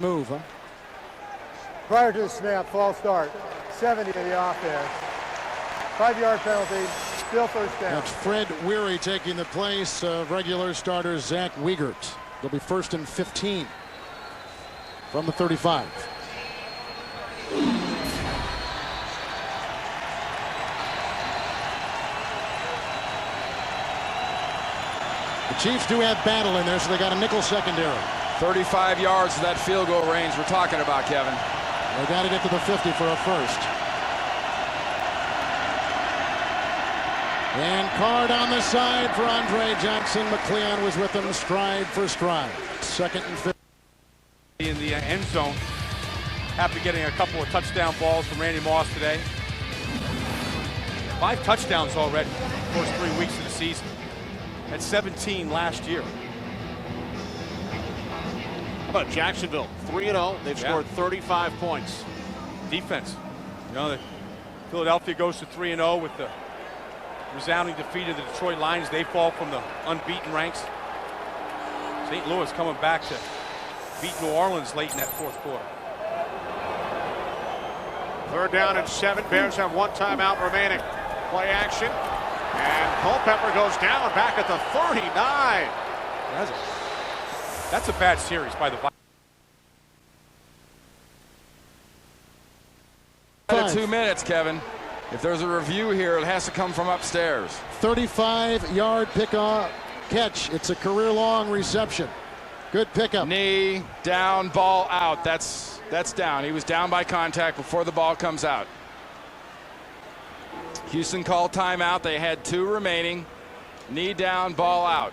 Move, huh? Prior to the snap, false start, 70 to the offense. 5-yard penalty, still first down. That's Fred Weary taking the place of regular starter Zach Wiegert. They'll be 1st and 15 from the 35. The Chiefs do have Battle in there, so they got a nickel secondary. 35 yards to that field goal range we're talking about, Kevin. They got to get to the 50 for a first. And Carr down the side for Andre Johnson. McLeon was with him stride for stride. 2nd and 50. In the end zone after getting a couple of touchdown balls from Randy Moss today. 5 touchdowns already, first 3 weeks of the season. At 17 last year. How about Jacksonville? 3-0. They've scored 35 points. Defense. You know, Philadelphia goes to 3-0 with the resounding defeat of the Detroit Lions. They fall from the unbeaten ranks. St. Louis coming back to beat New Orleans late in that 4th quarter. 3rd down and 7. Bears have 1 timeout remaining. Play action. And Culpepper goes down back at the 39. That's a bad series by the Vikings. 2 minutes, Kevin. If there's a review here, it has to come from upstairs. 35-yard pickoff catch. It's a career-long reception. Good pickup. Knee, down, ball out. That's down. He was down by contact before the ball comes out. Houston called timeout. They had 2 remaining. Knee down, ball out.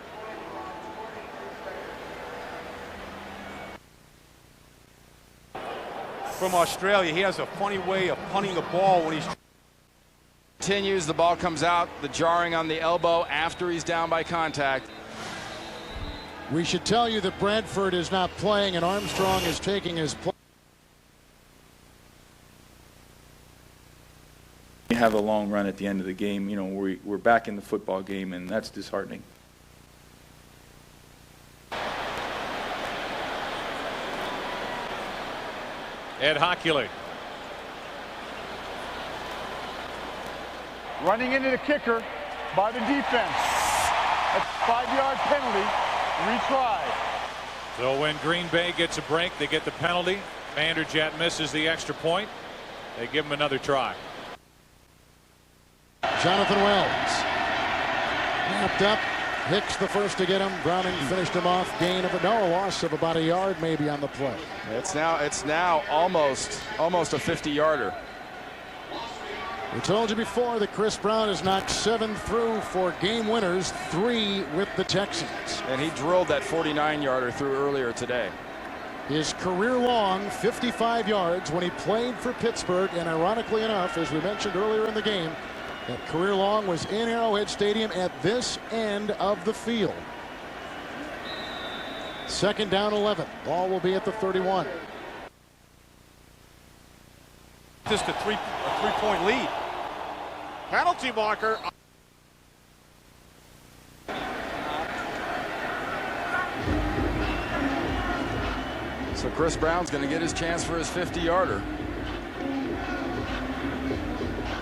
From Australia, he has a funny way of punting the ball when he's Continues, the ball comes out, the jarring on the elbow after he's down by contact. We should tell you that Bradford is not playing and Armstrong is taking his place. We have a long run at the end of the game. You know, we're back in the football game, and that's disheartening. Ed Hockley. Running into the kicker by the defense. That's a 5-yard penalty, retried. So when Green Bay gets a break, they get the penalty. Vanderjagt misses the extra point. They give him another try. Jonathan Wells. Wrapped up. Hicks the first to get him. Browning finished him off. Gain of a loss of about a yard maybe on the play. It's now almost a 50-yarder. We told you before that Chris Brown has knocked 7 through for game winners, 3 with the Texans. And he drilled that 49-yarder through earlier today. His career-long 55 yards when he played for Pittsburgh, and ironically enough, as we mentioned earlier in the game, that career-long was in Arrowhead Stadium at this end of the field. 2nd down 11. Ball will be at the 31. just a three-point lead. Penalty marker. So Chris Brown's going to get his chance for his 50-yarder.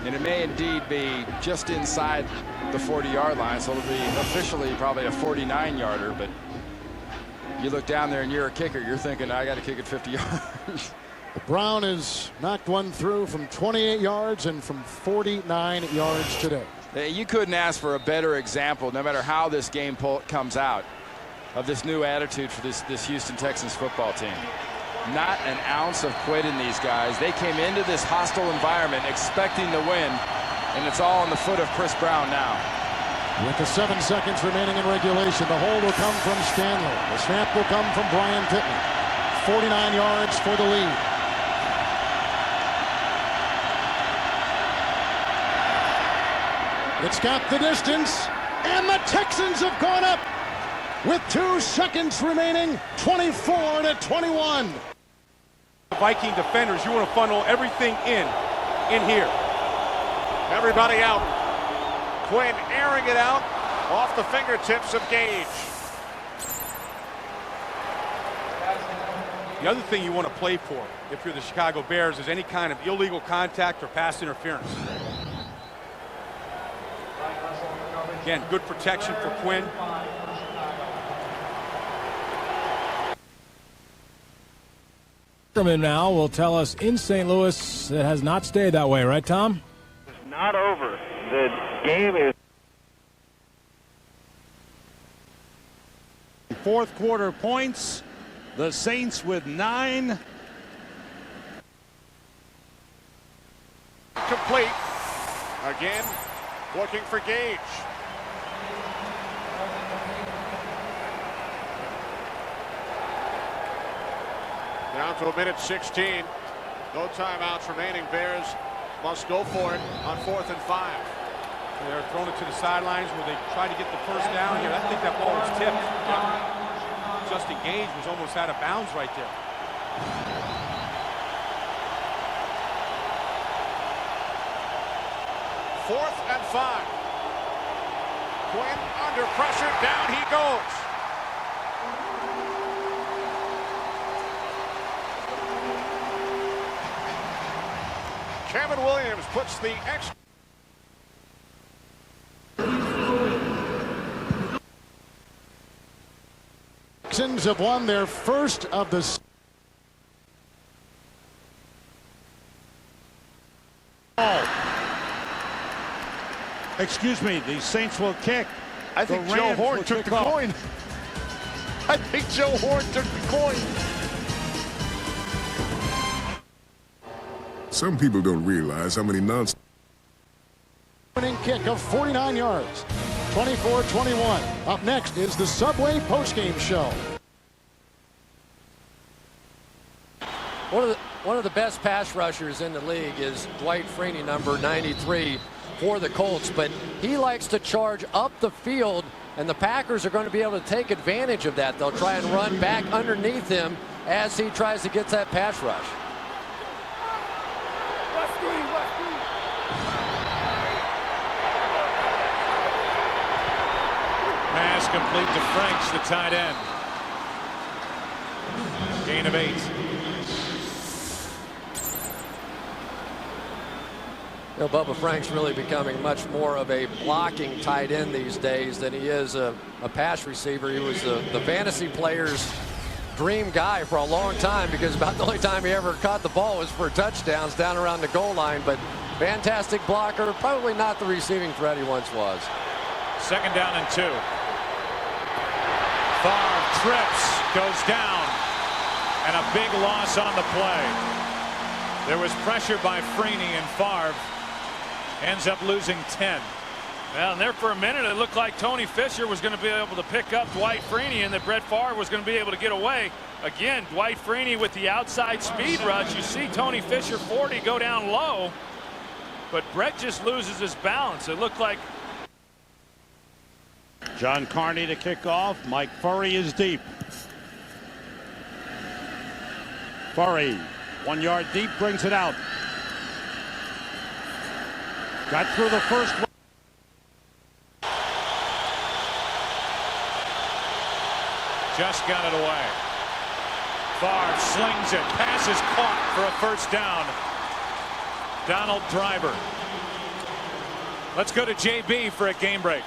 And it may indeed be just inside the 40-yard line, so it'll be officially probably a 49-yarder. But you look down there and you're a kicker, you're thinking, I got to kick it 50 yards. Brown has knocked one through from 28 yards and from 49 yards today. You couldn't ask for a better example, no matter how this game comes out, of this new attitude for this Houston Texans football team. Not an ounce of quit in these guys. They came into this hostile environment expecting to win, and it's all on the foot of Chris Brown now. With the 7 seconds remaining in regulation, the hold will come from Stanley. The snap will come from Brian Pittman. 49 yards for the lead. It's got the distance, and the Texans have gone up with 2 seconds remaining, 24-21. Viking defenders, you want to funnel everything in here. Everybody out. Quinn airing it out off the fingertips of Gage. The other thing you want to play for, if you're the Chicago Bears, is any kind of illegal contact or pass interference. Again, good protection for Quinn. Now will tell us in St. Louis it has not stayed that way, right, Tom? It's not over. The game is. Fourth quarter points. The Saints with 9. Complete. Again, looking for Gage. Down to a minute 16. No timeouts remaining. Bears must go for it on 4th and 5. They're throwing it to the sidelines where they try to get the first down here. I think that ball was tipped. Justin Gage was almost out of bounds right there. Fourth and 5. Quinn under pressure. Down he goes. Kevin Williams puts the extra. Texans have won their first of the Excuse me, the Saints will kick. I think Joe Horn took the coin. I think Joe Horn took the coin. Some people don't realize how many winning kick of 49 yards. 24-21. Up next is the Subway postgame show. One of the best pass rushers in the league is Dwight Freeney, number 93 for the Colts, but he likes to charge up the field, and the Packers are going to be able to take advantage of that. They'll try and run back underneath him as he tries to get that pass rush. Pass complete to Franks, the tight end. Gain of 8. You know, Bubba Frank's really becoming much more of a blocking tight end these days than he is a pass receiver. He was the fantasy player's dream guy for a long time because about the only time he ever caught the ball was for touchdowns down around the goal line. But fantastic blocker, probably not the receiving threat he once was. 2nd down and 2. Favre trips, goes down, and a big loss on the play. There was pressure by Freeney, and Favre ends up losing 10. Well, and there for a minute it looked like Tony Fisher was going to be able to pick up Dwight Freeney and that Brett Favre was going to be able to get away. Again, Dwight Freeney with the outside speed rush. You see Tony Fisher 40 go down low, but Brett just loses his balance. It looked like John Carney to kick off. Mike Furry is deep. Furry, 1 yard deep, brings it out. Got through the first one. Just got it away. Favre slings it. Pass is caught for a first down. Donald Driver. Let's go to JB for a game break.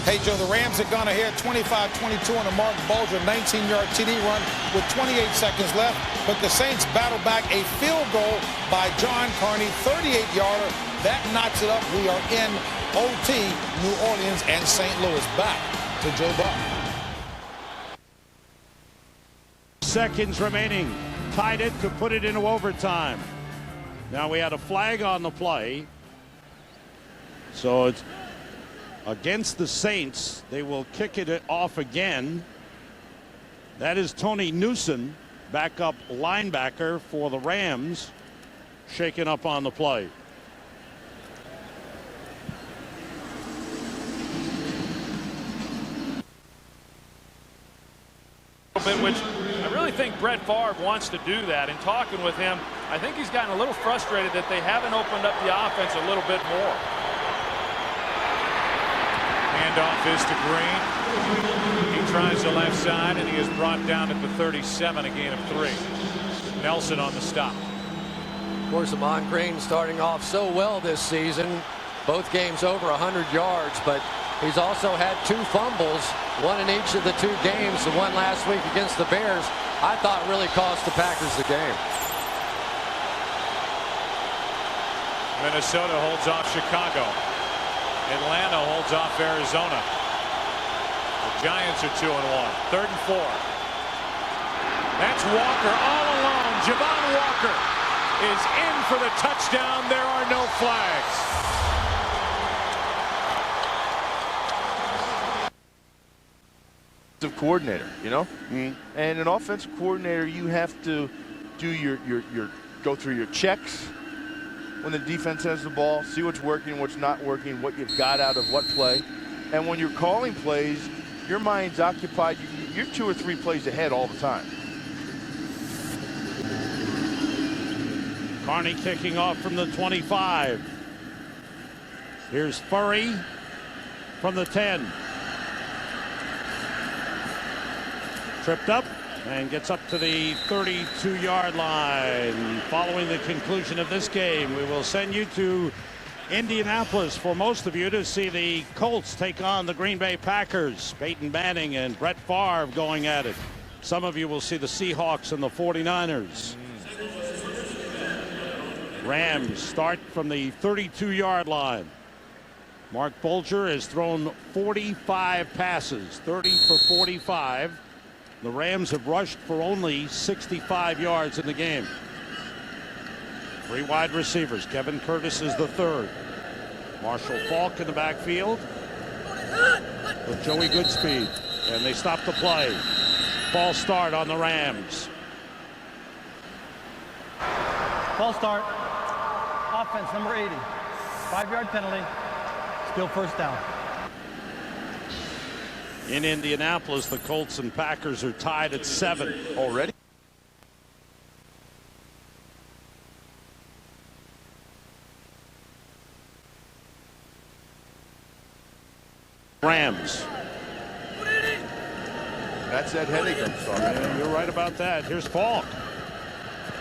Hey, Joe, the Rams have gone ahead 25-22 on a Mark Bulger 19-yard TD run with 28 seconds left. But the Saints battle back a field goal by John Carney, 38-yarder. That knocks it up. We are in OT, New Orleans and St. Louis. Back to Joe Buck. Seconds remaining. Tied it to put it into overtime. Now we had a flag on the play. So it's against the Saints. They will kick it off again. That is Tony Newsom, backup linebacker for the Rams, shaken up on the play. which I really think Brett Favre wants to do that. In talking with him, I think he's gotten a little frustrated that they haven't opened up the offense a little bit more. Handoff is to Green. He tries the left side, and he is brought down at the 37, a gain of 3. Nelson on the stop. Of course, Ahman Green starting off so well this season. Both games over 100 yards, but he's also had 2 fumbles, one in each of the 2 games. The one last week against the Bears, I thought really cost the Packers the game. Minnesota holds off Chicago. Atlanta holds off Arizona. The Giants are 2-1. 3rd and 4. That's Walker all alone. Javon Walker is in for the touchdown. There are no flags. Coordinator, you know, and an offensive coordinator, you have to do your go through your checks when the defense has the ball, see what's working, what's not working, what you've got out of what play, and when you're calling plays, your mind's occupied. You're 2 or 3 plays ahead all the time. Carney kicking off from the 25. Here's Furry from the 10. Tripped up and gets up to the 32-yard line. Following the conclusion of this game, we will send you to Indianapolis for most of you to see the Colts take on the Green Bay Packers. Peyton Manning and Brett Favre going at it. Some of you will see the Seahawks and the 49ers. Rams start from the 32-yard line. Mark Bulger has thrown 45 passes, 30 for 45. The Rams have rushed for only 65 yards in the game. 3 wide receivers. Kevin Curtis is the 3rd. Marshall Faulk in the backfield with Joey Goodspeed. And they stop the play. False start on the Rams. False start. Offense number 80. 5-yard penalty. Still first down. In Indianapolis, the Colts and Packers are tied at 7 already. Rams. That's that headache I'm sorry. Yeah, you're right about that. Here's Falk.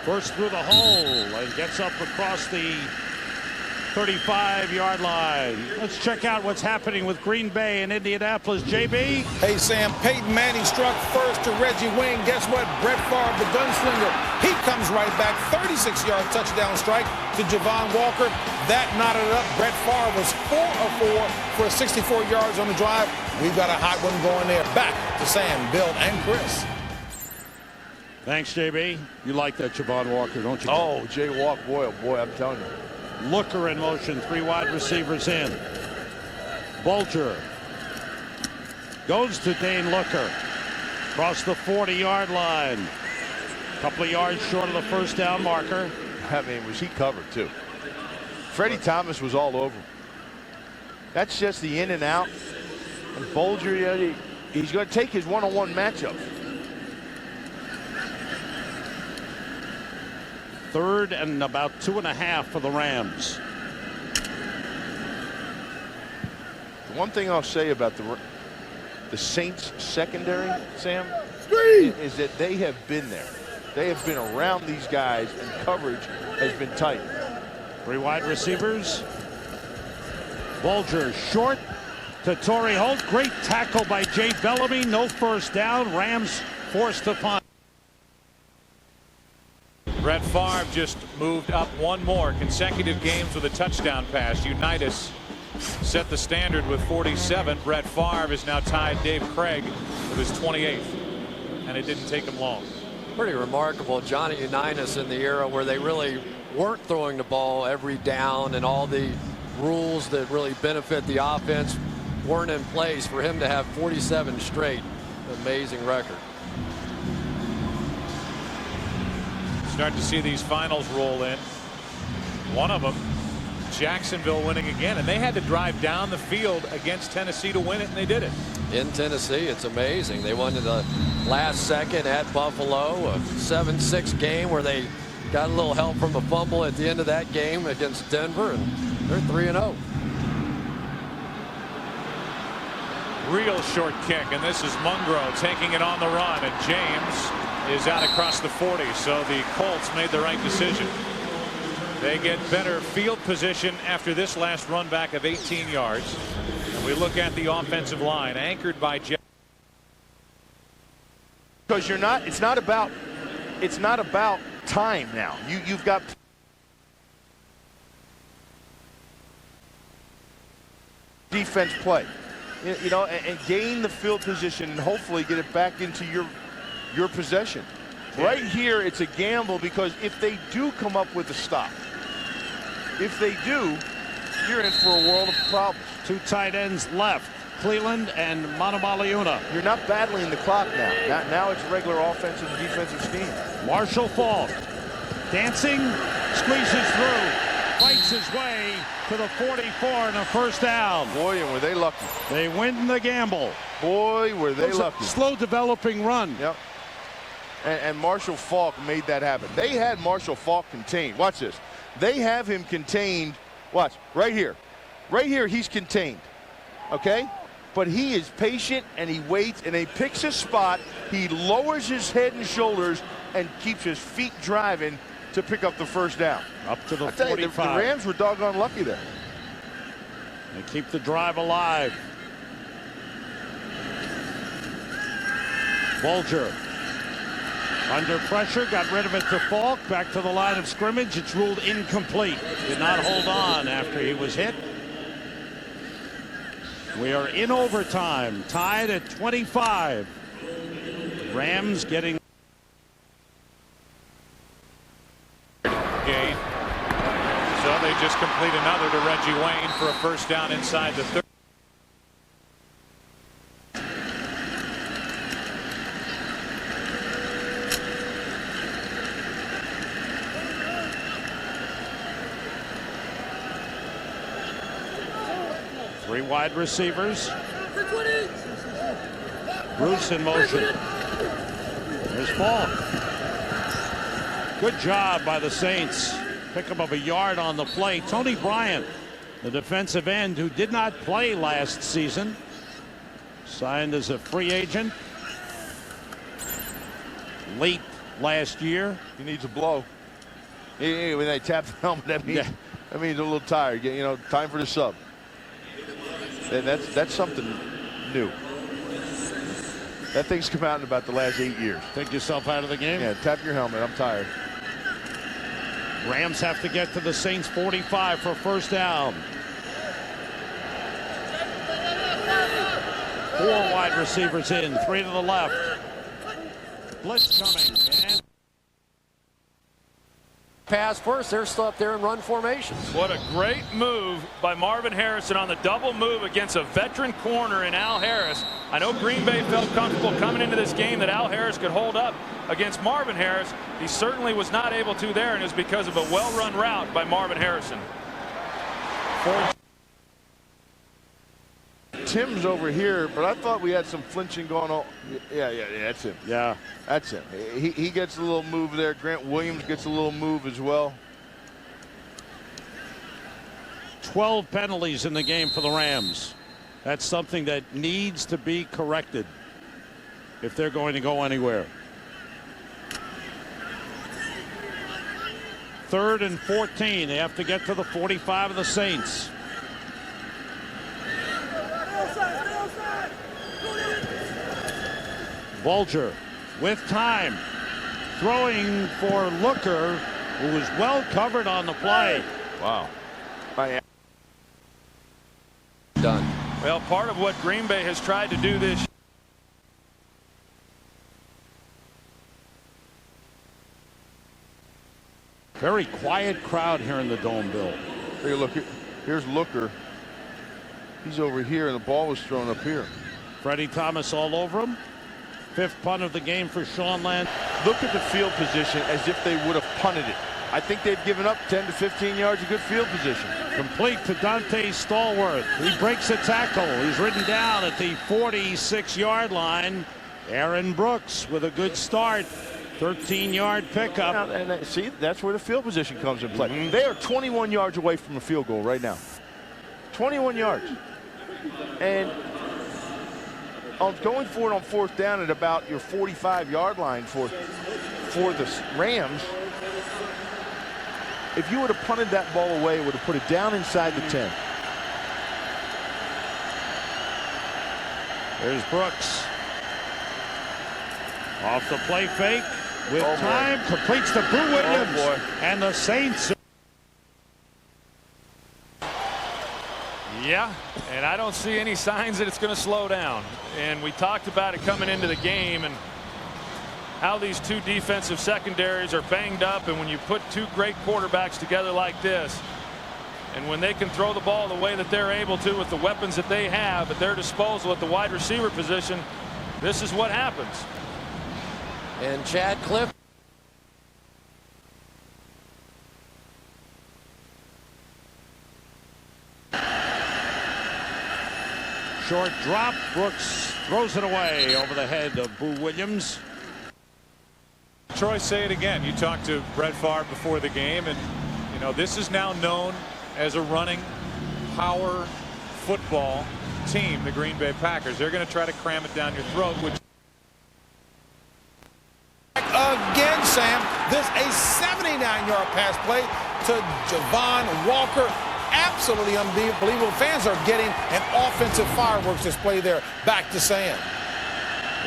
First through the hole and gets up across the 35-yard line. Let's check out what's happening with Green Bay and Indianapolis. JB? Hey, Sam, Peyton Manning struck first to Reggie Wayne. Guess what? Brett Favre, the gunslinger, he comes right back. 36-yard touchdown strike to Javon Walker. That knotted it up. Brett Favre was 4 of 4 for 64 yards on the drive. We've got a hot one going there. Back to Sam, Bill, and Chris. Thanks, JB. You like that Javon Walker, don't you? Oh, Jay Walk, boy, oh boy, I'm telling you. Looker in motion, 3 wide receivers in. Bulger goes to Dane Looker. Across the 40-yard line. Couple of yards short of the first down marker. I mean, was he covered, too? Freddie Thomas was all over him. That's just the in and out. And Bulger, he's going to take his one-on-one matchup. 3rd and about 2.5 for the Rams. The one thing I'll say about the Saints secondary, Sam, is that they have been there. They have been around these guys, and coverage has been tight. 3 wide receivers. Bulger short to Torrey Holt. Great tackle by Jay Bellamy. No first down. Rams forced to punt. Brett Favre just moved up 1 more consecutive games with a touchdown pass. Unitas set the standard with 47. Brett Favre is now tied Dave Craig with his 28th, and it didn't take him long. Pretty remarkable. Johnny Unitas in the era where they really weren't throwing the ball every down, and all the rules that really benefit the offense weren't in place. For him to have 47 straight, amazing record. Start to see these finals roll in. One of them, Jacksonville winning again, and they had to drive down the field against Tennessee to win it, and they did it. In Tennessee, it's amazing. They won in the last second at Buffalo, a 7-6 game where they got a little help from a fumble at the end of that game against Denver, and they're 3-0. real short kick, and this is Mungro taking it on the run, and James is out across the 40. So the Colts made the right decision. They get better field position after this last run back of 18 yards. And we look at the offensive line anchored by Jeff. Because it's not about time now. You've got defense play, you know, and gain the field position and hopefully get it back into your possession. Right here, it's a gamble because if they do come up with a stop, if they do, you're in for a world of problems. Two tight ends left, Cleveland and Manamaliuna. You're not battling the clock now. Now it's regular offensive and defensive scheme. Marshall Faulk dancing, squeezes through, fights his way to the 44 and a first down. Boy, and were they lucky. They win the gamble. Boy, were they lucky. Slow developing run. Yep. And Marshall Faulk made that happen. They had Marshall Faulk contained. Watch this. They have him contained. Watch, right here. Right here, he's contained. Okay? But he is patient, and he waits, and he picks a spot. He lowers his head and shoulders and keeps his feet driving to pick up the first down. Up to the 45. The Rams were doggone lucky there. They keep the drive alive. Bulger under pressure, got rid of it to Faulk. Back to the line of scrimmage. It's ruled incomplete. Did not hold on after he was hit. We are in overtime, tied at 25. Rams getting gain. So they just complete another to Reggie Wayne for a first down inside the 30. Three wide receivers. Bruce in motion. There's Faulk. Good job by the Saints. Pickup of a yard on the play. Tony Bryant, the defensive end who did not play last season, signed as a free agent late last year. He needs a blow. When they tap the helmet, that means a little tired. You know, time for the sub. And that's something new. That thing's come out in about the last 8 years. Take yourself out of the game? Yeah, tap your helmet. I'm tired. Rams have to get to the Saints 45 for first down. 4 wide receivers in, 3 to the left. Blitz coming. And pass first. They're still up there in run formations. What a great move by Marvin Harrison on the double move against a veteran corner in Al Harris. I know Green Bay felt comfortable coming into this game that Al Harris could hold up against Marvin Harris. He certainly was not able to there, and it was because of a well-run route by Marvin Harrison. Tim's over here, but I thought we had some flinching going on. Yeah, that's him. Yeah, that's him. He gets a little move there. Grant Williams gets a little move as well. 12 penalties in the game for the Rams. That's something that needs to be corrected if they're going to go anywhere. 3rd and 14. They have to get to the 45 of the Saints. Bulger with time, throwing for Looker, who was well covered on the play. Wow. Done. Well, part of what Green Bay has tried to do this. Very quiet crowd here in the Dome, Bill. Hey, look, here's Looker. He's over here, and the ball was thrown up here. Freddie Thomas all over him. 5th punt of the game for Sean Land. Look at the field position as if they would have punted it. I think they've given up 10 to 15 yards of good field position. Complete to Dante Stallworth. He breaks a tackle. He's ridden down at the 46-yard line. Aaron Brooks with a good start. 13-yard pickup. And see, that's where the field position comes in play. They are 21 yards away from a field goal right now. 21 yards. And going for it on 4th down at about your 45-yard line for the Rams. If you would have punted that ball away, it would have put it down inside the 10. There's Brooks. Off the play fake with time, completes to Boo Williams. And the Saints. Yeah, and I don't see any signs that it's going to slow down. And we talked about it coming into the game and how these two defensive secondaries are banged up, and when you put two great quarterbacks together like this, and when they can throw the ball the way that they're able to with the weapons that they have at their disposal at the wide receiver position, this is what happens. And Chad Cliff. Short drop. Brooks throws it away over the head of Boo Williams. Troy, say it again. You talked to Brett Favre before the game, and you know this is now known as a running power football team, the Green Bay Packers. They're going to try to cram it down your throat. Which again, Sam, this a 79-yard pass play to Javon Walker. Absolutely unbelievable. Fans are getting an offensive fireworks display there. Back to Sam.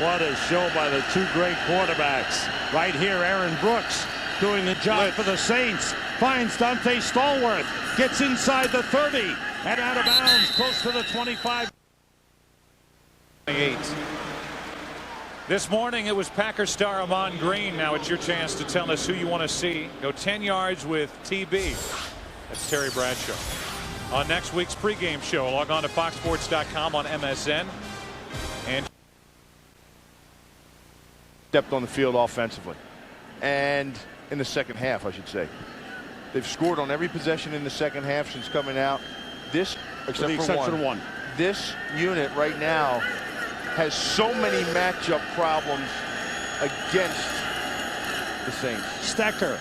What a show by the two great quarterbacks. Right here, Aaron Brooks doing the job for the Saints. Finds Dante Stallworth. Gets inside the 30 and out of bounds close to the 25. This morning it was Packer star Ahman Green. Now it's your chance to tell us who you want to see go 10 yards with TB. That's Terry Bradshaw. On next week's pregame show, log on to foxsports.com on MSN. And stepped on the field offensively, and in the second half, I should say. They've scored on every possession in the second half since coming out. This, except for one. This unit right now has so many matchup problems against the Saints. Stecker,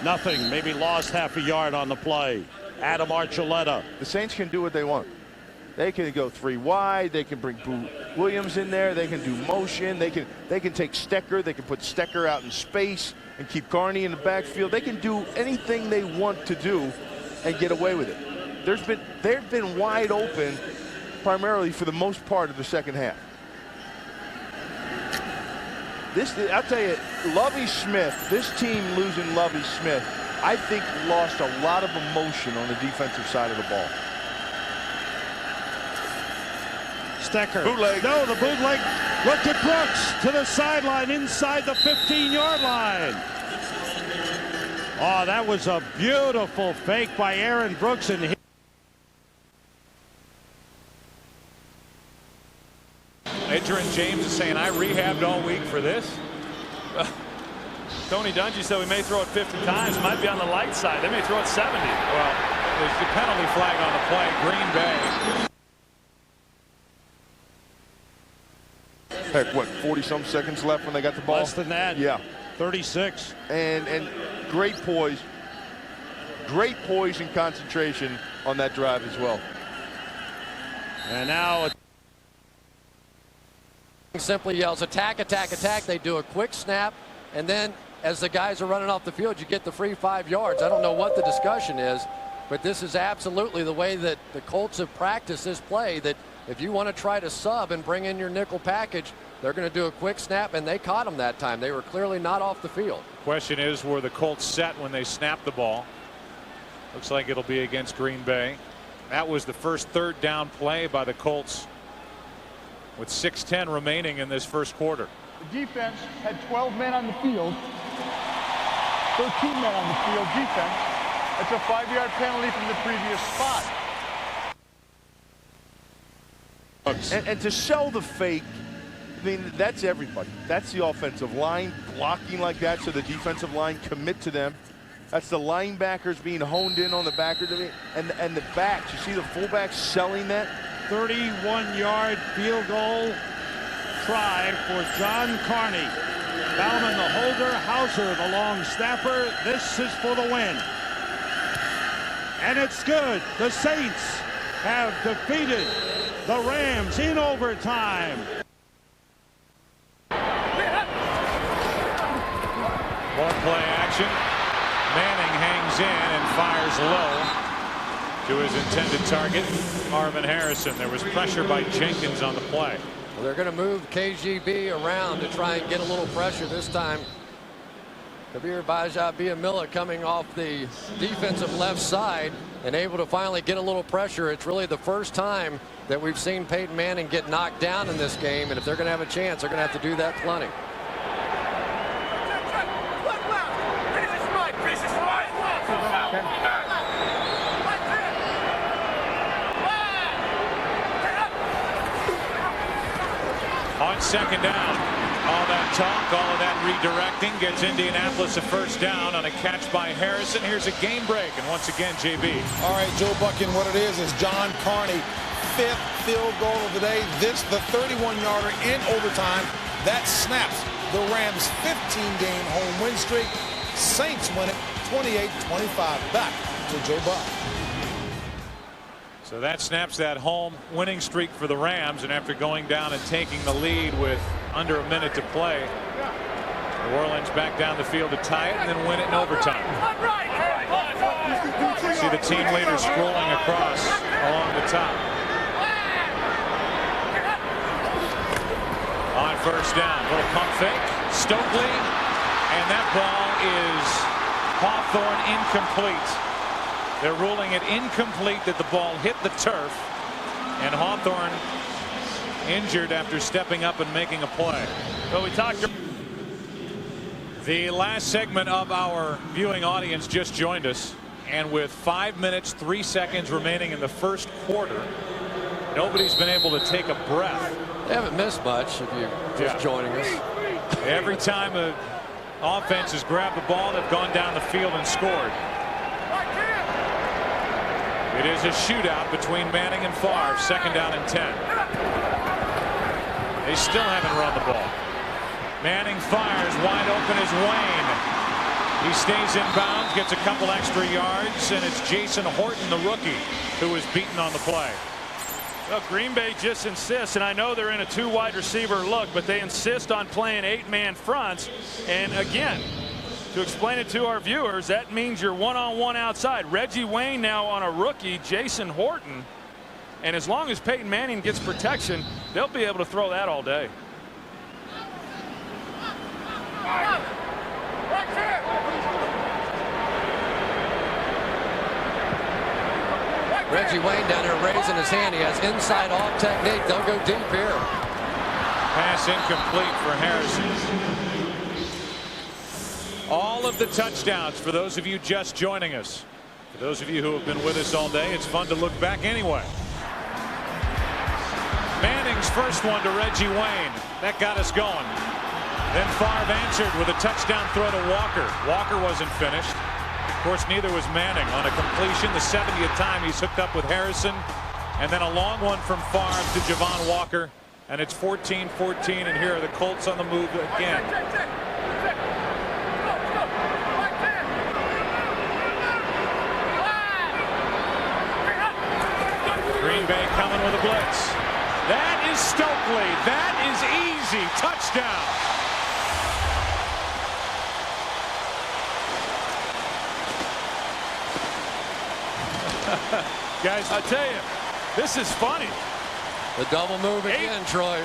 nothing. Maybe lost half a yard on the play. Adam Archuleta. The Saints can do what they want. They can go 3 wide. They can bring Boo Williams in there. They can do motion. They can take Stecker. They can put Stecker out in space and keep Carney in the backfield. They can do anything they want to do and get away with it. They've been wide open primarily for the most part of the second half. I'll tell you, Lovie Smith, this team losing Lovie Smith, I think lost a lot of emotion on the defensive side of the ball. Stecker. Bootleg. No, the bootleg. Look at Brooks to the sideline inside the 15-yard line. Oh, that was a beautiful fake by Aaron Brooks. And Adrian James is saying, I rehabbed all week for this. Tony Dungy said we may throw it 50 times. Might be on the light side. They may throw it 70. Well, there's the penalty flag on the play. Green Bay. Heck, what, 40-some seconds left when they got the ball? Less than that. Yeah. 36. And great poise. Great poise and concentration on that drive as well. And now simply yells attack, attack, attack. They do a quick snap, and then as the guys are running off the field, you get the free 5 yards. I don't know what the discussion is, but this is absolutely the way that the Colts have practiced this play, that if you want to try to sub and bring in your nickel package, they're going to do a quick snap, and they caught them that time. They were clearly not off the field. Question is, were the Colts set when they snapped the ball? Looks like it'll be against Green Bay. That was the first third down play by the Colts with 6:10 remaining in this first quarter. The defense had 12 men on the field, 13 men on the field defense. That's a 5-yard penalty from the previous spot. And to sell the fake, I mean, that's everybody. That's the offensive line blocking like that so the defensive line commit to them. That's the linebackers being honed in on the backers. And the backs, you see the fullbacks selling that? 31-yard field goal try for John Carney. Bauman, the holder, Hauser, the long snapper. This is for the win. And it's good. The Saints have defeated the Rams in overtime. action. Manning hangs in and fires low to his intended target, Marvin Harrison. There was pressure by Jenkins on the play. Well, they're going to move KGB around to try and get a little pressure this time. Kabir Bajia-Biamila coming off the defensive left side and able to finally get a little pressure. It's really the first time that we've seen Peyton Manning get knocked down in this game, and if they're going to have a chance, they're going to have to do that plenty. On second down, all that talk, all of that redirecting gets Indianapolis a first down on a catch by Harrison. Here's a game break, and once again, JB. All right, Joe Buckin, what it is John Carney, 5th field goal of the day. This, the 31-yarder in overtime. That snaps the Rams' 15-game home win streak. Saints win it 28-25. Back to Joe Buck. So that snaps that home winning streak for the Rams, and after going down and taking the lead with under a minute to play, New Orleans back down the field to tie it and then win it in overtime. See the team leader scrolling across along the top. On first down, little pump fake, Stokely, and that ball is Hawthorne incomplete. They're ruling it incomplete that the ball hit the turf, and Hawthorne injured after stepping up and making a play. Well, we talked. The last segment of our viewing audience just joined us, and with 5 minutes 3 seconds remaining in the first quarter, nobody's been able to take a breath. They haven't missed much if you're just joining us. Every time an offense has grabbed the ball, they've gone down the field and scored. It is a shootout between Manning and Favre, second down and 10. They still haven't run the ball. Manning fires, wide open is Wayne. He stays in bounds, gets a couple extra yards, and it's Jason Horton, the rookie, who is beaten on the play. Well, Green Bay just insists, and I know they're in a 2 wide receiver look, but they insist on playing 8-man fronts. And again, to explain it to our viewers, that means you're one-on-one outside. Reggie Wayne now on a rookie, Jason Horton. And as long as Peyton Manning gets protection, they'll be able to throw that all day. Reggie Wayne down there raising his hand. He has inside off technique. They'll go deep here. Pass incomplete for Harrison. All of the touchdowns for those of you just joining us. For those of you who have been with us all day, it's fun to look back anyway. Manning's first one to Reggie Wayne. That got us going. Then Favre answered with a touchdown throw to Walker. Walker wasn't finished. Of course, neither was Manning. On a completion, the 70th time he's hooked up with Harrison. And then a long one from Favre to Javon Walker. And it's 14-14, and here are the Colts on the move again. Green Bay coming with a blitz. That is Stokely. That is easy. Touchdown. Guys, I tell you, this is funny. The double move again, Troy.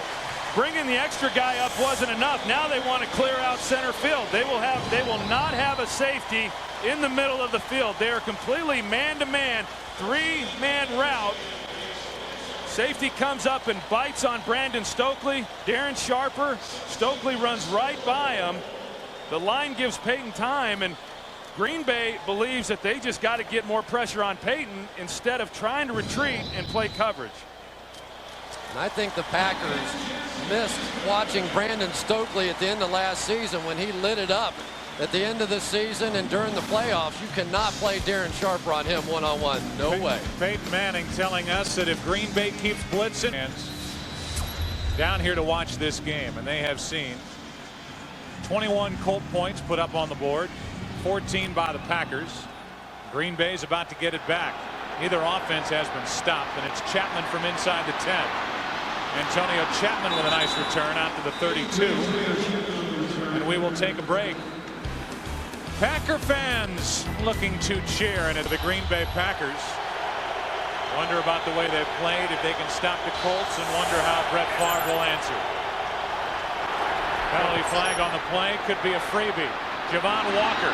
Bringing the extra guy up wasn't enough. Now they want to clear out center field. They will not have a safety in the middle of the field. They are completely man-to-man, 3-man route. Safety comes up and bites on Brandon Stokely. Darren Sharper. Stokely runs right by him. The line gives Peyton time, and Green Bay believes that they just got to get more pressure on Peyton instead of trying to retreat and play coverage. And I think the Packers missed watching Brandon Stokely at the end of last season when he lit it up. At the end of the season and during the playoffs, you cannot play Darren Sharper on him one-on-one. No way. Peyton Manning telling us that if Green Bay keeps blitzing, down here to watch this game, and they have seen 21 Colt points put up on the board, 14 by the Packers. Green Bay's about to get it back. Neither offense has been stopped, and it's Chapman from inside the 10. Antonio Chapman with a nice return out to the 32. And we will take a break. Packer fans looking to cheer, and the Green Bay Packers wonder about the way they played, if they can stop the Colts, and wonder how Brett Favre will answer. Penalty flag on the play, could be a freebie. Javon Walker,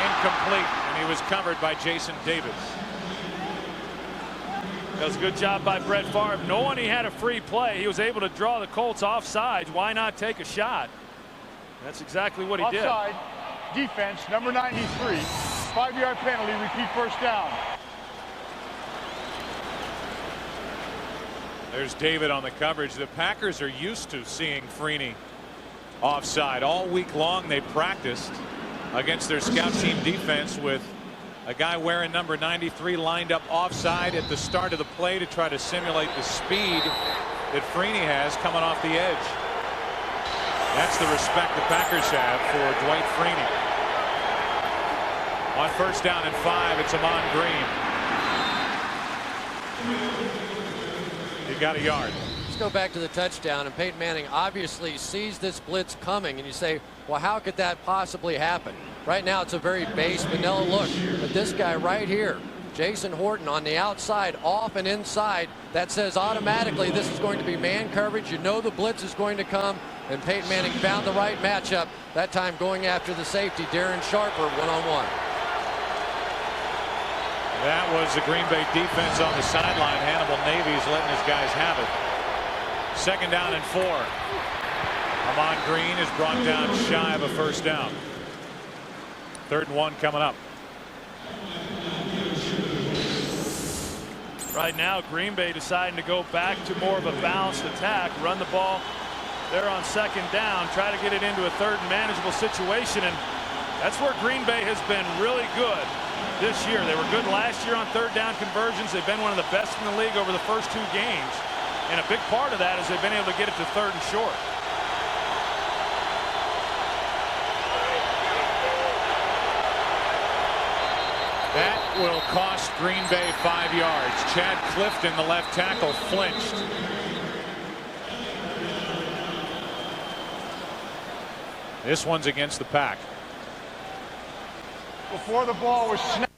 incomplete, and he was covered by Jason Davis. That was a good job by Brett Favre. Knowing he had a free play, he was able to draw the Colts offsides. Why not take a shot? That's exactly what he did. Offside, defense, number 93, 5-yard penalty, repeat first down. There's David on the coverage. The Packers are used to seeing Freeney offside. All week long they practiced against their scout team defense with a guy wearing number 93 lined up offside at the start of the play to try to simulate the speed that Freeney has coming off the edge. That's the respect the Packers have for Dwight Freeney. On first down and 5, it's Ahman Green. He got a yard. Let's go back to the touchdown, and Peyton Manning obviously sees this blitz coming, and you say, well, how could that possibly happen? Right now it's a very base vanilla look, but this guy right here, Jason Horton on the outside, off and inside, that says automatically this is going to be man coverage. You know the blitz is going to come, and Peyton Manning found the right matchup, that time going after the safety, Darren Sharper, one-on-one. That was the Green Bay defense on the sideline. Hannibal Navy's letting his guys have it. Second down and 4. Ahman Green is brought down shy of a first down. 3rd and 1 coming up. Right now, Green Bay deciding to go back to more of a balanced attack, run the ball there on 2nd down, try to get it into a 3rd and manageable situation, and that's where Green Bay has been really good this year. They were good last year on 3rd down conversions. They've been one of the best in the league over the first 2 games, and a big part of that is they've been able to get it to 3rd and short. That will cost Green Bay 5 yards. Chad Clifton, the left tackle, flinched. This one's against the Pack. Before the ball was snapped.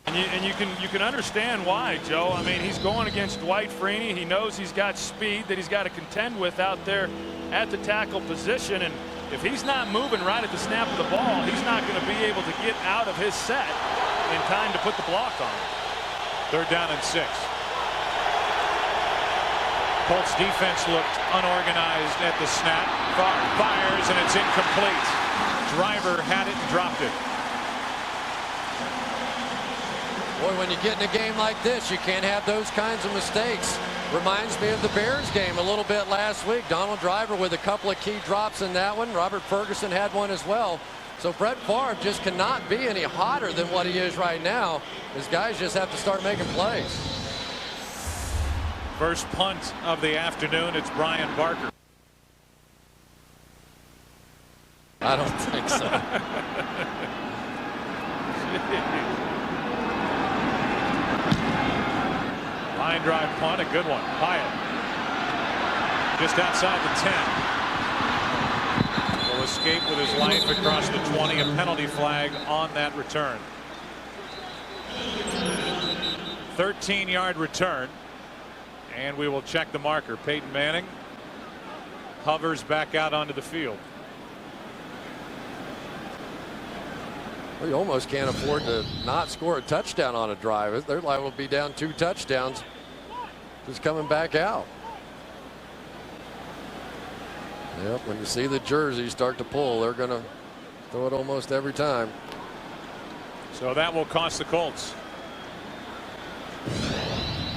And you can understand why, Joe. I mean, he's going against Dwight Freeney. He knows he's got speed that he's got to contend with out there at the tackle position, and if he's not moving right at the snap of the ball, he's not going to be able to get out of his set in time to put the block on him. 3rd down and 6. Colts defense looked unorganized at the snap. Fires, and it's incomplete. Driver had it and dropped it. Boy, when you get in a game like this, you can't have those kinds of mistakes. Reminds me of the Bears game a little bit last week. Donald Driver with a couple of key drops in that one. Robert Ferguson had one as well. So Brett Favre just cannot be any hotter than what he is right now. His guys just have to start making plays. First punt of the afternoon. It's Brian Barker. I don't think so. Line drive punt, a good one. Hyatt just outside the 10. Will escape with his life across the 20. A penalty flag on that return. 13-yard return. And we will check the marker. Peyton Manning hovers back out onto the field. Well, you almost can't afford to not score a touchdown on a drive. They're liable to be down 2 touchdowns just coming back out. Yep, when you see the jerseys start to pull, they're going to throw it almost every time. So that will cost the Colts.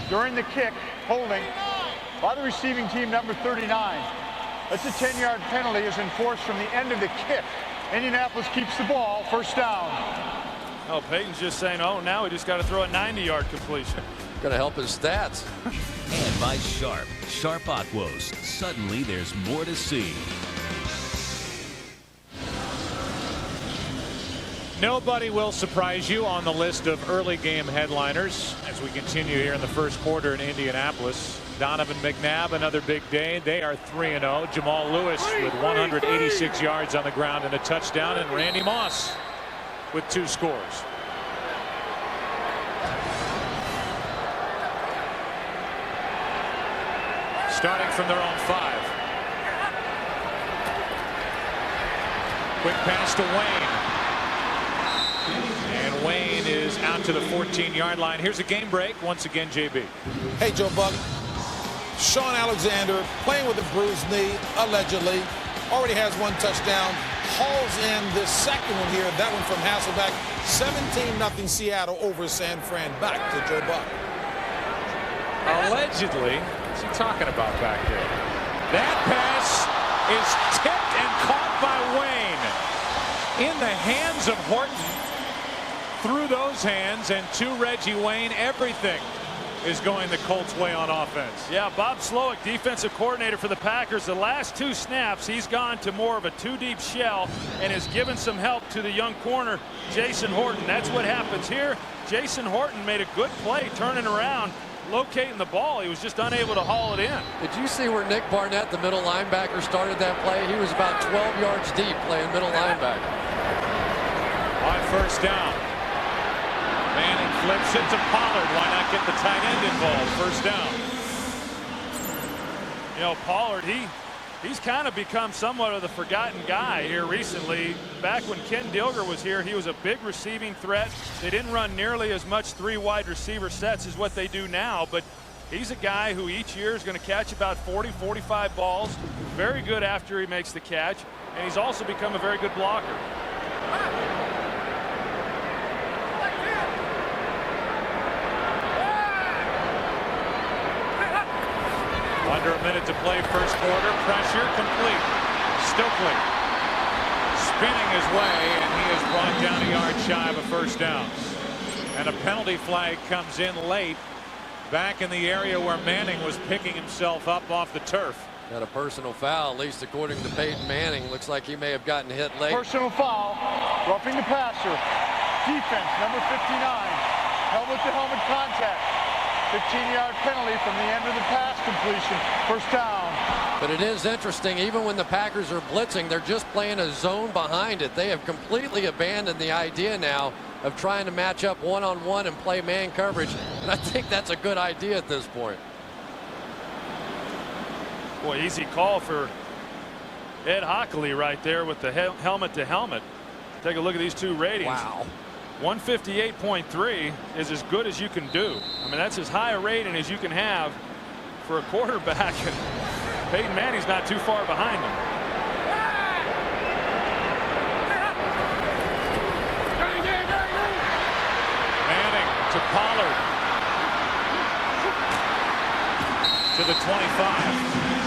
During the kick, holding by the receiving team, number 39. That's a 10-yard penalty is enforced from the end of the kick. Indianapolis keeps the ball, first down. Oh, Peyton's just saying, oh, now we just got to throw a 90-yard completion. Going to help his stats. And by Sharp. Sharp Aquos. Suddenly there's more to see. Nobody will surprise you on the list of early game headliners as we continue here in the first quarter in Indianapolis. Donovan McNabb, another big day. They are 3-0. Jamal Lewis with 186 yards on the ground and a touchdown, and Randy Moss with 2 scores. Starting from their own 5. Quick pass to Wayne. And Wayne is out to the 14-yard line. Here's a game break. Once again, JB. Hey, Joe Buck. Sean Alexander playing with a bruised knee, allegedly. Already has 1 touchdown. Hauls in this second one here. That one from Hasselbeck. 17-0 Seattle over San Fran. Back to Joe Buck. Allegedly. What's he talking about back there? That pass is tipped and caught by Wayne. In the hands of Horton. Through those hands and to Reggie Wayne. Everything is going the Colts' way on offense. Yeah, Bob Slowick, defensive coordinator for the Packers. The last 2 snaps, he's gone to more of a 2-deep shell and has given some help to the young corner, Jason Horton. That's what happens here. Jason Horton made a good play turning around, locating the ball. He was just unable to haul it in. Did you see where Nick Barnett, the middle linebacker, started that play? He was about 12 yards deep playing middle linebacker. On first down. Manning flips it to Pollard. Why not get the tight end involved? First down. You know, Pollard, he's kind of become somewhat of the forgotten guy here recently. Back when Ken Dilger was here, he was a big receiving threat. They didn't run nearly as much 3 wide receiver sets as what they do now, but he's a guy who each year is going to catch about 40-45 balls. Very good after he makes the catch, and he's also become a very good blocker. Under a minute to play first quarter. Pressure complete. Stokely spinning his way, and he is brought down a yard shy of a first down. And a penalty flag comes in late back in the area where Manning was picking himself up off the turf. Got a personal foul, at least according to Peyton Manning. Looks like he may have gotten hit late. Personal foul. Roughing the passer. Defense, number 59. Helmet-to-helmet contact. 15-yard penalty from the end of the pass completion. First down. But it is interesting, even when the Packers are blitzing, they're just playing a zone behind it. They have completely abandoned the idea now of trying to match up one-on-one and play man coverage. And I think that's a good idea at this point. Boy, easy call for Ed Hockley right there with the helmet-to-helmet. Take a look at these 2 ratings. Wow. 158.3 is as good as you can do. I mean, that's as high a rating as you can have for a quarterback, and Peyton Manning's not too far behind him. Manning to Pollard to the 25.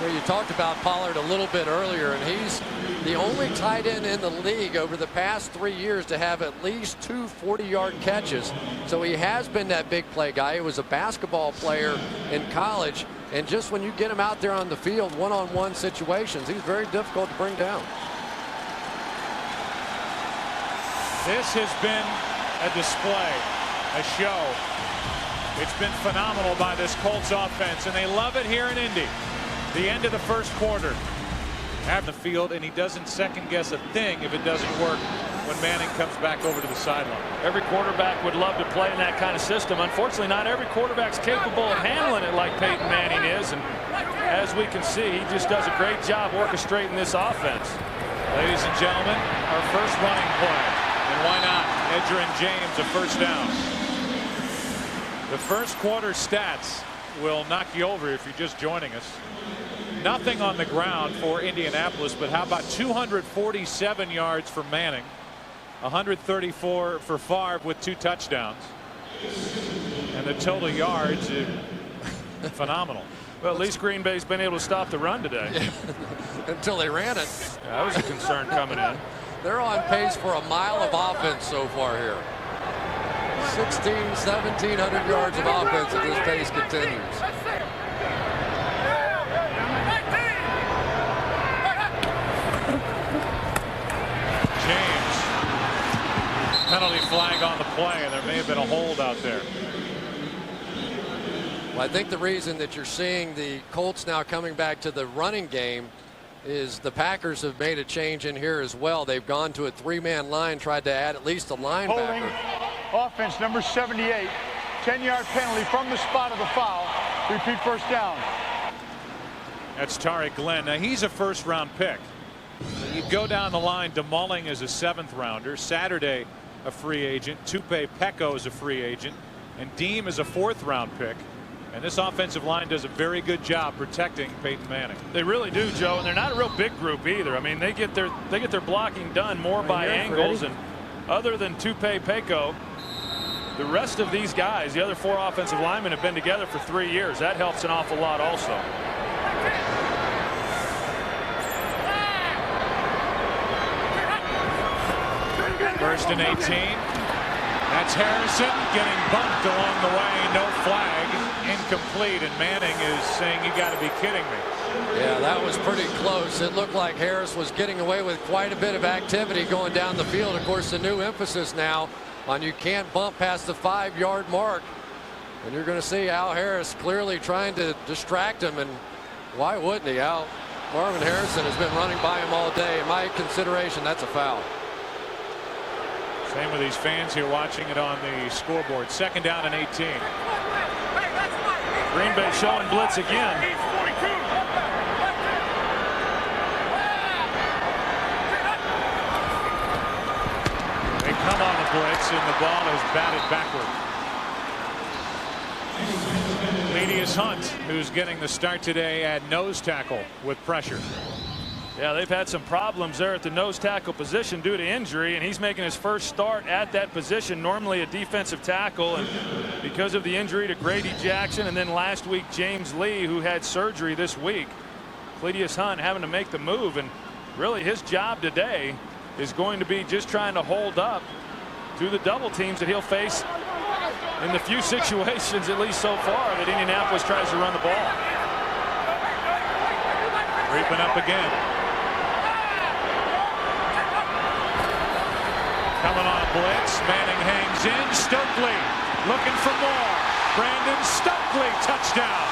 Well, you talked about Pollard a little bit earlier, and he's the only tight end in the league over the past 3 years to have at least 2 40-yard catches. So he has been that big play guy. He was a basketball player in college, and just when you get him out there on the field, one-on-one situations, he's very difficult to bring down. This has been a display, a show. It's been phenomenal by this Colts offense, and they love it here in Indy. The end of the first quarter. Have the field, and he doesn't second guess a thing if it doesn't work when Manning comes back over to the sideline. Every quarterback would love to play in that kind of system. Unfortunately, not every quarterback's capable of handling it like Peyton Manning is, and as we can see, he just does a great job orchestrating this offense. Ladies and gentlemen, our first running play, and why not? Edgerrin James, a first down. The first quarter stats will knock you over if you're just joining us. Nothing on the ground for Indianapolis, but how about 247 yards for Manning, 134 for Favre with 2 touchdowns, and the total yards phenomenal. Well, at least Green Bay's been able to stop the run today. Until they ran it. Yeah, that was a concern coming in. They're on pace for a mile of offense so far here. 1,700 yards of offense if this pace continues. penalty flag on the play, and there may have been a hold out there. Well, I think the reason that you're seeing the Colts now coming back to the running game is the Packers have made a change in here as well. They've gone to a 3-man line, tried to add at least a linebacker. Holding offense number 78. 10-yard penalty from the spot of the foul. Repeat first down. That's Tariq Glenn. Now, he's a first-round pick. You go down the line, DeMulling is a 7th rounder. Saturday, a free agent. Tupe Peko is a free agent. And Deem is a 4th-round pick. And this offensive line does a very good job protecting Peyton Manning. They really do, Joe, and they're not a real big group either. I mean, they get their blocking done more by angles, and other than Tupe Peko, the rest of these guys, the other 4 offensive linemen, have been together for 3 years. That helps an awful lot also. First and 18. That's Harrison getting bumped along the way. No flag. Incomplete. And Manning is saying, you got to be kidding me. Yeah, that was pretty close. It looked like Harris was getting away with quite a bit of activity going down the field. Of course, the new emphasis now on you can't bump past the 5-yard mark. And you're going to see Al Harris clearly trying to distract him. And why wouldn't he? Marvin Harrison has been running by him all day. In my consideration, that's a foul. Same with these fans here watching it on the scoreboard. 2nd down and 18. Green Bay showing blitz again. They come on the blitz, and the ball is batted backward. Thaddeus Hunt, who's getting the start today at nose tackle with pressure. Yeah, they've had some problems there at the nose tackle position due to injury, and he's making his first start at that position, normally a defensive tackle, and because of the injury to Grady Jackson and then last week James Lee, who had surgery this week, Thaddeus Hunt having to make the move, and really his job today is going to be just trying to hold up to the double teams that he'll face in the few situations, at least so far, that Indianapolis tries to run the ball. Creeping up again. Coming on a blitz. Manning hangs in. Stokely looking for more. Brandon Stokely, touchdown.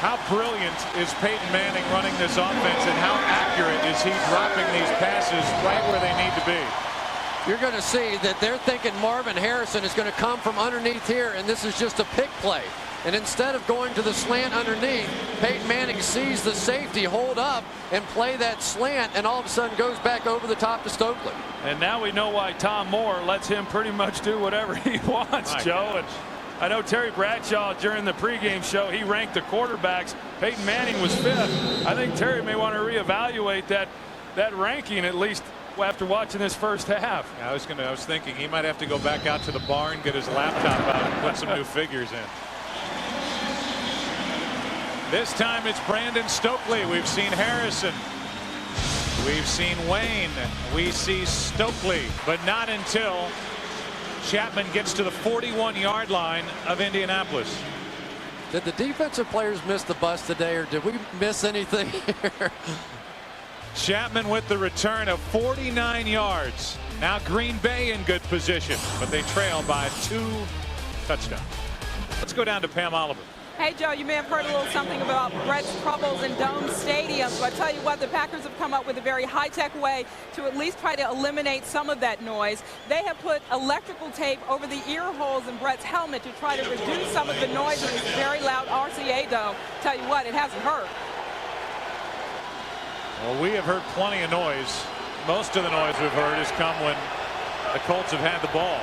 How brilliant is Peyton Manning running this offense, and how accurate is he dropping these passes right where they need to be? You're going to see that they're thinking Marvin Harrison is going to come from underneath here, and this is just a pick play. And instead of going to the slant underneath, Peyton Manning sees the safety hold up and play that slant, and all of a sudden goes back over the top to Stokely. And now we know why Tom Moore lets him pretty much do whatever he wants, Joe. And I know Terry Bradshaw during the pregame show, he ranked the quarterbacks. Peyton Manning was 5th. I think Terry may want to reevaluate that ranking, at least after watching this first half. Yeah, I was thinking he might have to go back out to the barn, get his laptop out, and put some new figures in. This time it's Brandon Stokely. We've seen Harrison. We've seen Wayne. We see Stokely, but not until Chapman gets to the 41-yard line of Indianapolis. Did the defensive players miss the bus today, or did we miss anything here? Chapman with the return of 49 yards. Now Green Bay in good position, but they trail by 2 touchdowns. Let's go down to Pam Oliver. Hey, Joe, you may have heard a little something about Brett's troubles in dome stadiums, but I tell you what, the Packers have come up with a very high-tech way to at least try to eliminate some of that noise. They have put electrical tape over the ear holes in Brett's helmet to try to reduce some of the noise in this very loud RCA dome. Tell you what, it hasn't hurt. Well, we have heard plenty of noise. Most of the noise we've heard has come when the Colts have had the ball.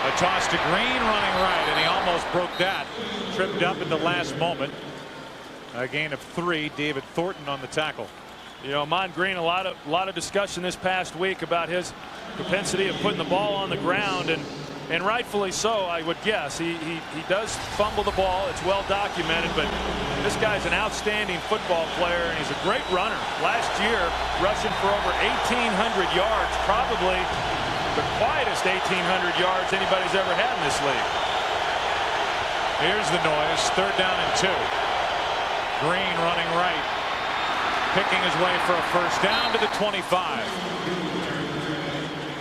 A toss to Green running right, and he almost broke that. Tripped up at the last moment. A gain of 3. David Thornton on the tackle. You know, Ahman Green, a lot of discussion this past week about his propensity of putting the ball on the ground, and rightfully so, I would guess. He does fumble the ball. It's well documented, but this guy's an outstanding football player, and he's a great runner. Last year, rushing for over 1,800 yards, probably the quietest 1,800 yards anybody's ever had in this league. Here's the noise. 3rd down and 2. Green running right, picking his way for a first down to the 25.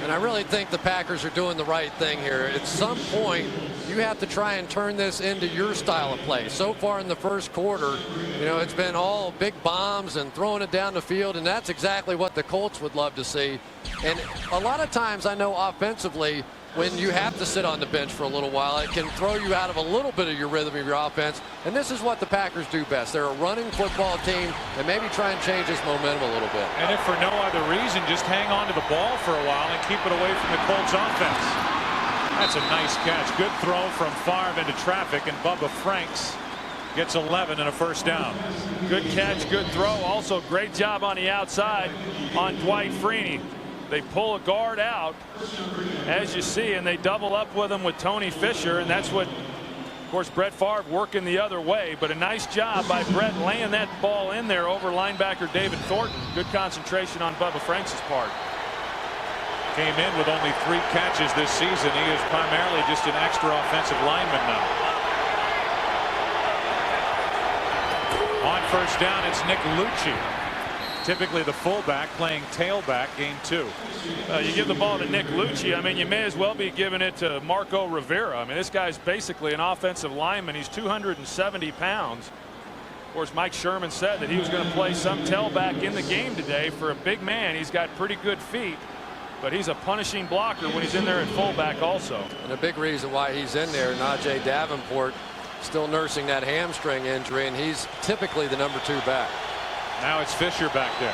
And I really think the Packers are doing the right thing here. At some point, you have to try and turn this into your style of play. So far in the first quarter, you know, it's been all big bombs and throwing it down the field, and that's exactly what the Colts would love to see. And a lot of times I know offensively, when you have to sit on the bench for a little while, it can throw you out of a little bit of your rhythm of your offense. And this is what the Packers do best. They're a running football team, and maybe try and change this momentum a little bit. And if for no other reason, just hang on to the ball for a while and keep it away from the Colts offense. That's a nice catch. Good throw from Favre into traffic, and Bubba Franks gets 11 and a first down. Good catch, good throw. Also, great job on the outside on Dwight Freeney. They pull a guard out, as you see, and they double up with him with Tony Fisher, and that's what, of course, Brett Favre working the other way. But a nice job by Brett laying that ball in there over linebacker David Thornton. Good concentration on Bubba Franks' part. Came in with only 3 catches this season. He is primarily just an extra offensive lineman now. On first down, it's Nick Lucci. Typically the fullback playing tailback, game 2. You give the ball to Nick Lucci, I mean, you may as well be giving it to Marco Rivera. I mean, this guy's basically an offensive lineman. He's 270 pounds. Of course, Mike Sherman said that he was going to play some tailback in the game today. For a big man, he's got pretty good feet, but he's a punishing blocker when he's in there at fullback also. And a big reason why he's in there, Najee Davenport still nursing that hamstring injury, and he's typically the number 2 back. Now it's Fisher back there.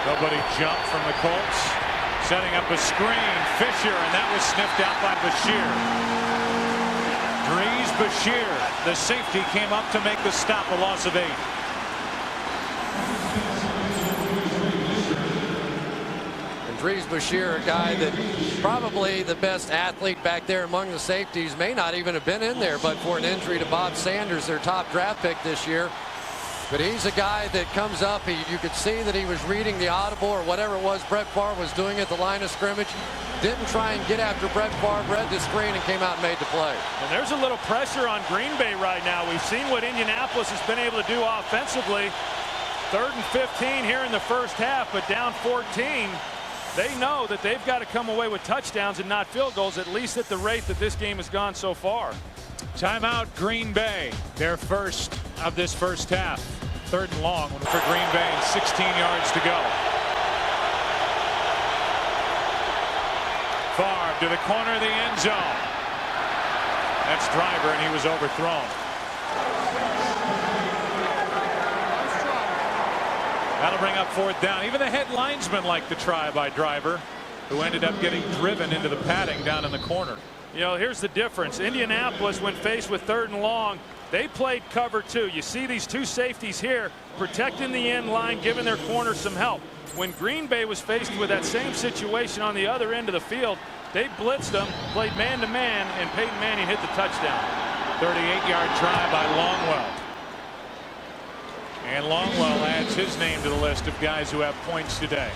Nobody jumped from the Colts. Setting up a screen. Fisher, and that was sniffed out by Bashir. Dries Bashir, the safety, came up to make the stop, a loss of 8. Dries Bashir, a guy that probably the best athlete back there among the safeties, may not even have been in there but for an injury to Bob Sanders, their top draft pick this year. But he's a guy that comes up, you could see that he was reading the audible or whatever it was Brett Favre was doing at the line of scrimmage. Didn't try and get after Brett Favre, read the screen, and came out and made the play. And there's a little pressure on Green Bay right now. We've seen what Indianapolis has been able to do offensively. 3rd and 15 here in the first half, but down 14. They know that they've got to come away with touchdowns and not field goals, at least at the rate that this game has gone so far. Timeout, Green Bay. Their first of this first half. 3rd and long for Green Bay, and 16 yards to go. Favre to the corner of the end zone. That's Driver, and he was overthrown. That'll bring up 4th down. Even the head linesman liked the try by Driver, who ended up getting driven into the padding down in the corner. You know, here's the difference. Indianapolis, when faced with 3rd and long, they played cover 2. You see these 2 safeties here protecting the end line, giving their corner some help. When Green Bay was faced with that same situation on the other end of the field, they blitzed them, played man-to-man, and Peyton Manning hit the touchdown. 38-yard try by Longwell. And Longwell adds his name to the list of guys who have points today.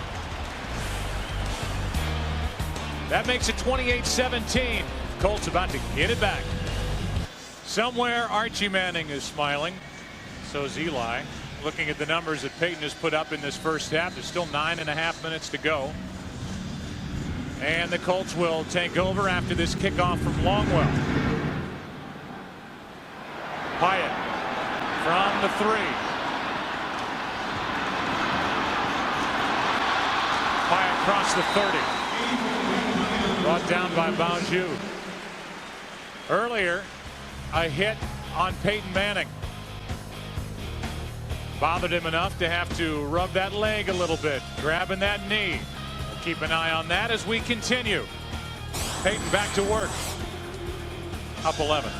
That makes it 28-17. Colts about to get it back. Somewhere Archie Manning is smiling. So is Eli. Looking at the numbers that Peyton has put up in this first half, there's still 9.5 minutes to go. And the Colts will take over after this kickoff from Longwell. Hyatt from the 3. Hyatt across the 30. Brought down by Bonjour. Earlier, a hit on Peyton Manning. Bothered him enough to have to rub that leg a little bit, grabbing that knee. We'll keep an eye on that as we continue. Peyton back to work. Up 11.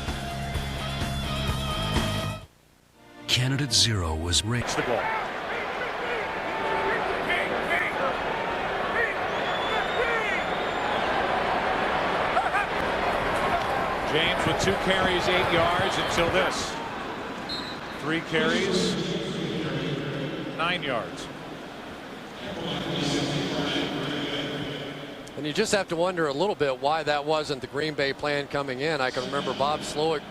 Candidate 0 was raised. The ball. James with 2 carries, 8 yards until this. 3 carries, 9 yards. And you just have to wonder a little bit why that wasn't the Green Bay plan coming in. I can remember Bob Slowick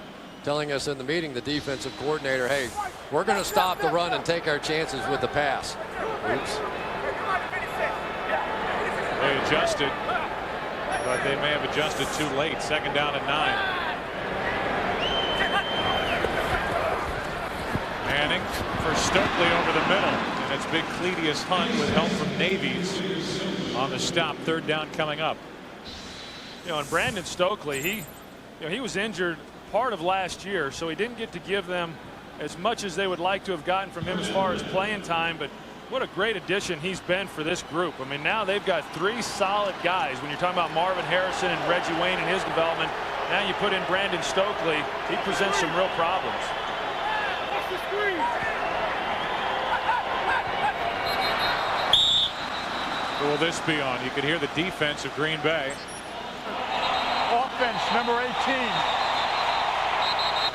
telling us in the meeting, the defensive coordinator, hey, we're going to stop the run and take our chances with the pass. Oops. They adjusted, but they may have adjusted too late. 2nd down and 9. Manning for Stokely over the middle. And it's big Cledius Hunt with help from Navies on the stop. 3rd down coming up. You know, and Brandon Stokely, he was injured part of last year, so he didn't get to give them as much as they would like to have gotten from him as far as playing time, but what a great addition he's been for this group. I mean, now they've got 3 solid guys. When you're talking about Marvin Harrison and Reggie Wayne and his development, now you put in Brandon Stokely, he presents some real problems. Who will this be on? You could hear the defense of Green Bay. Offense, number 18.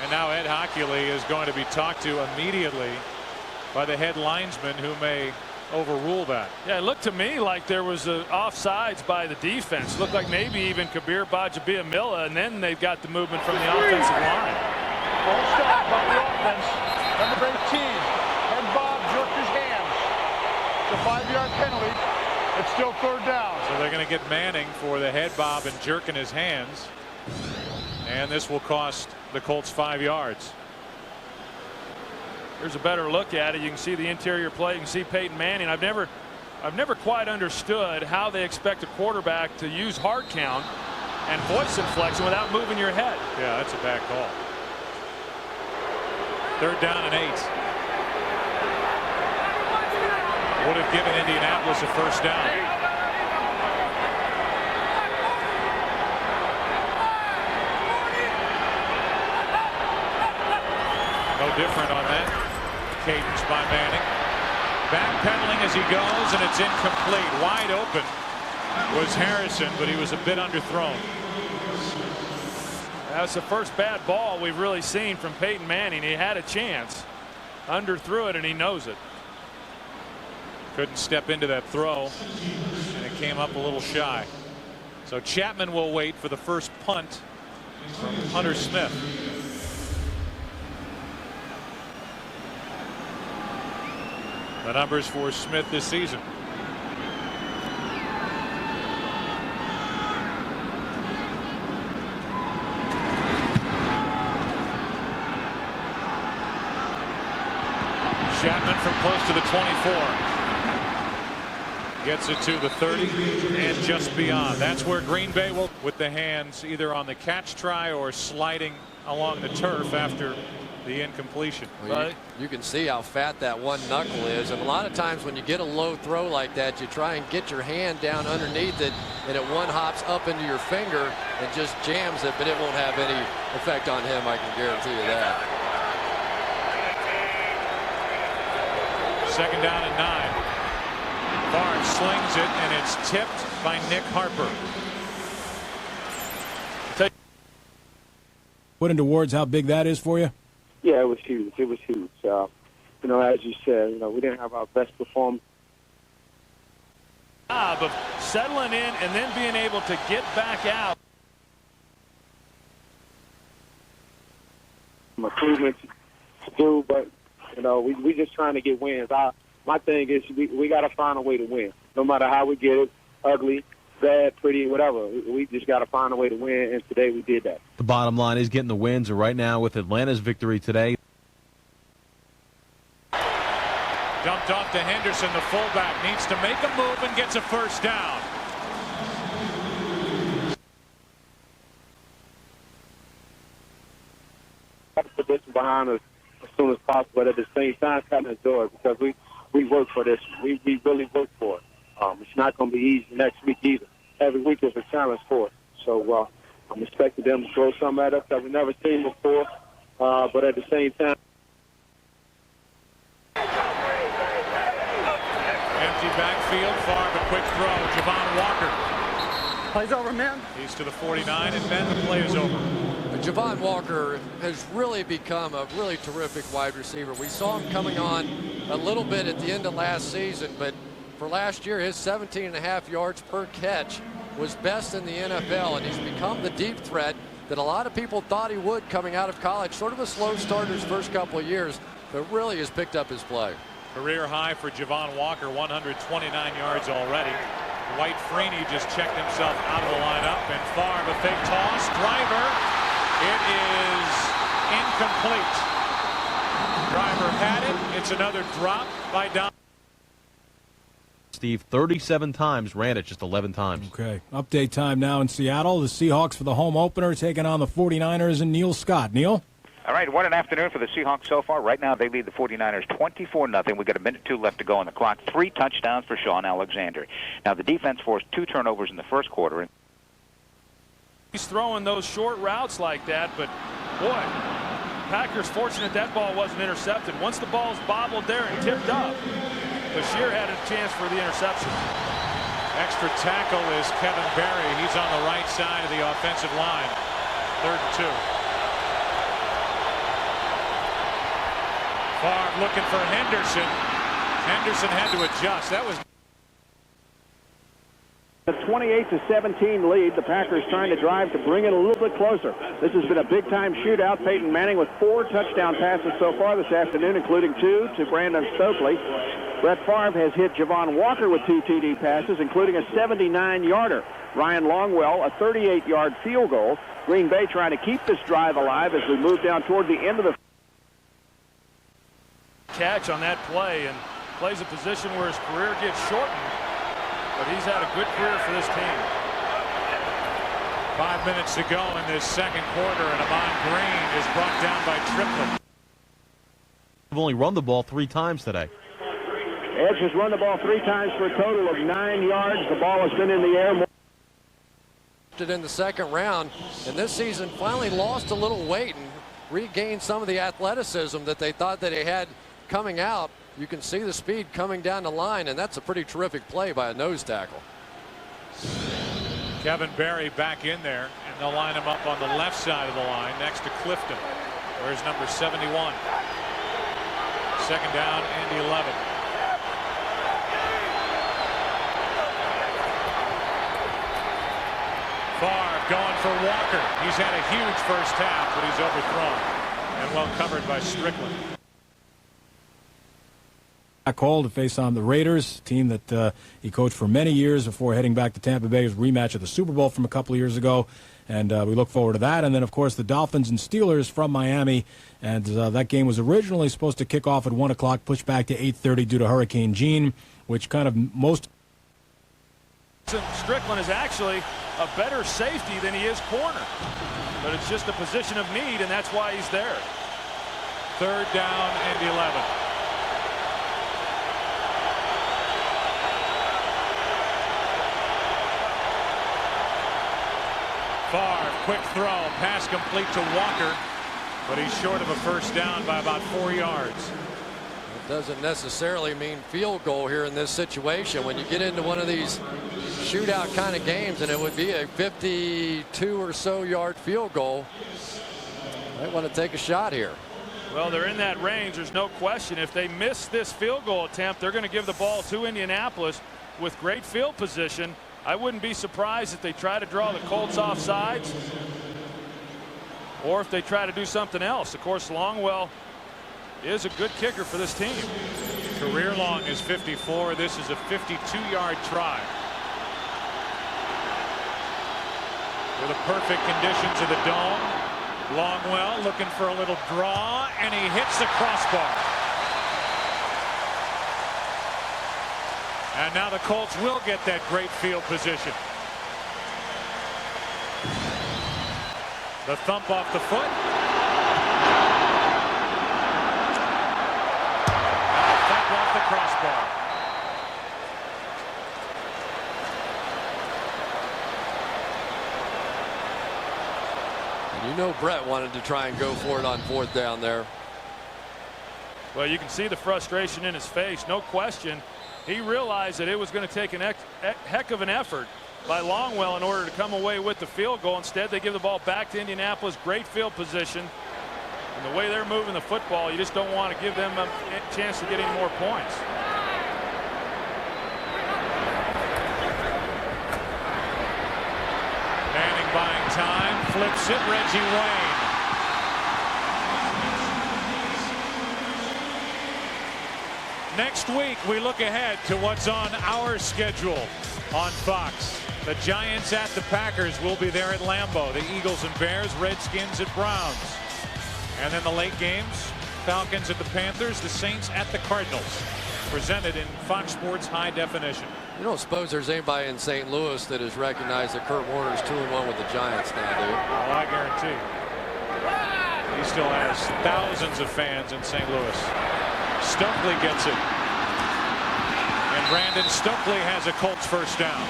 And now Ed Hockley is going to be talked to immediately by the head linesman, who may overrule that. Yeah, it looked to me like there was offsides by the defense. Looked like maybe even Kabir Bajabiamila, and then they've got the movement from the offensive line. Full stop by the offense. Number 18. And Bob jerked his hands. It's a 5-yard penalty. It's still 3rd down. So they're going to get Manning for the head bob and jerking his hands. And this will cost the Colts 5 yards. Here's a better look at it. You can see the interior plate. You can see Peyton Manning. I've never quite understood how they expect a quarterback to use hard count and voice inflection without moving your head. Yeah, that's a bad call. 3rd down and 8. Would have given Indianapolis a 1st down. No different on that cadence by Manning. Backpedaling as he goes, and it's incomplete. Wide open was Harrison, but he was a bit underthrown. That's the first bad ball we've really seen from Peyton Manning. He had a chance, underthrew it, and he knows it. Couldn't step into that throw, and it came up a little shy. So Chapman will wait for the first punt from Hunter Smith. The numbers for Smith this season. Chapman from close to the 24. Gets it to the 30 and just beyond. That's where Green Bay will, with the hands either on the catch try or sliding along the turf after the incompletion. Well, you can see how fat that one knuckle is, and a lot of times when you get a low throw like that, you try and get your hand down underneath it, and it one hops up into your finger and just jams it, but it won't have any effect on him, I can guarantee you that. 2nd down and 9. Barnes slings it, and it's tipped by Nick Harper. Put into words how big that is for you? Yeah, it was huge. It was huge. You know, as you said, we didn't have our best performance. Job of settling in and then being able to get back out. Improvements to do, but we just trying to get wins. My thing is we got to find a way to win, no matter how we get it, ugly, bad, pretty, whatever. We just got to find a way to win, and today we did that. The bottom line is getting the wins, and right now with Atlanta's victory today. Dumped off to Henderson, the fullback needs to make a move and gets a 1st down. Put this behind us as soon as possible, but at the same time, kind of enjoy it because we work for this. We really work for it. It's not going to be easy next week either. Every week is a challenge for us. So I'm expecting them to throw something at us that we've never seen before, but at the same time. Empty backfield, far but quick throw. Javon Walker. Play's over, man. He's to the 49, and then the play is over. Javon Walker has really become a really terrific wide receiver. We saw him coming on a little bit at the end of last season, but for last year, his 17.5 yards per catch was best in the NFL, and he's become the deep threat that a lot of people thought he would coming out of college. Sort of a slow start his first couple of years, but really has picked up his play. Career high for Javon Walker, 129 yards already. Dwight Freeney just checked himself out of the lineup, and Favre a fake toss. Driver, it is incomplete. Driver had it. It's another drop by Don. Steve, 37 times, ran it just 11 times. Okay, update time now in Seattle. The Seahawks for the home opener taking on the 49ers and Neil Scott. Neil? All right, what an afternoon for the Seahawks so far. Right now they lead the 49ers 24-0. We've got a minute or two left to go on the clock. 3 touchdowns for Sean Alexander. Now the defense forced 2 turnovers in the first quarter. He's throwing those short routes like that, but boy, Packers fortunate that ball wasn't intercepted. Once the ball's bobbled there and tipped up, Bashir had a chance for the interception. Extra tackle is Kevin Berry. He's on the right side of the offensive line. 3rd and 2. Favre looking for Henderson. Henderson had to adjust. That was a 28-17 lead. The Packers trying to drive to bring it a little bit closer. This has been a big-time shootout. Peyton Manning with 4 touchdown passes so far this afternoon, including 2 to Brandon Stokely. Brett Favre has hit Javon Walker with 2 TD passes, including a 79-yarder. Ryan Longwell, a 38-yard field goal. Green Bay trying to keep this drive alive as we move down toward the end of the catch on that play, and plays a position where his career gets shortened, but he's had a good career for this team. 5 minutes to go in this second quarter, and Amon Green is brought down by Triplett. They've only run the ball 3 times today. Edge has run the ball 3 times for a total of 9 yards. The ball has been in the air. In the second round, and this season finally lost a little weight and regained some of the athleticism that they thought that he had coming out. You can see the speed coming down the line, and that's a pretty terrific play by a nose tackle. Kevin Berry back in there, and they'll line him up on the left side of the line next to Clifton. Where's number 71? 2nd down and 11. Favre going for Walker. He's had a huge first half, but he's overthrown and well covered by Strickland. Call to face on the Raiders, team that he coached for many years before heading back to Tampa Bay. His rematch of the Super Bowl from a couple of years ago, and we look forward to that. And then, of course, the Dolphins and Steelers from Miami, and that game was originally supposed to kick off at 1 o'clock, pushed back to 8:30 due to Hurricane Gene, which kind of most. Strickland is actually a better safety than he is corner, but it's just a position of need, and that's why he's there. 3rd down and 11. Favre, quick throw, pass complete to Walker, but he's short of a first down by about 4 yards. It doesn't necessarily mean field goal here in this situation. When you get into one of these shootout kind of games, and it would be a 52 or so yard field goal, they want to take a shot here. Well, they're in that range. There's no question. If they miss this field goal attempt, they're going to give the ball to Indianapolis with great field position. I wouldn't be surprised if they try to draw the Colts off sides, or if they try to do something else. Of course, Longwell is a good kicker for this team. Career long is 54. This is a 52-yard try. With the perfect conditions of the dome, Longwell looking for a little draw, and he hits the crossbar. And now the Colts will get that great field position. The thump off the foot. And the thump off the crossbar. And you know Brett wanted to try and go for it on 4th down there. Well, you can see the frustration in his face, no question. He realized that it was going to take a heck of an effort by Longwell in order to come away with the field goal. Instead, they give the ball back to Indianapolis. Great field position. And the way they're moving the football, you just don't want to give them a chance to get any more points. Manning buying time, flips it, Reggie Wayne. Next week, we look ahead to what's on our schedule on Fox. The Giants at the Packers will be there at Lambeau. The Eagles and Bears, Redskins at Browns. And then the late games, Falcons at the Panthers, the Saints at the Cardinals. Presented in Fox Sports High Definition. You don't suppose there's anybody in St. Louis that has recognized that Kurt Warner's 2-1 with the Giants now, do you? Oh, I guarantee. He still has thousands of fans in St. Louis. Stokely gets it. And Brandon Stokely has a Colts first down.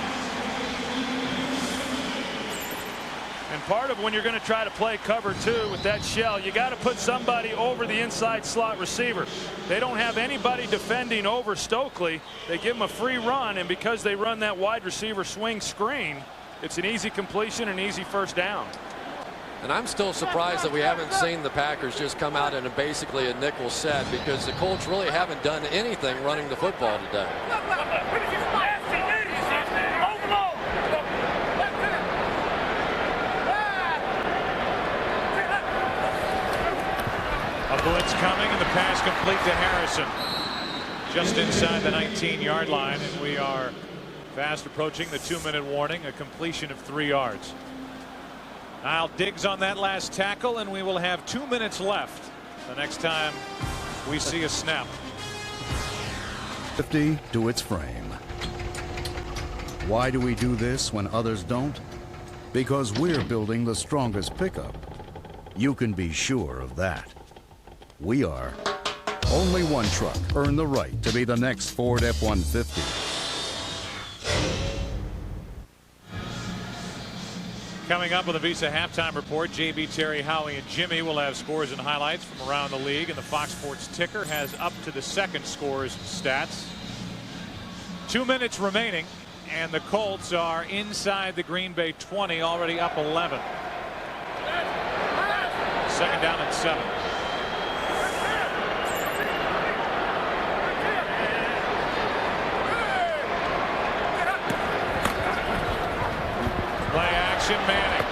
And part of when you're going to try to play cover 2 with that shell, you got to put somebody over the inside slot receiver. They don't have anybody defending over Stokely. They give him a free run, and because they run that wide receiver swing screen, it's an easy completion, an easy first down. And I'm still surprised that we haven't seen the Packers just come out in basically a nickel set, because the Colts really haven't done anything running the football today. A blitz coming, and the pass complete to Harrison. Just inside the 19-yard line, and we are fast approaching the 2-minute warning. A completion of 3 yards. Niall Diggs on that last tackle, and we will have 2 minutes left the next time we see a snap. 50 to its frame. Why do we do this when others don't? Because we're building the strongest pickup. You can be sure of that. We are. Only one truck earned the right to be the next Ford F-150. Coming up with a Visa halftime report, JB, Terry, Howie, and Jimmy will have scores and highlights from around the league, and the Fox Sports ticker has up to the second scores stats. 2 minutes remaining, and the Colts are inside the Green Bay 20, already up 11. Second down and 7. Play action, Manning.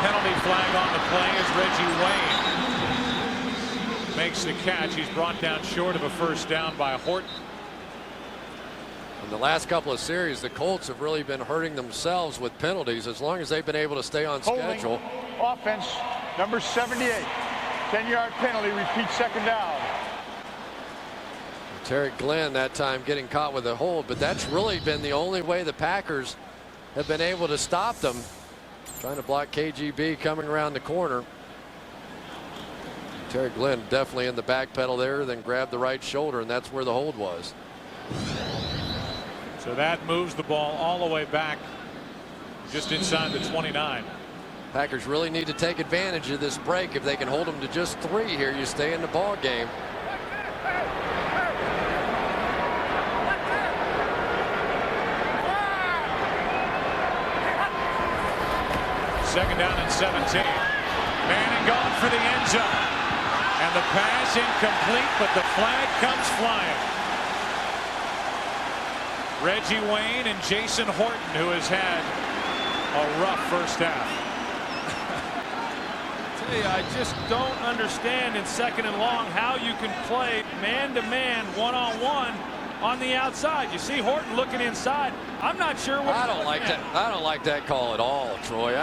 Penalty flag on the play as Reggie Wayne makes the catch. He's brought down short of a first down by Horton. In the last couple of series, the Colts have really been hurting themselves with penalties as long as they've been able to stay on schedule. Offense, number 78. 10-yard penalty, repeat second down. Terry Glenn that time getting caught with a hold, but that's really been the only way the Packers have been able to stop them. Trying to block KGB coming around the corner. Terry Glenn definitely in the back pedal there, then grabbed the right shoulder, and that's where the hold was. So that moves the ball all the way back just inside the 29. Packers really need to take advantage of this break. If they can hold them to just 3 here, you stay in the ball game. Second down and 17. Manning going for the end zone. And the pass incomplete, but the flag comes flying. Reggie Wayne and Jason Horton, who has had a rough first half. I tell you, I just don't understand in second and long how you can play man-to-man, one-on-one on the outside. You see Horton looking inside. I'm not sure what. I don't like that. I don't like that call at all, Troy.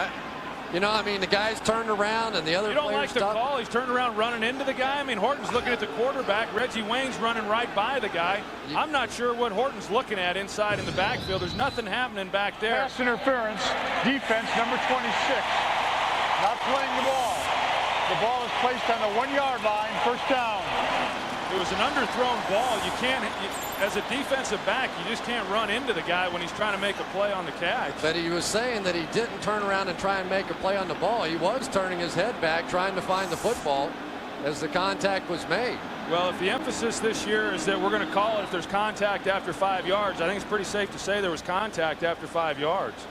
You know, I mean, the guy's turned around and the other players. You don't like the call? He's turned around running into the guy. I mean, Horton's looking at the quarterback. Reggie Wayne's running right by the guy. I'm not sure what Horton's looking at inside in the backfield. There's nothing happening back there. Pass interference. Defense number 26. Not playing the ball. The ball is placed on the 1-yard line. First down. It was an underthrown ball. You can't, as a defensive back, you just can't run into the guy when he's trying to make a play on the catch. But he was saying that he didn't turn around and try and make a play on the ball. He was turning his head back, trying to find the football. as the contact was made. Well, if the emphasis this year is that we're going to call it if there's contact after 5 yards, I think it's pretty safe to say there was contact after 5 yards.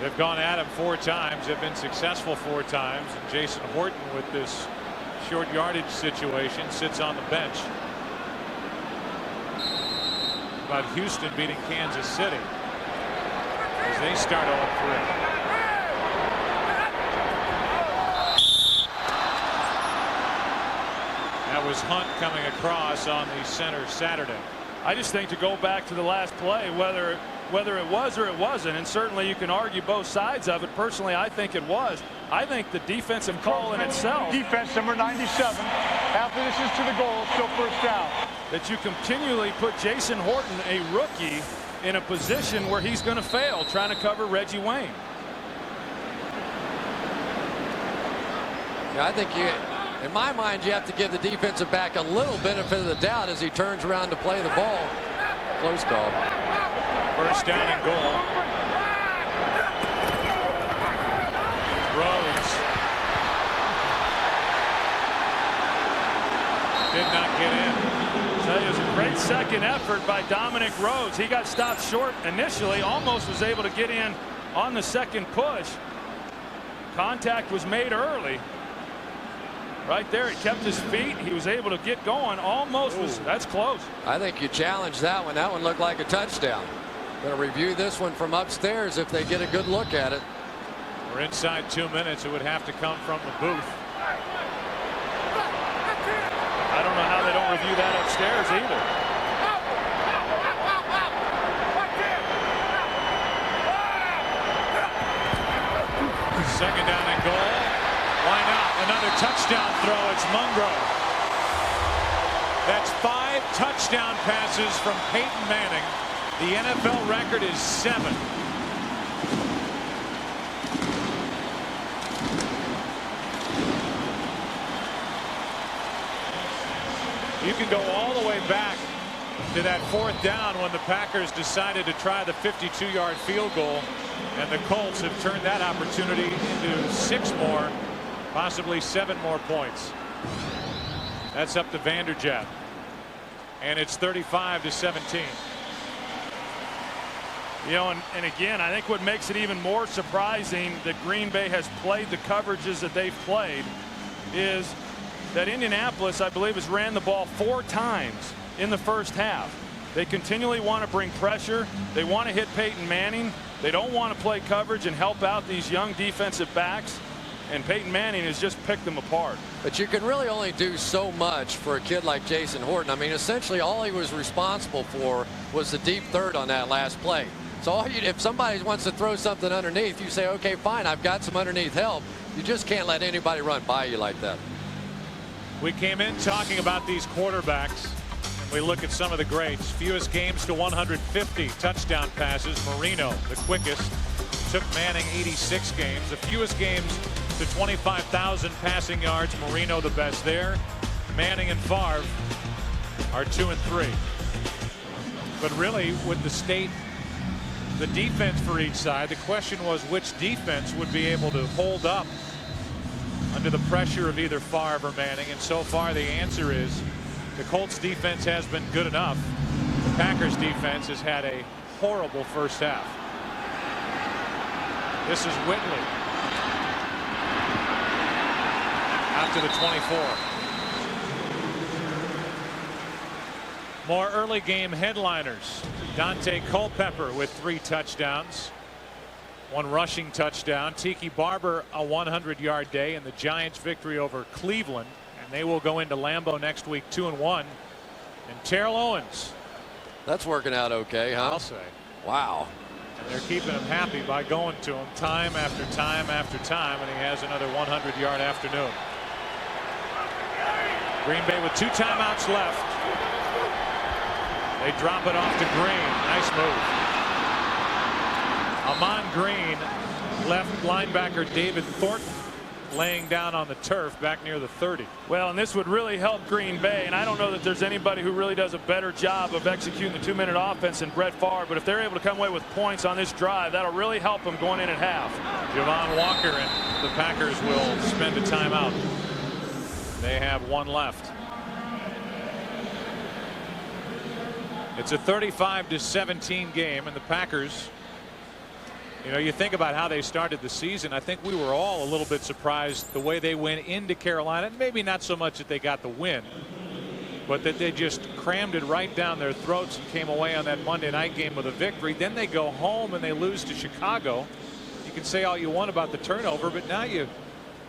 They've gone at him 4 times. They've been successful 4 times. And Jason Horton, with this short yardage situation, sits on the bench. About Houston beating Kansas City as they start 0-3. That was Hunt coming across on the center Saturday. I just think to go back to the last play, whether it was or it wasn't, and certainly you can argue both sides of it. Personally, I think it was. I think the defensive call in itself. Defense number 97. After this is to the goal, still first down. That you continually put Jason Horton, a rookie, in a position where he's going to fail trying to cover Reggie Wayne. Yeah, I think in my mind, you have to give the defensive back a little benefit of the doubt as he turns around to play the ball. Close call. First down and goal. Rhodes did not get in. It was a great second effort by Dominic Rhodes. He got stopped short initially, almost was able to get in on the second push. Contact was made early. Right there, he kept his feet. He was able to get going. Almost was. That's close. I think you challenged that one. That one looked like a touchdown. Going to review this one from upstairs if they get a good look at it. We're inside 2 minutes. It would have to come from the booth. I don't know how they don't review that upstairs either. Second down and goal. Why not? Another touchdown throw. It's Mungro. That's 5 touchdown passes from Peyton Manning. The NFL record is 7. You can go all the way back to that 4th down when the Packers decided to try the 52-yard field goal, and the Colts have turned that opportunity into 6 more, possibly 7 more points. That's up to Vanderjagt, and it's 35-17. You know, and again, I think what makes it even more surprising that Green Bay has played the coverages that they've played is that Indianapolis, I believe, has ran the ball 4 times in the first half. They continually want to bring pressure. They want to hit Peyton Manning. They don't want to play coverage and help out these young defensive backs. And Peyton Manning has just picked them apart. But you can really only do so much for a kid like Jason Horton. I mean, essentially all he was responsible for was the deep third on that last play. So if somebody wants to throw something underneath, you say, okay, fine, I've got some underneath help. You just can't let anybody run by you like that. We came in talking about these quarterbacks, and we look at some of the greats. Fewest games to 150 touchdown passes. Marino, the quickest, took Manning 86 games. The fewest games to 25,000 passing yards. Marino the best there. Manning and Favre are 2 and 3. But really, with the defense for each side, the question was which defense would be able to hold up under the pressure of either Favre or Manning, and so far the answer is the Colts defense has been good enough. The Packers defense has had a horrible first half. This is Whitley out to the 24. More early game headliners. Dante Culpepper with 3 touchdowns. 1 rushing touchdown. Tiki Barber a 100-yard day in the Giants' victory over Cleveland, and they will go into Lambeau next week 2-1. And Terrell Owens. That's working out okay, huh? I'll say. Wow. And they're keeping him happy by going to him time after time after time, and he has another 100-yard afternoon. Green Bay with 2 timeouts left. They drop it off to Green. Nice move. Ahman Green, left linebacker David Thornton laying down on the turf back near the 30. Well, and this would really help Green Bay, and I don't know that there's anybody who really does a better job of executing the 2-minute offense than Brett Favre, but if they're able to come away with points on this drive, that'll really help them going in at half. Javon Walker, and the Packers will spend a timeout. They have one left. It's a 35-17 game, and the Packers, you know, you think about how they started the season. I think we were all a little bit surprised the way they went into Carolina. Maybe not so much that they got the win, but that they just crammed it right down their throats and came away on that Monday night game with a victory. Then they go home and they lose to Chicago. You can say all you want about the turnover, but now you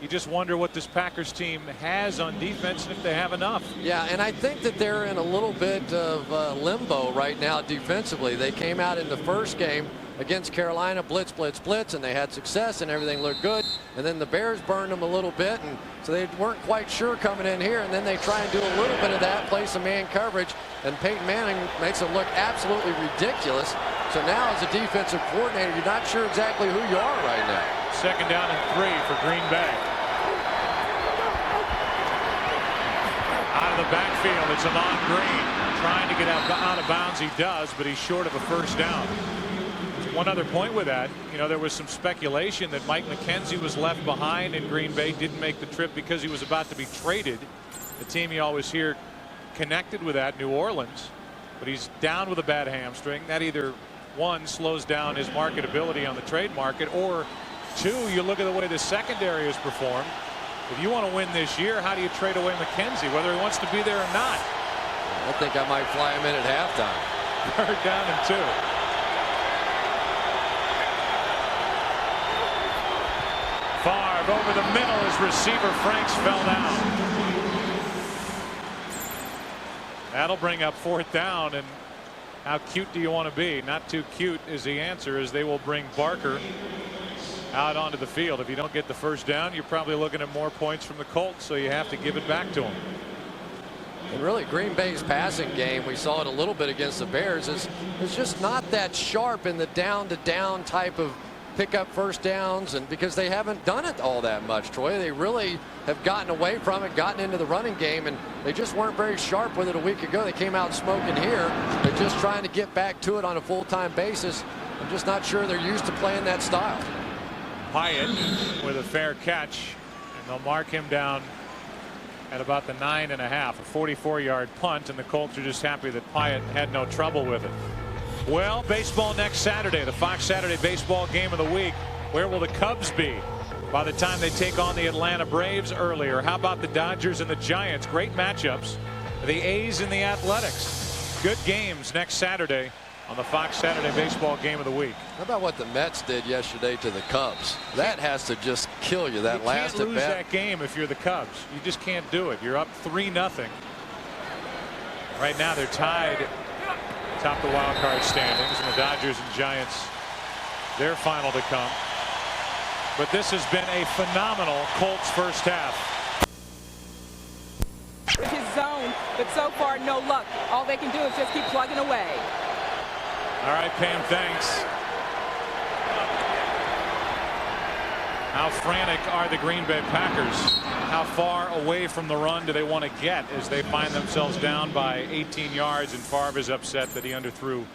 just wonder what this Packers team has on defense and if they have enough. Yeah, and I think that they're in a little bit of limbo right now defensively. They came out in the first game against Carolina, blitz, blitz, blitz, and they had success and everything looked good. And then the Bears burned them a little bit, and so they weren't quite sure coming in here. And then they try and do a little bit of that, play some man coverage, and Peyton Manning makes it look absolutely ridiculous. So now as a defensive coordinator, you're not sure exactly who you are right now. 2nd down and 3 for Green Bay. Out of the backfield, it's Ahman Green trying to get out of bounds. He does, but he's short of a first down. One other point with that, you know, there was some speculation that Mike McKenzie was left behind in Green Bay, didn't make the trip because he was about to be traded. The team you always hear connected with that, New Orleans, but he's down with a bad hamstring. That either, one, slows down his marketability on the trade market, or two, you look at the way the secondary has performed. If you want to win this year, how do you trade away McKenzie, whether he wants to be there or not? I think I might fly him in at halftime. 3rd down and 2. Favre over the middle as receiver Franks fell down. That'll bring up 4th down, and how cute do you want to be? Not too cute is the answer, as they will bring Barker out onto the field. If you don't get the first down, you're probably looking at more points from the Colts, so you have to give it back to them. And really, Green Bay's passing game, we saw it a little bit against the Bears, is just not that sharp in the down-to-down type of pick up first downs, and because they haven't done it all that much, Troy. They really have gotten away from it, gotten into the running game, and they just weren't very sharp with it a week ago. They came out smoking here. They're just trying to get back to it on a full-time basis. I'm just not sure they're used to playing that style. Hyatt with a fair catch, and they'll mark him down at about the 9.5, a 44-yard punt, and the Colts are just happy that Hyatt had no trouble with it. Well, baseball next Saturday, the Fox Saturday baseball game of the week. Where will the Cubs be by the time they take on the Atlanta Braves earlier? How about the Dodgers and the Giants? Great matchups. The A's and the Athletics. Good games next Saturday on the Fox Saturday baseball game of the week. How about what the Mets did yesterday to the Cubs? That has to just kill you, that last at bat. You can't lose that game if you're the Cubs. You just can't do it. You're up 3-0. Right now they're tied atop the wild card standings, and the Dodgers and Giants, their final to come. But this has been a phenomenal Colts first half. His zone, but so far no luck. All they can do is just keep plugging away. All right, Pam, thanks. How frantic are the Green Bay Packers? How far away from the run do they want to get as they find themselves down by 18 yards, and Favre is upset that he underthrew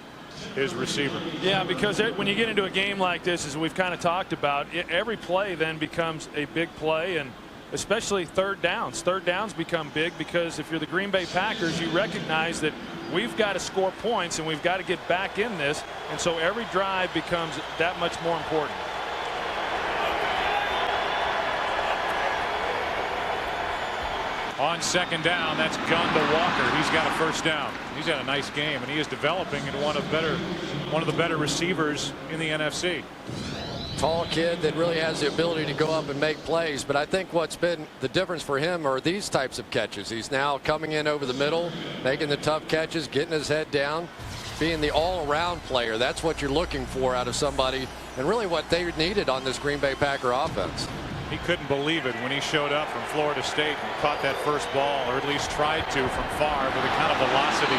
his receiver? Yeah, because when you get into a game like this, as we've kind of talked about, every play then becomes a big play, and especially third downs. Third downs become big because if you're the Green Bay Packers, you recognize that we've got to score points and we've got to get back in this, and so every drive becomes that much more important. On 2nd down, that's Gunn to Walker. He's got a first down. He's had a nice game, and he is developing into one of the better receivers in the NFC. Tall kid that really has the ability to go up and make plays, but I think what's been the difference for him are these types of catches. He's now coming in over the middle, making the tough catches, getting his head down, being the all-around player. That's what you're looking for out of somebody, and really what they needed on this Green Bay Packer offense. He couldn't believe it when he showed up from Florida State and caught that first ball, or at least tried to, from Favre, with the kind of velocity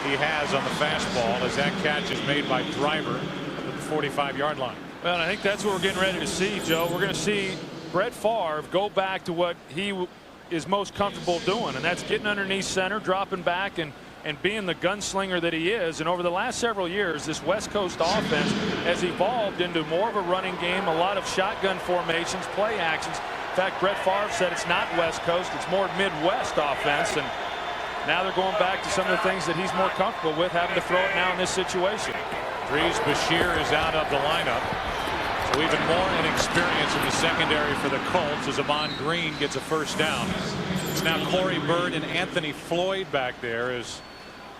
he has on the fastball, as that catch is made by Driver at the 45-yard line. Well, I think that's what we're getting ready to see, Joe. We're going to see Brett Favre go back to what he is most comfortable doing, and that's getting underneath center, dropping back, and being the gunslinger that he is. And over the last several years, this West Coast offense has evolved into more of a running game, a lot of shotgun formations, play actions. In fact, Brett Favre said it's not West Coast, it's more Midwest offense. And now they're going back to some of the things that he's more comfortable with, having to throw it now in this situation. Breeze Bashir is out of the lineup. So even more inexperience in the secondary for the Colts as Amon Green gets a first down. It's now Corey Bird and Anthony Floyd back there as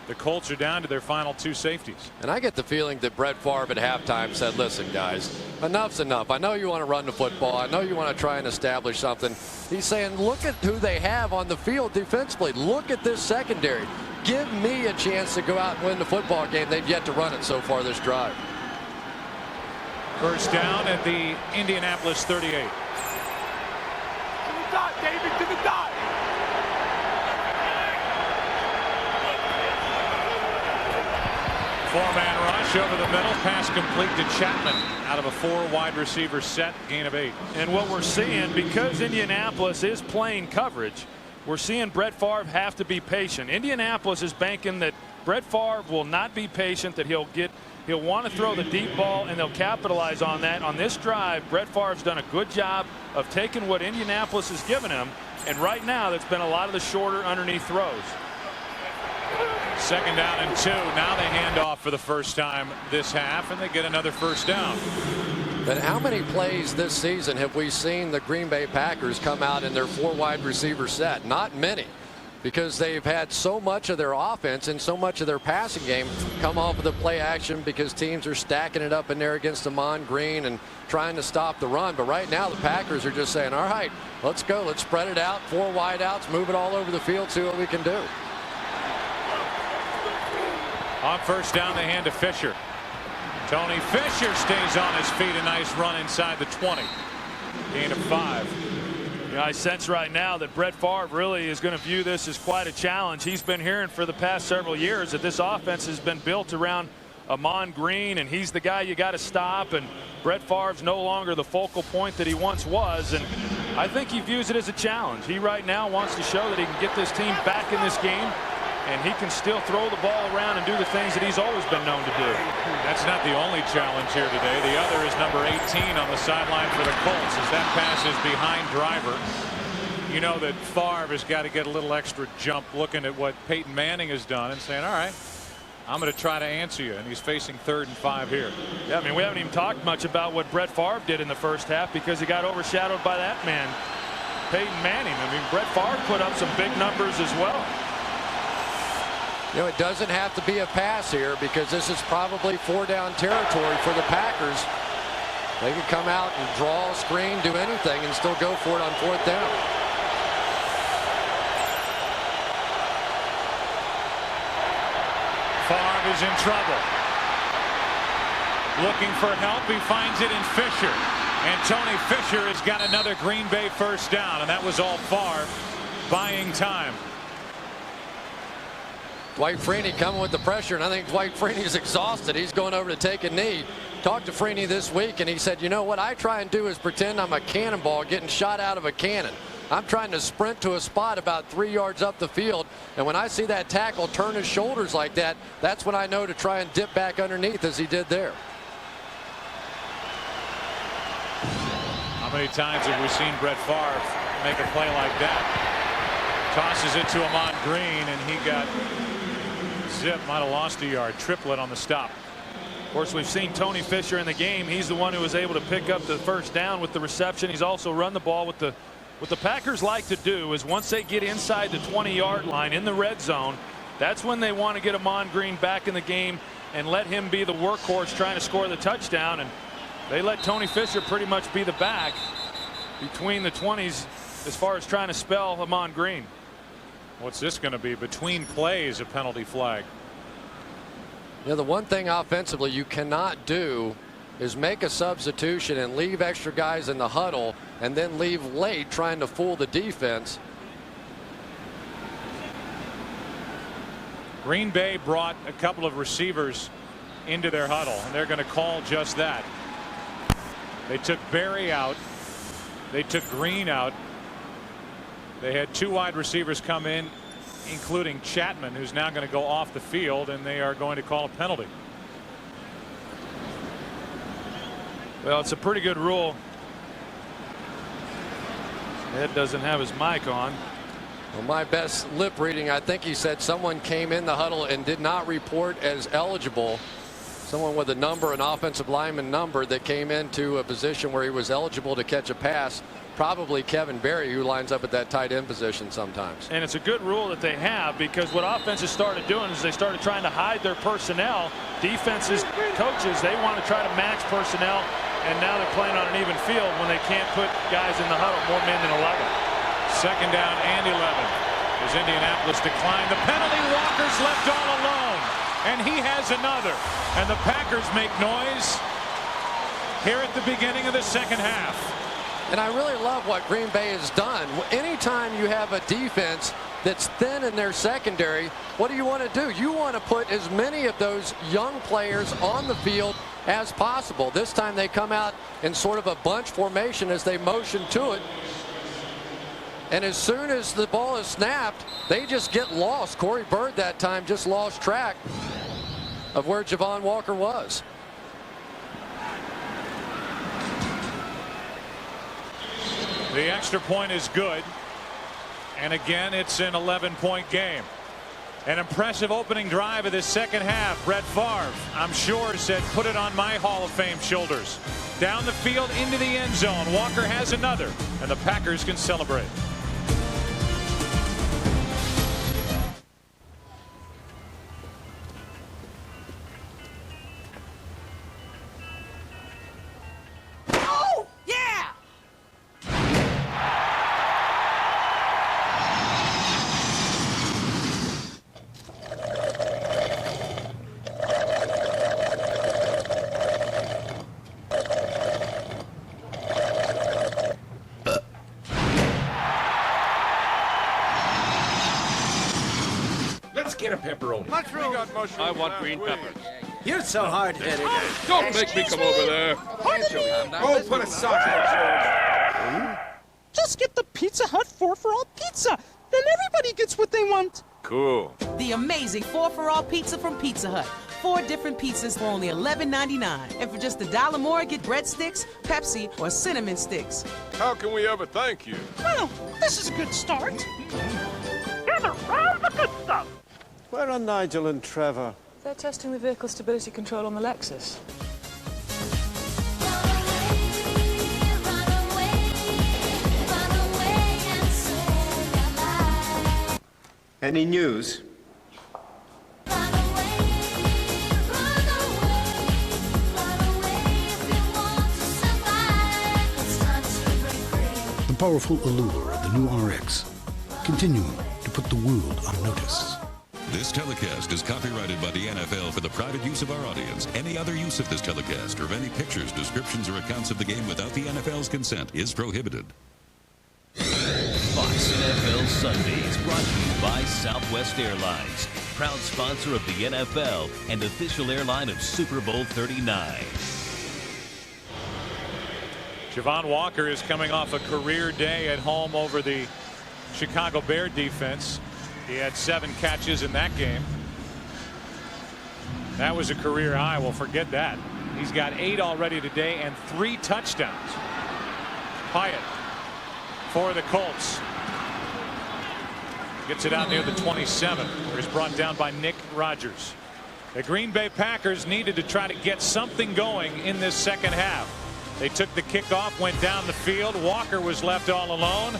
the Colts are down to their final 2 safeties. And I get the feeling that Brett Favre at halftime said, listen, guys, enough's enough. I know you want to run the football. I know you want to try and establish something. He's saying, look at who they have on the field defensively. Look at this secondary. Give me a chance to go out and win the football game. They've yet to run it so far this drive. First down at the Indianapolis 38. To the dot, David, to the dot. Four-man rush over the middle. Pass complete to Chapman out of a 4 wide receiver set. Gain of 8. And what we're seeing, because Indianapolis is playing coverage, we're seeing Brett Favre have to be patient. Indianapolis is banking that Brett Favre will not be patient, that he'll want to throw the deep ball, and they'll capitalize on that. On this drive, Brett Favre's done a good job of taking what Indianapolis has given him, and right now that's been a lot of the shorter underneath throws. Second down and 2. Now they hand off for the first time this half, and they get another first down. But how many plays this season have we seen the Green Bay Packers come out in their 4 wide receiver set? Not many, because they've had so much of their offense and so much of their passing game come off of the play action because teams are stacking it up in there against Amon Green and trying to stop the run. But right now the Packers are just saying, all right, let's go. Let's spread it out. 4 wide outs, move it all over the field, see what we can do. On first down, they hand to Fisher. Tony Fisher stays on his feet. A nice run inside the 20. Gain of 5. You know, I sense right now that Brett Favre really is going to view this as quite a challenge. He's been hearing for the past several years that this offense has been built around Amon Green, and he's the guy you got to stop. And Brett Favre's no longer the focal point that he once was. And I think he views it as a challenge. He right now wants to show that he can get this team back in this game, and he can still throw the ball around and do the things that he's always been known to do. That's not the only challenge here today. The other is number 18 on the sideline for the Colts as that pass is behind Driver. You know that Favre has got to get a little extra jump looking at what Peyton Manning has done and saying, all right, I'm going to try to answer you. And he's facing 3rd and 5 here. Yeah, I mean, we haven't even talked much about what Brett Favre did in the first half because he got overshadowed by that man, Peyton Manning. I mean, Brett Favre put up some big numbers as well. You know, it doesn't have to be a pass here because this is probably 4-down territory for the Packers. They can come out and draw a screen, do anything, and still go for it on 4th down. Favre is in trouble. Looking for help. He finds it in Fisher. And Tony Fisher has got another Green Bay first down, and that was all Favre buying time. Dwight Freeney coming with the pressure, and I think Dwight Freeney's exhausted. He's going over to take a knee. Talked to Freeney this week, and he said, you know what I try and do is pretend I'm a cannonball getting shot out of a cannon. I'm trying to sprint to a spot about 3 yards up the field, and when I see that tackle turn his shoulders like that, that's when I know to try and dip back underneath as he did there. How many times have we seen Brett Favre make a play like that? Tosses it to Amon Green, and he got zip, might have lost a yard. Triplet on the stop. Of course, we've seen Tony Fisher in the game. He's the one who was able to pick up the first down with the reception. He's also run the ball with the. What the Packers like to do is once they get inside the 20-yard line in the red zone, that's when they want to get Amon Green back in the game and let him be the workhorse trying to score the touchdown. And they let Tony Fisher pretty much be the back between the 20s as far as trying to spell Amon Green. What's this going to be? Between plays, a penalty flag. You know, the one thing offensively you cannot do is make a substitution and leave extra guys in the huddle and then leave late trying to fool the defense. Green Bay brought a couple of receivers into their huddle, and they're going to call just that. They took Berry out. They took Green out. They had 2 wide receivers come in, including Chapman, who's now going to go off the field, and they are going to call a penalty. Well, it's a pretty good rule. Ed doesn't have his mic on. Well, my best lip reading, I think he said someone came in the huddle and did not report as eligible. Someone with a number, an offensive lineman number, that came into a position where he was eligible to catch a pass. Probably Kevin Berry, who lines up at that tight end position sometimes. And it's a good rule that they have, because what offenses started doing is they started trying to hide their personnel. Defenses, coaches, they want to try to match personnel, and now they're playing on an even field when they can't put guys in the huddle more men than 11. Second down and 11 as Indianapolis declined. The penalty, Walker's left all alone, and he has another. And the Packers make noise here at the beginning of the second half. And I really love what Green Bay has done. Anytime you have a defense that's thin in their secondary, what do you want to do? You want to put as many of those young players on the field as possible. This time they come out in sort of a bunch formation as they motion to it. And as soon as the ball is snapped, they just get lost. Corey Bird that time just lost track of where Javon Walker was. The extra point is good. And again, it's an 11-point game. An impressive opening drive of this second half. Brett Favre, I'm sure, said, put it on my Hall of Fame shoulders. Down the field into the end zone. Walker has another, and the Packers can celebrate. Get a pepperoni. Mushroom. I want green peppers. You're so hard-headed. Don't make me come over there. Go put a sock in George. Just get the Pizza Hut 4 for All pizza. Then everybody gets what they want. Cool. The amazing 4 for All pizza from Pizza Hut. 4 different pizzas for only $11.99. And for just $1 more, get breadsticks, Pepsi, or cinnamon sticks. How can we ever thank you? Well, this is a good start. Gather round the good stuff. Where are Nigel and Trevor? They're testing the vehicle stability control on the Lexus. Any news? The powerful allure of the new RX, continuing to put the world on notice. This telecast is copyrighted by the NFL for the private use of our audience. Any other use of this telecast or of any pictures, descriptions, or accounts of the game without the NFL's consent is prohibited. Fox NFL Sundays, brought to you by Southwest Airlines, proud sponsor of the NFL and official airline of Super Bowl 39. Javon Walker is coming off a career day at home over the Chicago Bear defense. He had 7 catches in that game. That was a career high. Well, forget that. He's got 8 already today and 3 touchdowns. Hyatt for the Colts. Gets it out near the 27, where he's brought down by Nick Rogers. The Green Bay Packers needed to try to get something going in this second half. They took the kickoff, went down the field. Walker was left all alone.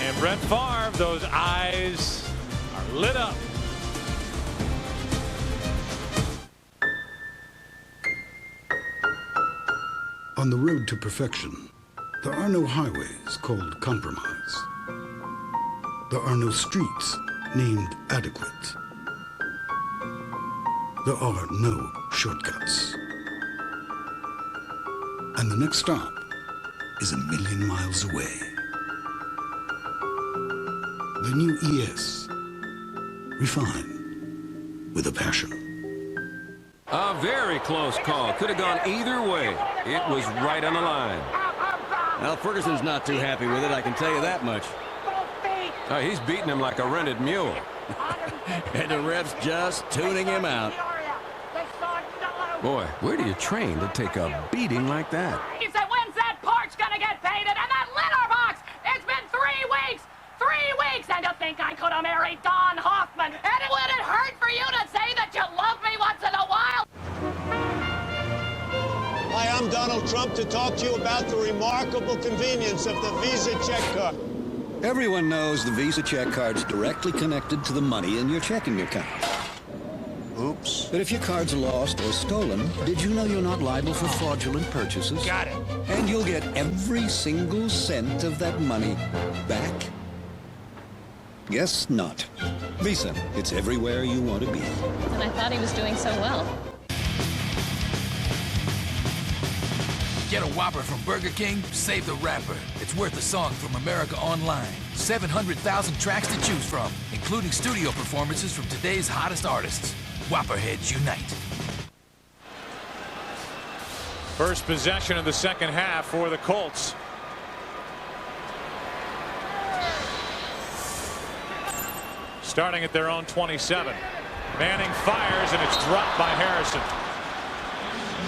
And Brett Favre, those eyes are lit up. On the road to perfection, there are no highways called compromise. There are no streets named adequate. There are no shortcuts. And the next stop is 1,000,000 miles away. The new ES, refined with a passion. A very close call. Could have gone either way. It was right on the line. Well, Ferguson's not too happy with it, I can tell you that much. He's beating him like a rented mule. And the ref's just tuning him out. Boy, where do you train to take a beating like that? He said, when's that porch gonna get painted and that litter Donald Trump to talk to you about the remarkable convenience of the Visa check card. Everyone knows the Visa check card's directly connected to the money in your checking account. Oops. But if your card's lost or stolen, did you know you're not liable for fraudulent purchases? Got it. And you'll get every single cent of that money back? Guess not. Visa, it's everywhere you want to be. And I thought he was doing so well. Get a Whopper from Burger King, save the wrapper. It's worth a song from America Online. 700,000 tracks to choose from, including studio performances from today's hottest artists. Whopperheads unite. First possession of the second half for the Colts. Starting at their own 27. Manning fires, and it's dropped by Harrison.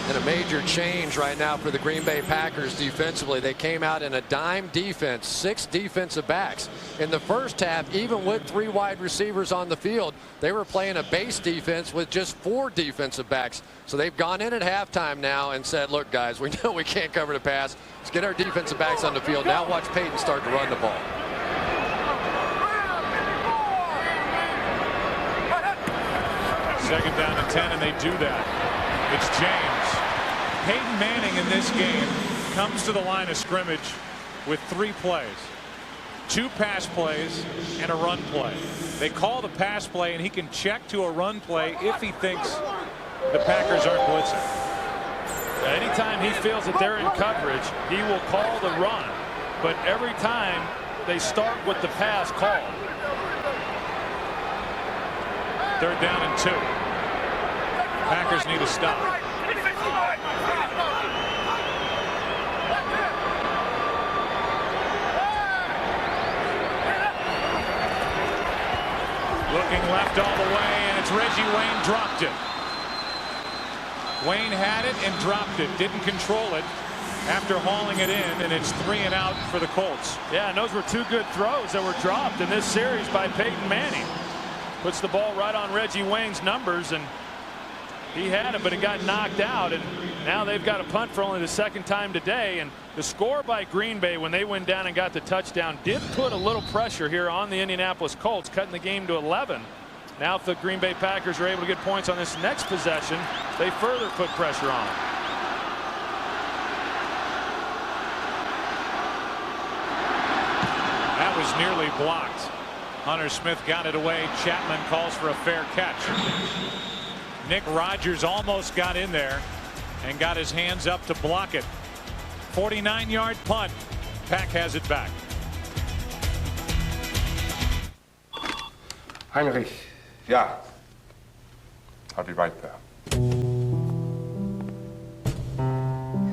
And a major change right now for the Green Bay Packers defensively. They came out in a dime defense, 6 defensive backs. In the first half, even with 3 wide receivers on the field, they were playing a base defense with just 4 defensive backs. So they've gone in at halftime now and said, look, guys, we know we can't cover the pass. Let's get our defensive backs on the field. Now watch Peyton start to run the ball. Second down and 10, and they do that. It's James. Peyton Manning in this game comes to the line of scrimmage with 3 plays. 2 pass plays and a run play. They call the pass play, and he can check to a run play if he thinks the Packers aren't blitzing. Anytime he feels that they're in coverage, he will call the run. But every time they start with the pass call. Third down and 2. Packers need a stop. Looking left all the way, and it's Reggie Wayne dropped it. Wayne had it and dropped it. Didn't control it after hauling it in, and it's 3 and out for the Colts. Yeah, and those were 2 good throws that were dropped in this series by Peyton Manning. Puts the ball right on Reggie Wayne's numbers, and he had it, but it got knocked out, and now they've got a punt for only the 2nd time today. And the score by Green Bay when they went down and got the touchdown did put a little pressure here on the Indianapolis Colts, cutting the game to 11. Now if the Green Bay Packers are able to get points on this next possession, they further put pressure on them. That was nearly blocked. Hunter Smith got it away. Chapman calls for a fair catch. Nick Rogers almost got in there and got his hands up to block it. 49-yard punt. Pack has it back. Heinrich, yeah. I'll be right there.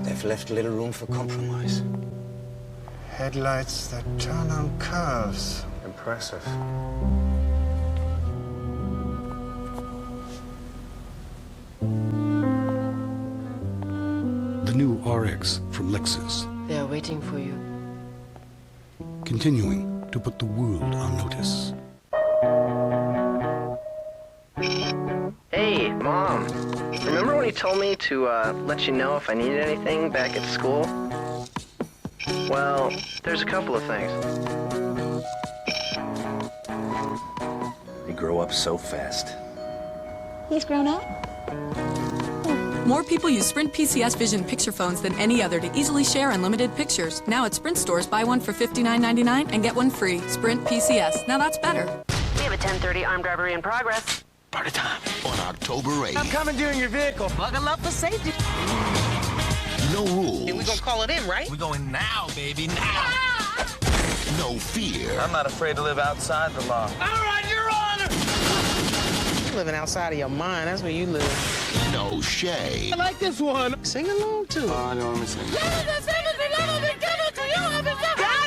They've left little room for compromise. Headlights that turn on curves. Impressive. The new RX from Lexus, They are waiting for you. continuing to put the world on notice. Hey, Mom. Remember when you told me to let you know if I needed anything back at school? Well, there's a couple of things. They grow up so fast. He's grown up. More people use Sprint PCS Vision picture phones than any other to easily share unlimited pictures. Now at Sprint stores, buy one for $59.99 and get one free. Sprint PCS. Now that's better. We have a 10:30 armed robbery in progress. Party time on October 8th. I'm commandeering your vehicle. Buckle up for safety. No rules. Hey, we gonna call it in, right? We're going now, baby, now. No fear. I'm not afraid to live outside the law. All right, Your Honor. You're living outside of your mind. That's where you live. No shade. I like this one. Sing along to it. I don't want to sing. Got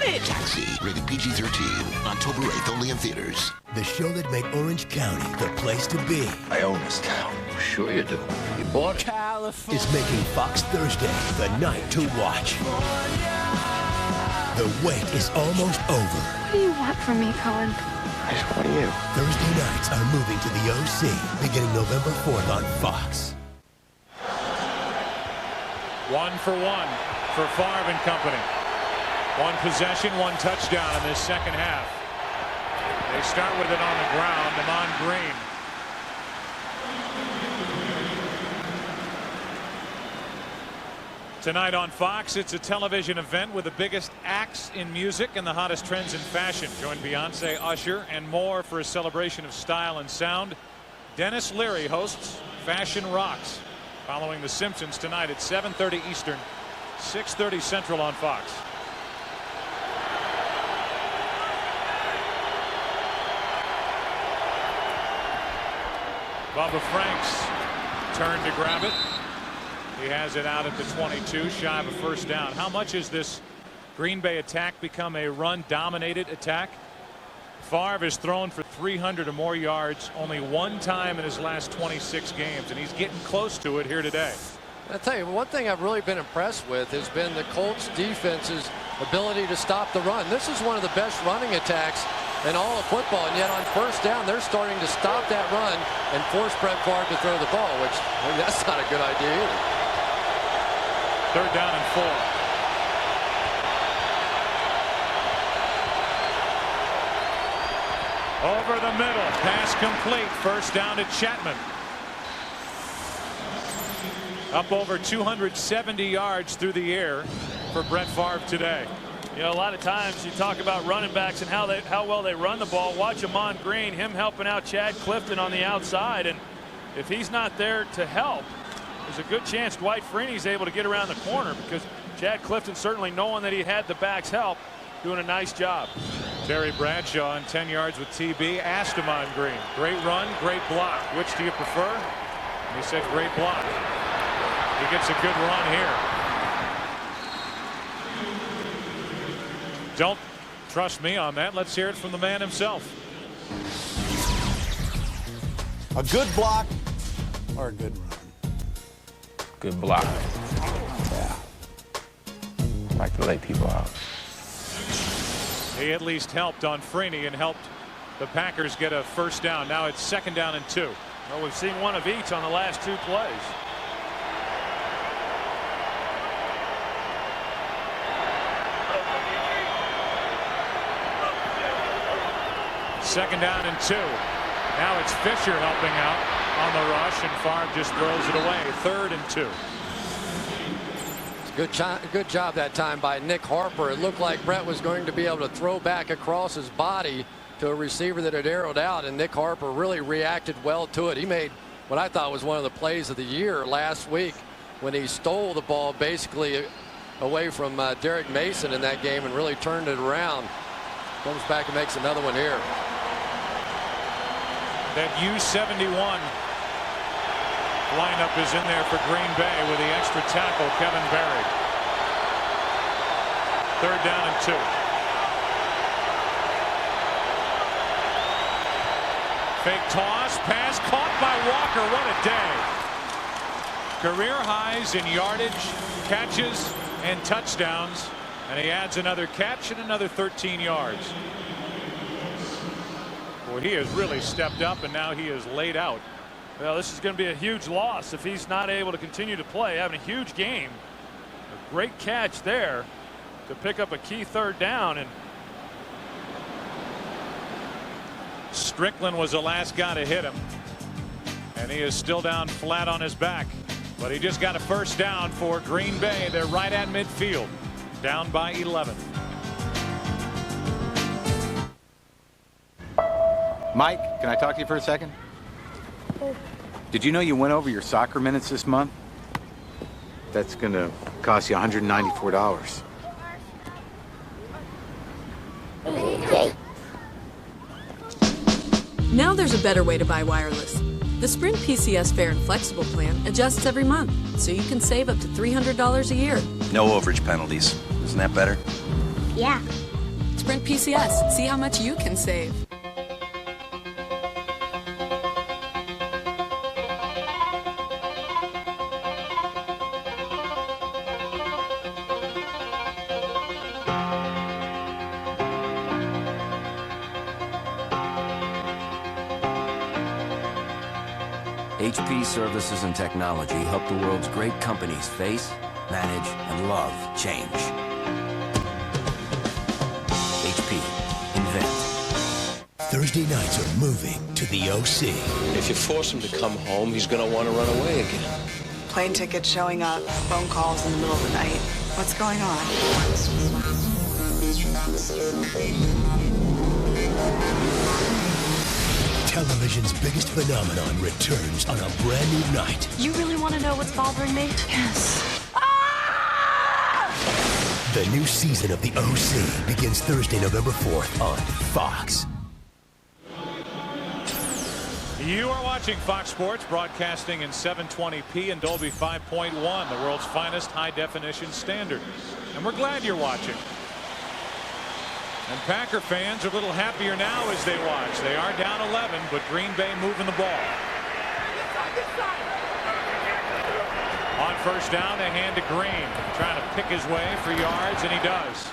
it. Taxi, rated PG-13. October 8th, only in theaters. The show that made Orange County the place to be. I own this town. Sure you do. You bought it. California. Is making Fox Thursday the night to watch. The wait is almost over. What do you want from me, Cohen? I just want you. Thursday nights are moving to the OC beginning November 4th on Fox. 1 for 1 for Favre and company. 1 possession, 1 touchdown in this second half. They start with it on the ground. Ahman Green. Tonight on Fox, it's a television event with the biggest acts in music and the hottest trends in fashion. Join Beyonce, Usher, and more for a celebration of style and sound. Dennis Leary hosts Fashion Rocks, following The Simpsons tonight at 7:30 Eastern, 6:30 Central on Fox. Bubba Franks turned to grab it. He has it out at the 22, shy of a first down. How much has this Green Bay attack become a run-dominated attack? Favre has thrown for 300 or more yards only 1 time in his last 26 games, and he's getting close to it here today. I'll tell you, one thing I've really been impressed with has been the Colts defense's ability to stop the run. This is one of the best running attacks in all of football, and yet on first down, they're starting to stop that run and force Brett Favre to throw the ball, which, I mean, that's not a good idea either. 3rd down and 4. Over the middle, pass complete. First down to Chapman. Up over 270 yards through the air for Brett Favre today. You know, a lot of times you talk about running backs and how well they run the ball. Watch Ahman Green, him helping out Chad Clifton on the outside, and if he's not there to help, there's a good chance Dwight Freeney's able to get around the corner, because Chad Clifton, certainly knowing that he had the back's help, doing a nice job. Terry Bradshaw on 10 yards with TB asked Ahman Green, great run, great block. Which do you prefer? And he said great block. He gets a good run here. Don't trust me on that. Let's hear it from the man himself. A good block or a good run? Good block. Yeah. I like to lay people out. He at least helped on Freeney and helped the Packers get a first down. Now it's 2nd down and 2. Well, we've seen one of each on the last 2 plays. Second down and 2. Now it's Fisher helping out on the rush, and Favre just throws it away. 3rd and 2. Good job that time by Nick Harper. It looked like Brett was going to be able to throw back across his body to a receiver that had arrowed out, and Nick Harper really reacted well to it. He made what I thought was one of the plays of the year last week when he stole the ball basically away from Derek Mason in that game and really turned it around. Comes back and makes another one here. That U71 lineup is in there for Green Bay with the extra tackle, Kevin Barry. 3rd down and 2. Fake toss, pass caught by Walker. What a day. Career highs in yardage, catches, and touchdowns. And he adds another catch and another 13 yards. Well, he has really stepped up, and now he is laid out. Well, this is going to be a huge loss if he's not able to continue to play. Having a huge game. A great catch there to pick up a key 3rd down. And Strickland was the last guy to hit him, and he is still down flat on his back. But he just got a first down for Green Bay. They're right at midfield, down by 11. Mike, can I talk to you for a second? Did you know you went over your soccer minutes this month? That's going to cost you $194. Now there's a better way to buy wireless. The Sprint PCS Fair and Flexible plan adjusts every month, so you can save up to $300 a year. No overage penalties. Isn't that better? Yeah. Sprint PCS. See how much you can save. HP services and technology help the world's great companies face, manage, and love change. HP. Invent. Thursday nights are moving to the OC. If you force him to come home, he's going to want to run away again. Plane tickets showing up, phone calls in the middle of the night. What's going on? Television's biggest phenomenon returns on a brand new night. You really want to know what's bothering me? Yes. The new season of the OC begins Thursday, November 4th on Fox. You are watching Fox Sports, broadcasting in 720p and Dolby 5.1, the world's finest high-definition standard. And we're glad you're watching. And Packer fans are a little happier now as they watch. They are down 11, but Green Bay moving the ball. On first down, they hand to Green, trying to pick his way for yards, and he does.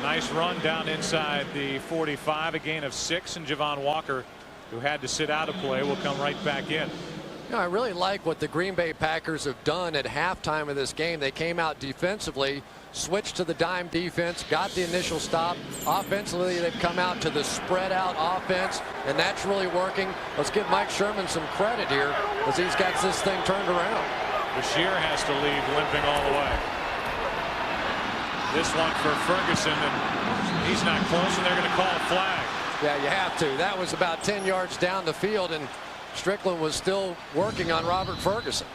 Nice run down inside the 45, a gain of 6, and Javon Walker, who had to sit out of play, will come right back in. You know, I really like what the Green Bay Packers have done at halftime of this game. They came out defensively, switched to the dime defense, got the initial stop. Offensively, they've come out to the spread out offense, and that's really working. Let's give Mike Sherman some credit here as he's got this thing turned around. Bashir has to leave limping all the way. This one for Ferguson, and he's not close, and they're going to call a flag. Yeah, you have to. That was about 10 yards down the field, and Strickland was still working on Robert Ferguson.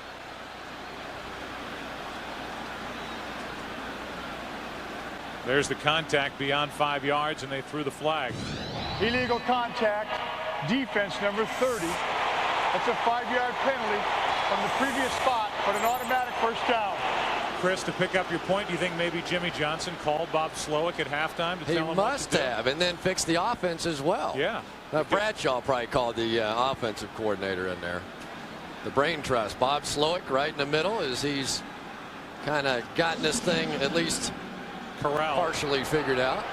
There's the contact beyond 5 yards, and they threw the flag. Illegal contact, defense number 30. That's a 5-yard penalty from the previous spot, but an automatic first down. Chris, to pick up your point, do you think maybe Jimmy Johnson called Bob Slowick at halftime to tell him He must what to have, and then fix the offense as well. Yeah. Bradshaw probably called the offensive coordinator in there. The brain trust. Bob Slowick right in the middle as he's kind of gotten this thing at least partially figured out.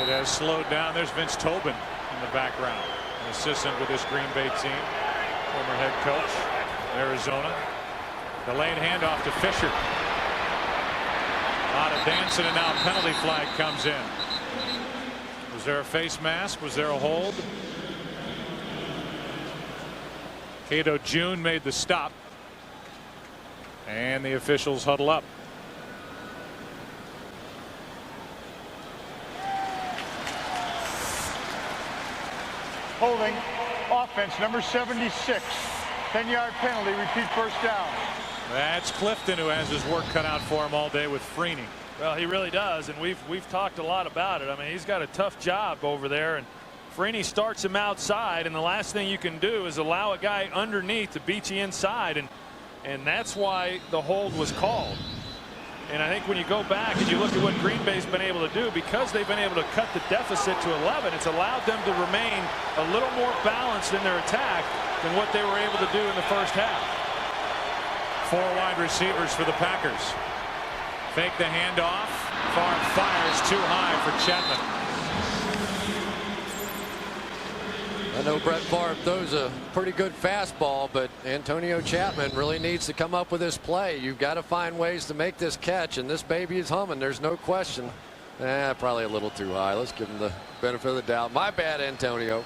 It has slowed down. There's Vince Tobin in the background, an assistant with this Green Bay team, former head coach, Arizona. Delayed handoff to Fisher. A lot of dancing, and now a penalty flag comes in. Was there a face mask? Was there a hold? Cato June made the stop, and the officials huddle up. Holding, offense number 76. 10-yard penalty, repeat first down. That's Clifton, who has his work cut out for him all day with Freeney. Well, he really does, and we've talked a lot about it. I mean, he's got a tough job over there, and Freeney starts him outside, and the last thing you can do is allow a guy underneath to beat you inside, and that's why the hold was called. And I think when you go back and you look at what Green Bay's been able to do, because they've been able to cut the deficit to 11, it's allowed them to remain a little more balanced in their attack than what they were able to do in the first half. 4 wide receivers for the Packers. Fake the handoff. Favre fires too high for Chapman. I know Brett Favre throws a pretty good fastball, but Antonio Chapman really needs to come up with this play. You've got to find ways to make this catch, and this baby is humming. There's no question. Probably a little too high. Let's give him the benefit of the doubt. My bad, Antonio.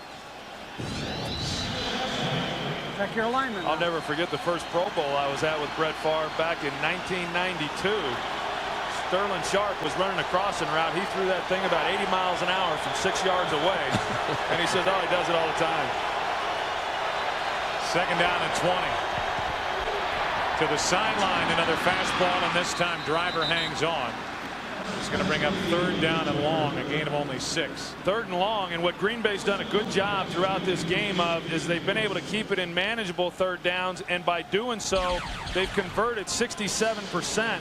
Check your alignment. I'll never forget the first Pro Bowl I was at with Brett Favre back in 1992. Sterling Sharp was running a crossing route. He threw that thing about 80 miles an hour from 6 yards away. And he says, oh, he does it all the time. 2nd down and 20. To the sideline, another fastball, and this time Driver hangs on. It's going to bring up 3rd down and long, a gain of only 6. 3rd and long, and what Green Bay's done a good job throughout this game of is they've been able to keep it in manageable 3rd downs, and by doing so, they've converted 67%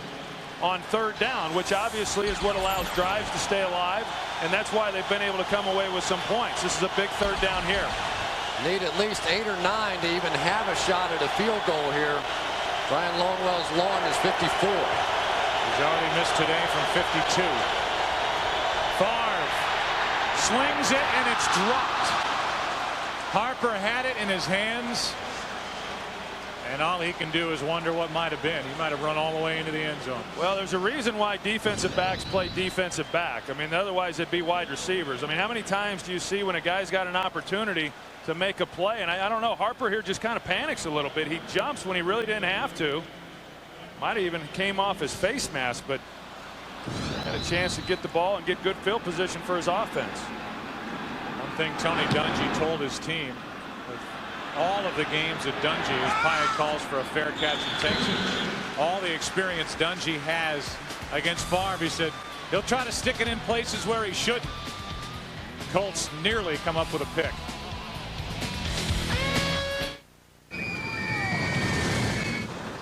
on 3rd down, which obviously is what allows drives to stay alive, and that's why they've been able to come away with some points. This is a big 3rd down here. Need at least 8 or 9 to even have a shot at a field goal here. Brian Longwell's long is 54. He's already missed today from 52. Favre slings it, and it's dropped. Harper had it in his hands, And all he can do is wonder what might have been. He might have run all the way into the end zone. Well, there's a reason why defensive backs play defensive back. I mean, otherwise it'd be wide receivers. I mean, how many times do you see when a guy's got an opportunity to make a play? And I don't know, Harper here just kind of panics a little bit. He jumps when he really didn't have to. Might have even came off his face mask, but had a chance to get the ball and get good field position for his offense. One thing Tony Dungy told his team, with all of the games at Dungy, his Pyatt calls for a fair catch and takes it. All the experience Dungy has against Favre, he said he'll try to stick it in places where he shouldn't. Colts nearly come up with a pick.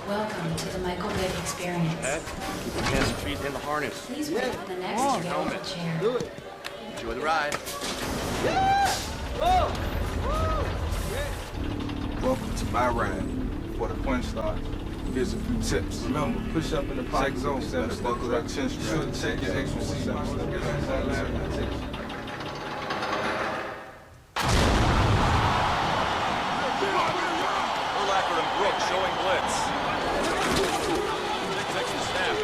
Welcome to the Michael Vick experience. Ed, keep your hands and feet in the harness. Please wait for the next available chair. Do it. Enjoy the ride. Welcome to my ride. Before the fun starts, here's a few tips. Remember, push up in the pocket zone, better buckle that chin strap. Check your extra seat. Urlacher and Brooks showing blitz. Takes the snap.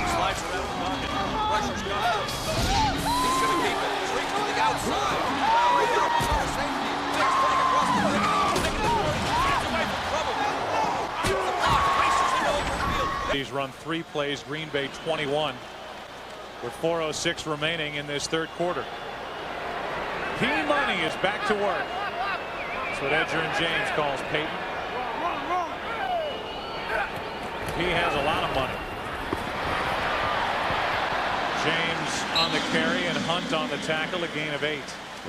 Slides around the pocket. Pressure's gone. He's going to keep it. Streak to the outside. Safety. Takes playing across the middle. Gets away from trouble. The block races into open field. He's run 3 plays. Green Bay 21 with 4:06 remaining in this third quarter. P-Money is back to work. That's what Edgerrin James calls Peyton. He has a lot of money. James on the carry and Hunt on the tackle, a gain of 8.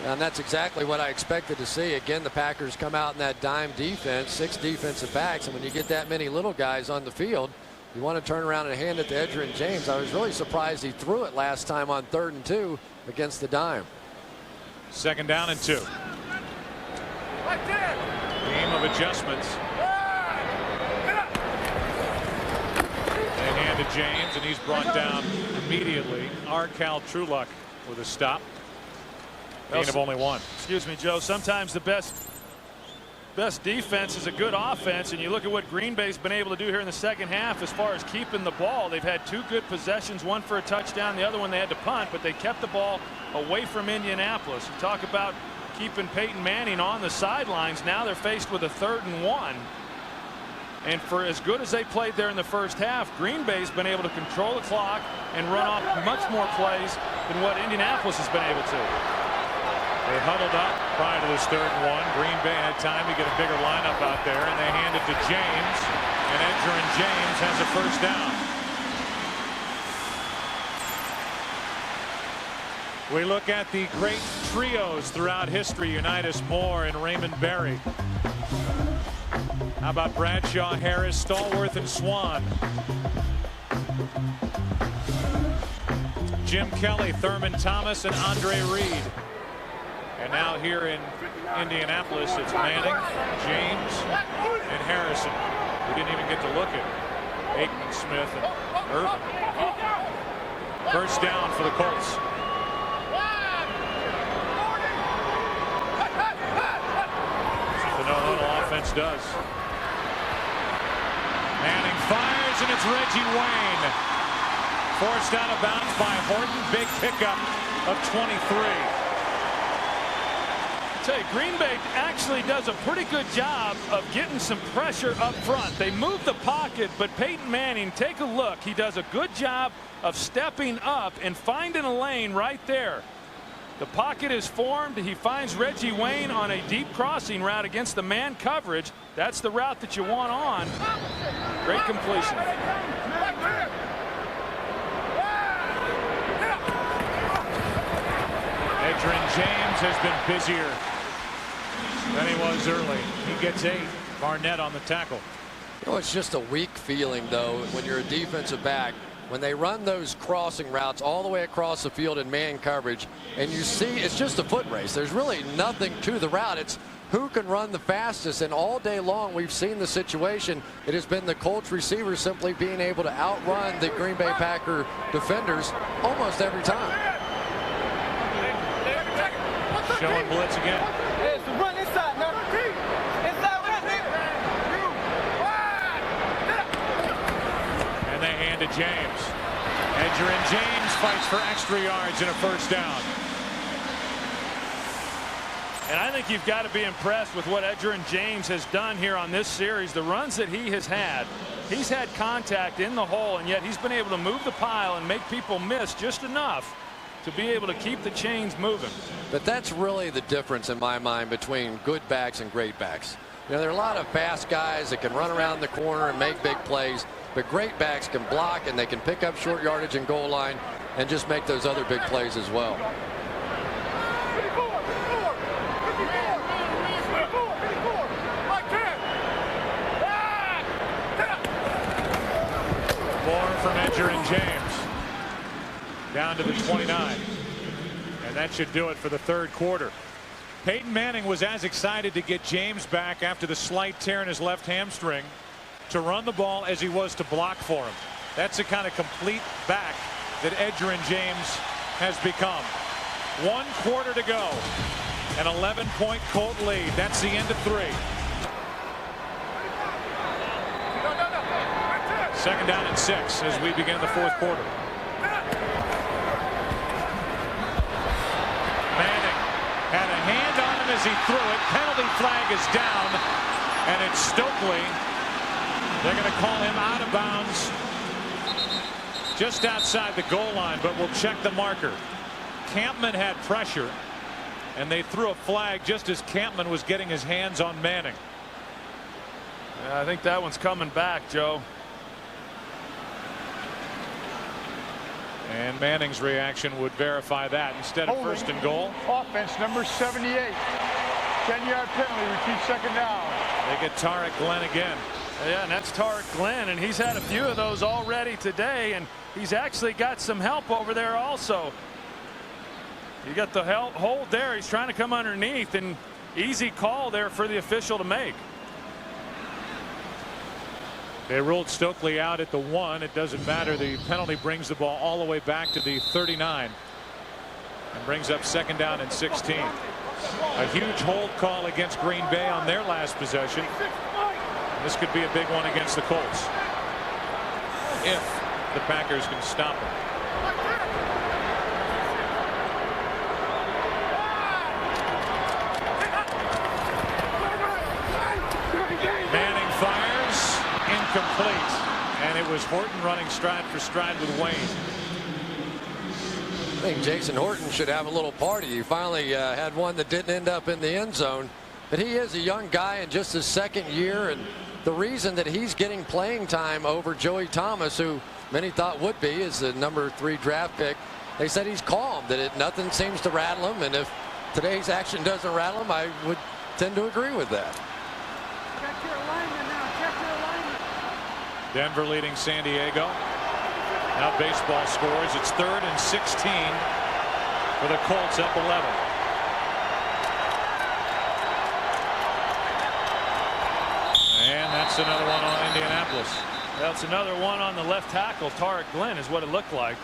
And that's exactly what I expected to see. Again, the Packers come out in that dime defense, 6 defensive backs, and when you get that many little guys on the field, you want to turn around and hand it to Edgerrin James. I was really surprised he threw it last time on 3rd and 2 against the dime. 2nd down and 2. Game of adjustments. They hand to James, and he's brought down immediately. Arcal Truluck with a stop. Gain of only 1. Excuse me, Joe. Sometimes the best defense is a good offense, and you look at what Green Bay's been able to do here in the second half as far as keeping the ball. They've had 2 good possessions, one for a touchdown, the other one they had to punt, but they kept the ball away from Indianapolis. You talk about keeping Peyton Manning on the sidelines. Now they're faced with a 3rd and 1. And for as good as they played there in the first half, Green Bay's been able to control the clock and run off much more plays than what Indianapolis has been able to. They huddled up prior to this 3rd and 1. Green Bay had time to get a bigger lineup out there, and they hand it to James, and Edgerrin James has a 1st down. We look at the great trios throughout history, Unitas Moore and Raymond Berry. How about Bradshaw, Harris, Stallworth, and Swan? Jim Kelly, Thurman Thomas, and Andre Reed. And now here in Indianapolis, it's Manning, James, and Harrison. We didn't even get to look at Aikman, Smith, and Irvin. 1st down for the Colts. The no-huddle offense does. Manning fires, and it's Reggie Wayne. Forced out of bounds by Horton. Big pickup of 23. Green Bay actually does a pretty good job of getting some pressure up front. They move the pocket, but Peyton Manning, take a look. He does a good job of stepping up and finding a lane right there. The pocket is formed. He finds Reggie Wayne on a deep crossing route against the man coverage. That's the route that you want on. Great completion. Edgerrin James has been busier than he was early. He gets 8. Barnett on the tackle. You know, it's just a weak feeling, though, when you're a defensive back. When they run those crossing routes all the way across the field in man coverage, and you see it's just a foot race. There's really nothing to the route. It's who can run the fastest, and all day long we've seen the situation. It has been the Colts receivers simply being able to outrun the Green Bay Packer defenders almost every time. Showing blitz again. Run inside now. James. Edgerrin James fights for extra yards and a first down. And I think you've got to be impressed with what Edgerrin James has done here on this series. The runs that he has had, he's had contact in the hole, and yet he's been able to move the pile and make people miss just enough to be able to keep the chains moving. But that's really the difference in my mind between good backs and great backs. You know, there are a lot of fast guys that can run around the corner and make big plays, but great backs can block and they can pick up short yardage and goal line and just make those other big plays as well. From Edgerrin James down to the 29, and that should do it for the third quarter. Peyton Manning was as excited to get James back after the slight tear in his left hamstring to run the ball as he was to block for him. That's the kind of complete back that Edgerrin James has become. 1 quarter to go, an 11-point Colt lead. That's the end of 3. Second down and 6 as we begin the fourth quarter. Manning had a hand on him as he threw it. Penalty flag is down, and it's Stokely. They're going to call him out of bounds just outside the goal line, but we'll check the marker. Campman had pressure, and they threw a flag just as Campman was getting his hands on Manning. I think that one's coming back, Joe. And Manning's reaction would verify that. Instead of first and goal, offense number 78. 10-yard penalty, repeat second down. They get Tarik Glenn again. Yeah, and that's Tarik Glenn, and he's had a few of those already today, and he's actually got some help over there also. You got the hold there. He's trying to come underneath, and easy call there for the official to make. They ruled Stokely out at the 1. It doesn't matter. The penalty brings the ball all the way back to the 39 and brings up second down and 16. A huge hold call against Green Bay on their last possession. This could be a big one against the Colts if the Packers can stop them. Manning fires. Incomplete, and it was Horton running stride for stride with Wayne. I think Jason Horton should have a little party. He finally had one that didn't end up in the end zone, but he is a young guy in just his second year, and the reason that he's getting playing time over Joey Thomas, who many thought would be, is the number 3 draft pick. They said he's calm, that nothing seems to rattle him, and if today's action doesn't rattle him, I would tend to agree with that. Denver leading San Diego. Now baseball scores. It's 3rd and 16 for the Colts, up 11. And that's another one on Indianapolis. That's another one on the left tackle. Tarik Glenn is what it looked like.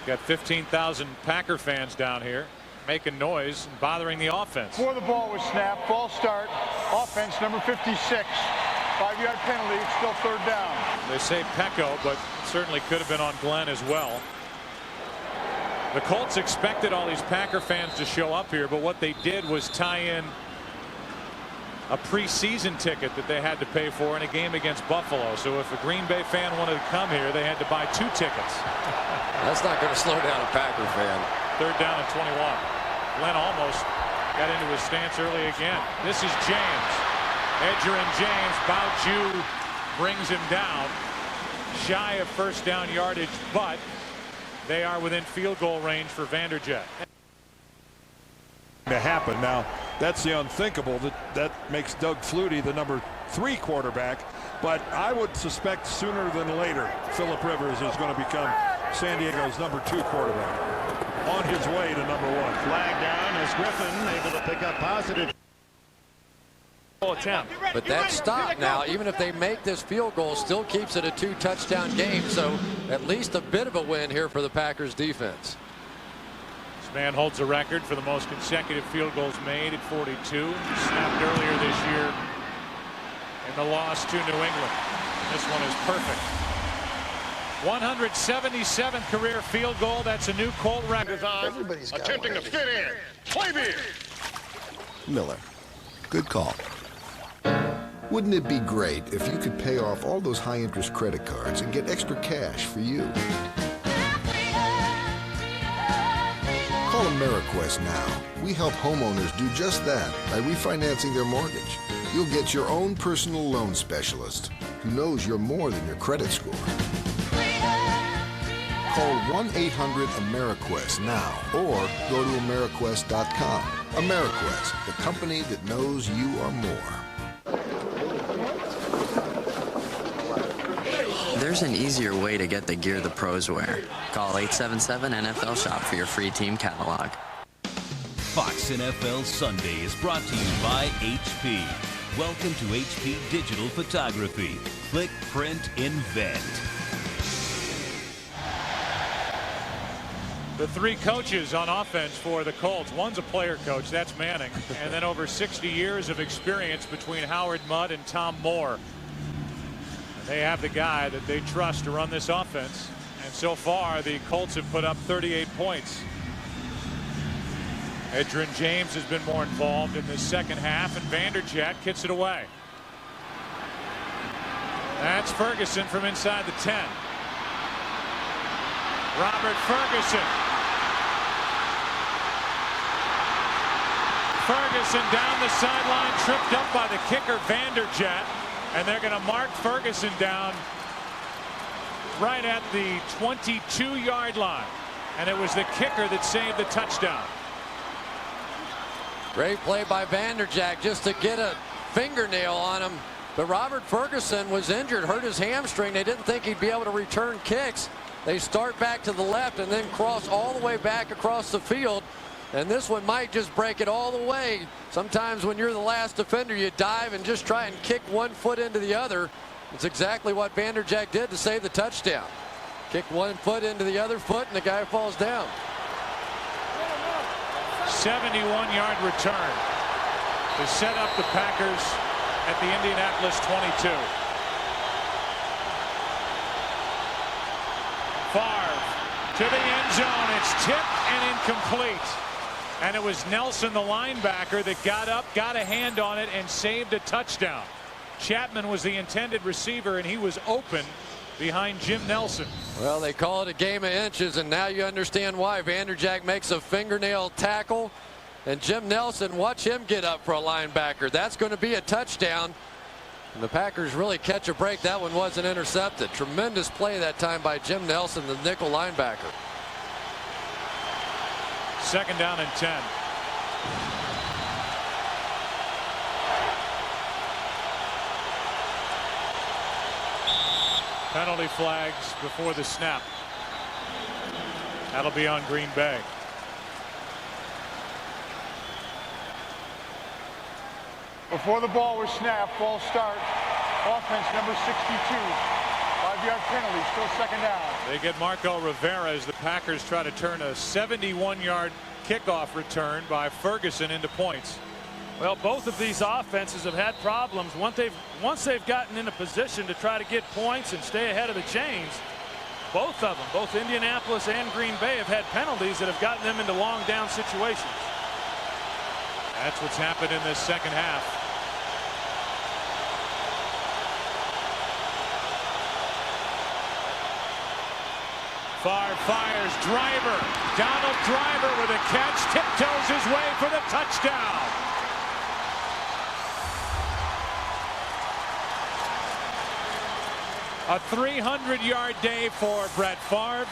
Got 15,000 Packer fans down here making noise and bothering the offense. Before the ball was snapped, ball start, offense number 56. 5-yard penalty. It's still third down. They say Pecco, but certainly could have been on Glenn as well. The Colts expected all these Packer fans to show up here, but what they did was tie in a preseason ticket that they had to pay for in a game against Buffalo. So if a Green Bay fan wanted to come here, they had to buy 2 tickets. That's not going to slow down a Packer fan. 3rd down and 21. Glenn almost got into his stance early again. This is James. Edgerrin James. Bauju brings him down. Shy of first down yardage, but they are within field goal range for Vanderjagt. To happen now, that's the unthinkable. That makes Doug Flutie the number 3 quarterback, but I would suspect sooner than later Philip Rivers is going to become San Diego's number 2 quarterback on his way to number 1. Flag down as Griffin able to pick up positive attempt. But that stop now, even if they make this field goal, still keeps it a 2-touchdown game. So at least a bit of a win here for the Packers defense. This man holds a record for the most consecutive field goals made at 42. Snapped earlier this year in the loss to New England. This one is perfect. 177th career field goal. That's a new Colt record. Everybody's attempting to fit in. Play beer. Miller, good call. Wouldn't it be great if you could pay off all those high-interest credit cards and get extra cash for you? Call AmeriQuest now. We help homeowners do just that by refinancing their mortgage. You'll get your own personal loan specialist who knows you're more than your credit score. Call 1-800-AmeriQuest now or go to AmeriQuest.com. AmeriQuest, the company that knows you are more. There's an easier way to get the gear the pros wear. Call 877-NFL-SHOP for your free team catalog. Fox NFL Sunday is brought to you by HP. Welcome to HP Digital Photography. Click, print, invent. The three coaches on offense for the Colts. One's a player coach, that's Manning. And then over 60 years of experience between Howard Mudd and Tom Moore. And they have the guy that they trust to run this offense. And so far, the Colts have put up 38 points. Edgerrin James has been more involved in the second half, and Vanderjagt kicks it away. That's Ferguson from inside the 10. Robert Ferguson. Ferguson down the sideline, tripped up by the kicker Vanderjagt, and they're going to mark Ferguson down right at the 22-yard line. And it was the kicker that saved the touchdown. Great play by Vanderjagt just to get a fingernail on him. But Robert Ferguson was injured, hurt his hamstring. They didn't think he'd be able to return kicks. They start back to the left and then cross all the way back across the field. And this one might just break it all the way. Sometimes when you're the last defender, you dive and just try and kick one foot into the other. It's exactly what Vanderjagt did to save the touchdown. Kick one foot into the other foot, and the guy falls down. 71-yard return to set up the Packers at the Indianapolis 22. Favre to the end zone. It's tipped and incomplete. And it was Nelson, the linebacker, that got up, got a hand on it, and saved a touchdown. Chapman was the intended receiver, and he was open behind Jim Nelson. Well, they call it a game of inches, and now you understand why. Vanderjagt makes a fingernail tackle, and Jim Nelson, watch him get up for a linebacker. That's going to be a touchdown. And the Packers really catch a break. That one wasn't intercepted. Tremendous play that time by Jim Nelson, the nickel linebacker. Second down and 10. Penalty flags before the snap. That'll be on Green Bay. Before the ball was snapped, false start. Offense number 62. 5-yard penalty, still second down. They get Marco Rivera as the Packers try to turn a 71-yard kickoff return by Ferguson into points. Well, both of these offenses have had problems. Once they've gotten in a position to try to get points and stay ahead of the chains, both of them, both Indianapolis and Green Bay, have had penalties that have gotten them into long down situations. That's what's happened in this second half. Favre fires. Driver. Donald Driver with a catch. Tiptoes his way for the touchdown. A 300-yard day for Brett Favre.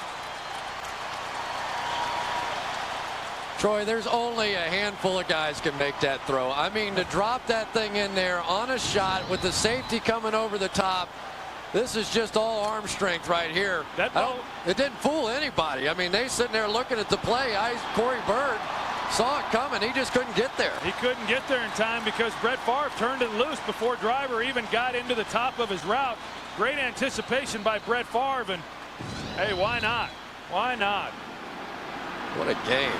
Troy, there's only a handful of guys can make that throw. I mean, to drop that thing in there on a shot with the safety coming over the top, this is just all arm strength right here. It didn't fool anybody. I mean, they sitting there looking at the play. Corey Bird saw it coming. He just couldn't get there. He couldn't get there in time because Brett Favre turned it loose before Driver even got into the top of his route. Great anticipation by Brett Favre, and hey, why not? Why not? What a game.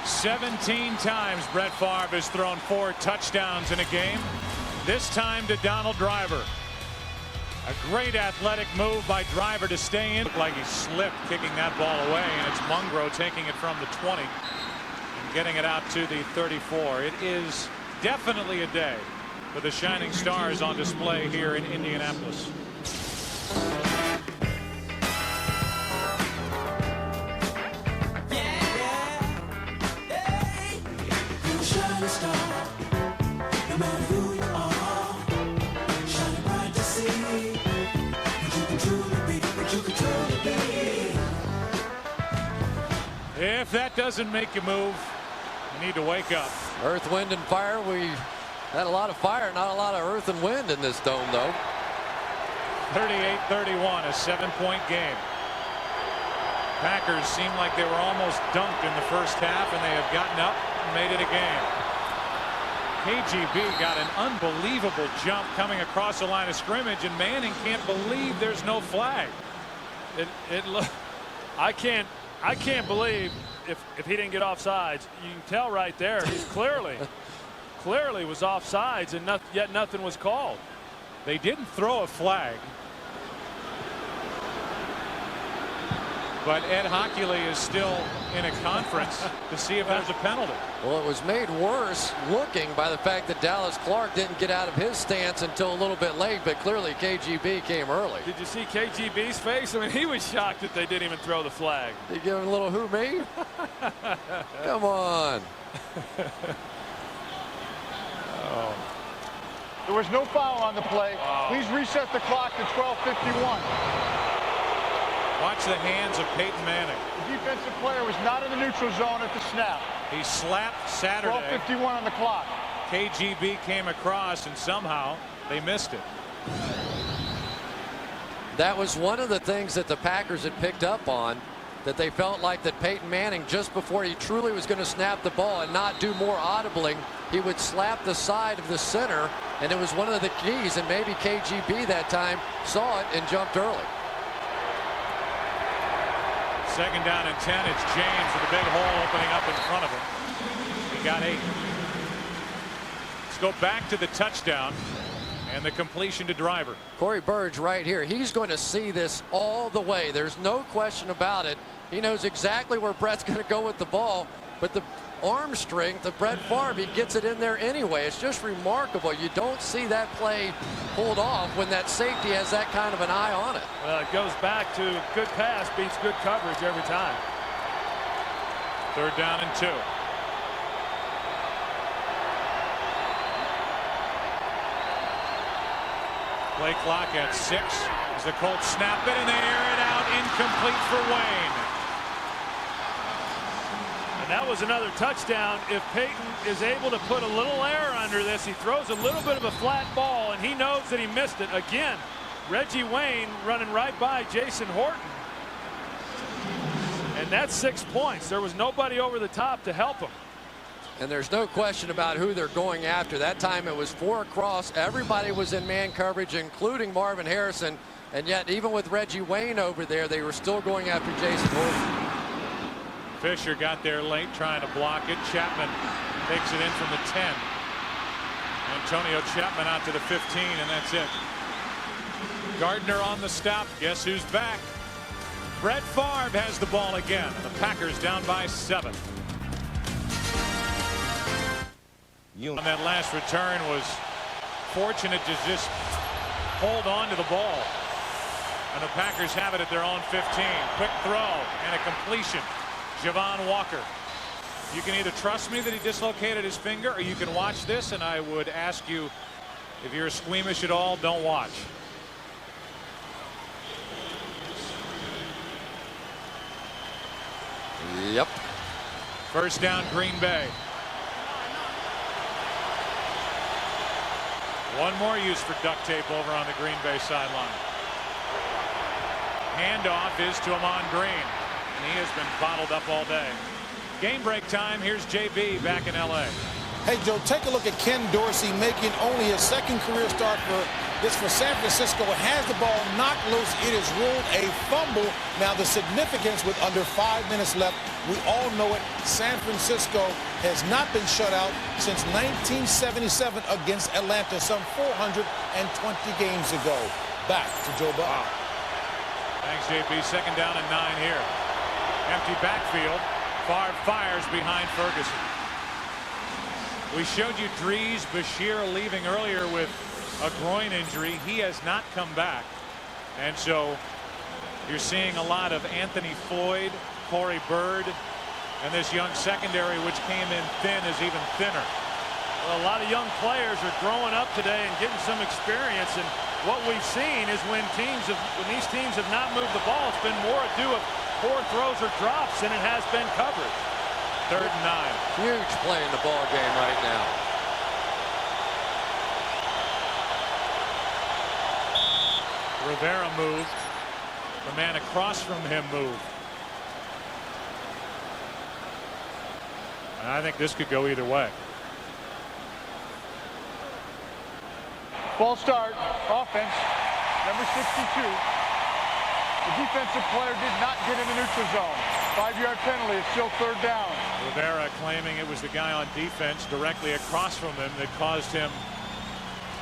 17 times Brett Favre has thrown 4 touchdowns in a game. This time to Donald Driver. A great athletic move by Driver to stay in. Looked like he slipped kicking that ball away, and it's Mungro taking it from the 20 and getting it out to the 34. It is definitely a day for the Shining Stars on display here in Indianapolis. If that doesn't make you move, you need to wake up. Earth, wind, and fire. We had a lot of fire, not a lot of earth and wind in this dome, though. 38-31, a 7-point game. Packers seemed like they were almost dunked in the first half, and they have gotten up and made it a game. KGB got an unbelievable jump coming across the line of scrimmage, and Manning can't believe there's no flag. I can't believe if he didn't get offsides. You can tell right there he's clearly was offsides, and yet nothing was called. They didn't throw a flag, but Ed Hockley is still in a conference to see if there's a penalty. Well, it was made worse looking by the fact that Dallas Clark didn't get out of his stance until a little bit late, but clearly KGB came early. Did you see KGB's face? I mean, he was shocked that they didn't even throw the flag. Did you give him a little who me? Come on. Oh. There was no foul on the play. Please reset the clock to 12:51. Watch the hands of Peyton Manning. The defensive player was not in the neutral zone at the snap. He slapped Saturday. 12:51 on the clock. KGB came across, and somehow they missed it. That was one of the things that the Packers had picked up on, that they felt like that Peyton Manning, just before he truly was going to snap the ball and not do more audibling, he would slap the side of the center, and it was one of the keys, and maybe KGB that time saw it and jumped early. Second down and 10. It's James with a big hole opening up in front of him. He got 8. Let's go back to the touchdown and the completion to Driver. Corey Burge right here. He's going to see this all the way. There's no question about it. He knows exactly where Brett's going to go with the ball, but the arm strength of Brett Favre, he gets it in there anyway. It's just remarkable. You don't see that play pulled off when that safety has that kind of an eye on it. Well, it goes back to good pass beats good coverage every time. Third down and 2. Play clock at 6 as the Colts snap it and they air it out, incomplete for Wayne. And that was another touchdown. If Peyton is able to put a little air under this, he throws a little bit of a flat ball, and he knows that he missed it. Again, Reggie Wayne running right by Jason Horton. And that's 6 points. There was nobody over the top to help him. And there's no question about who they're going after. That time it was 4 across. Everybody was in man coverage, including Marvin Harrison. And yet, even with Reggie Wayne over there, they were still going after Jason Horton. Fisher got there late trying to block it. Chapman takes it in from the 10. Antonio Chapman out to the 15, and that's it. Gardner on the stop. Guess who's back? Brett Favre has the ball again. The Packers down by 7. On that last return was fortunate to just hold on to the ball. And the Packers have it at their own 15. Quick throw and a completion. Javon Walker. You can either trust me that he dislocated his finger, or you can watch this, and I would ask you, if you're squeamish at all, don't watch. Yep. First down, Green Bay. One more use for duct tape over on the Green Bay sideline. Handoff is to Amon Green, and he has been bottled up all day. Game break time. Here's JB back in LA. Hey, Joe, take a look at Ken Dorsey making only his second career start for San Francisco. It has the ball knocked loose. It is ruled a fumble. Now, the significance with under 5 minutes left, we all know it. San Francisco has not been shut out since 1977 against Atlanta, some 420 games ago. back to Joe Buck. Thanks, JP. Second down and 9 here. Empty backfield. Favre fires behind Ferguson. We showed you Dries Bashir leaving earlier with a groin injury. He has not come back. And so you're seeing a lot of Anthony Floyd, Corey Bird, and this young secondary, which came in thin, is even thinner. Well, a lot of young players are growing up today and getting some experience. And what we've seen is when these teams have not moved the ball, it's been more ado of poor throws or drops than it has been coverage. 3rd and 9. Huge play in the ball game right now. Rivera moved. The man across from him moved. And I think this could go either way. False start, offense, number 62. The defensive player did not get in the neutral zone. 5-yard penalty, it's still 3rd down. Rivera claiming it was the guy on defense directly across from him that caused him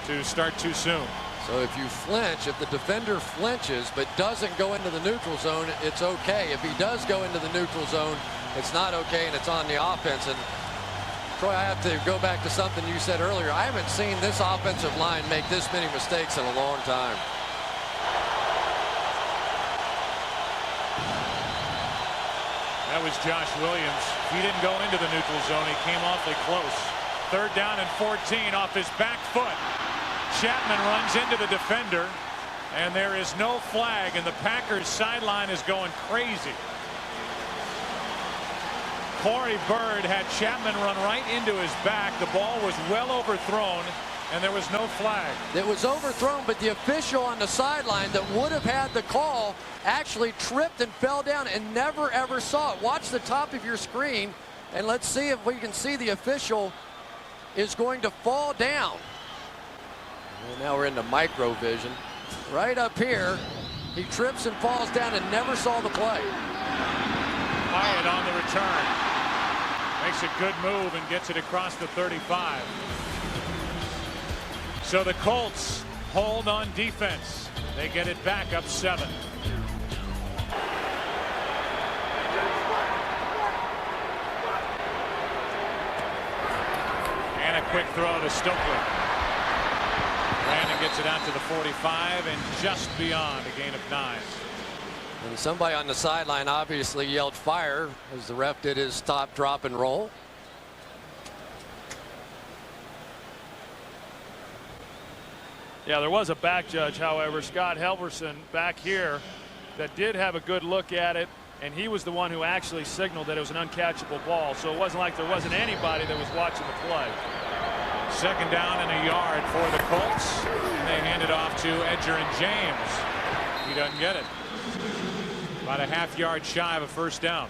to start too soon. So if you flinch, if the defender flinches but doesn't go into the neutral zone, it's okay. If he does go into the neutral zone, it's not okay, and it's on the offense. And Troy, I have to go back to something you said earlier. I haven't seen this offensive line make this many mistakes in a long time. That was Josh Williams. He didn't go into the neutral zone. He came awfully close. 3rd down and 14 off his back foot. Chapman runs into the defender, and there is no flag, and the Packers sideline is going crazy. Corey Bird had Chapman run right into his back. The ball was well overthrown, and there was no flag. It was overthrown, but the official on the sideline that would have had the call actually tripped and fell down and never ever saw it. Watch the top of your screen, and let's see if we can see the official is going to fall down. And now we're into micro vision. Right up here, he trips and falls down and never saw the play. Hyatt on the return. Makes a good move and gets it across the 35. So the Colts hold on defense. They get it back up 7. And a quick throw to Stokely. Brandon gets it out to the 45 and just beyond, a gain of 9. And somebody on the sideline obviously yelled fire as the ref did his stop, drop, and roll. Yeah, there was a back judge, however, Scott Helverson back here, that did have a good look at it, and he was the one who actually signaled that it was an uncatchable ball. So it wasn't like there wasn't anybody that was watching the play. 2nd down and a yard for the Colts. And they hand it off to Edger and James. He doesn't get it. About a half-yard shy of a 1st down.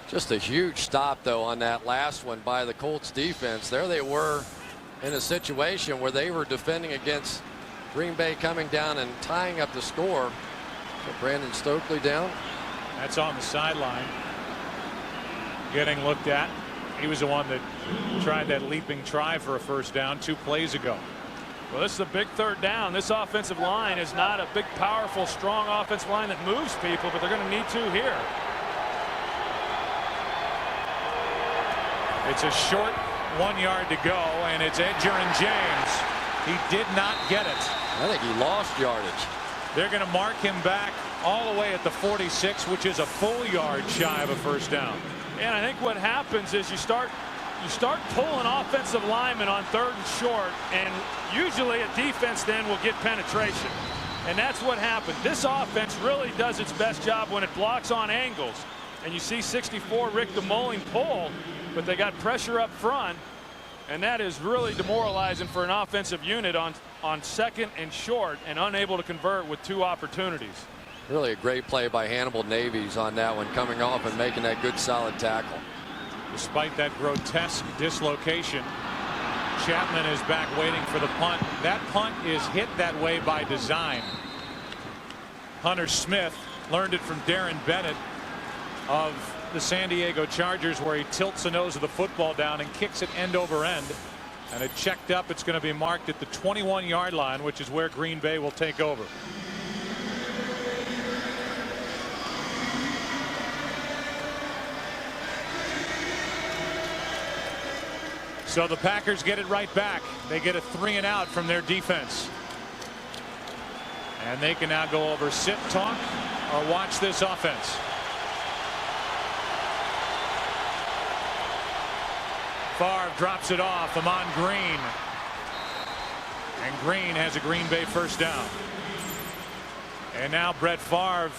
Just a huge stop, though, on that last one by the Colts defense. There they were in a situation where they were defending against Green Bay coming down and tying up the score. So Brandon Stokely down. That's on the sideline. Getting looked at. He was the one that tried that leaping try for a 1st down 2 plays ago. Well, this is a big 3rd down. This offensive line is not a big, powerful, strong offensive line that moves people, but they're going to need to here. It's a short 1 yard to go, and it's Edger and James. He did not get it. I think he lost yardage. They're going to mark him back all the way at the 46, which is a full yard shy of a 1st down. And I think what happens is you start pulling offensive linemen on 3rd and short, and usually a defense then will get penetration. And that's what happened. This offense really does its best job when it blocks on angles. And you see 64 Rick DeMoling pull, but they got pressure up front, and that is really demoralizing for an offensive unit on 2nd and short and unable to convert with 2 opportunities. Really a great play by Hannibal Navies on that one, coming off and making that good solid tackle. Despite that grotesque dislocation, Chapman is back waiting for the punt. That punt is hit that way by design. Hunter Smith learned it from Darren Bennett of the San Diego Chargers, where he tilts the nose of the football down and kicks it end over end. And it checked up. It's going to be marked at the 21-yard line, which is where Green Bay will take over. So the Packers get it right back. They get a 3-and-out from their defense. And they can now go over sit, talk, or watch this offense. Favre drops it off. Amon Green. And Green has a Green Bay first down. And now Brett Favre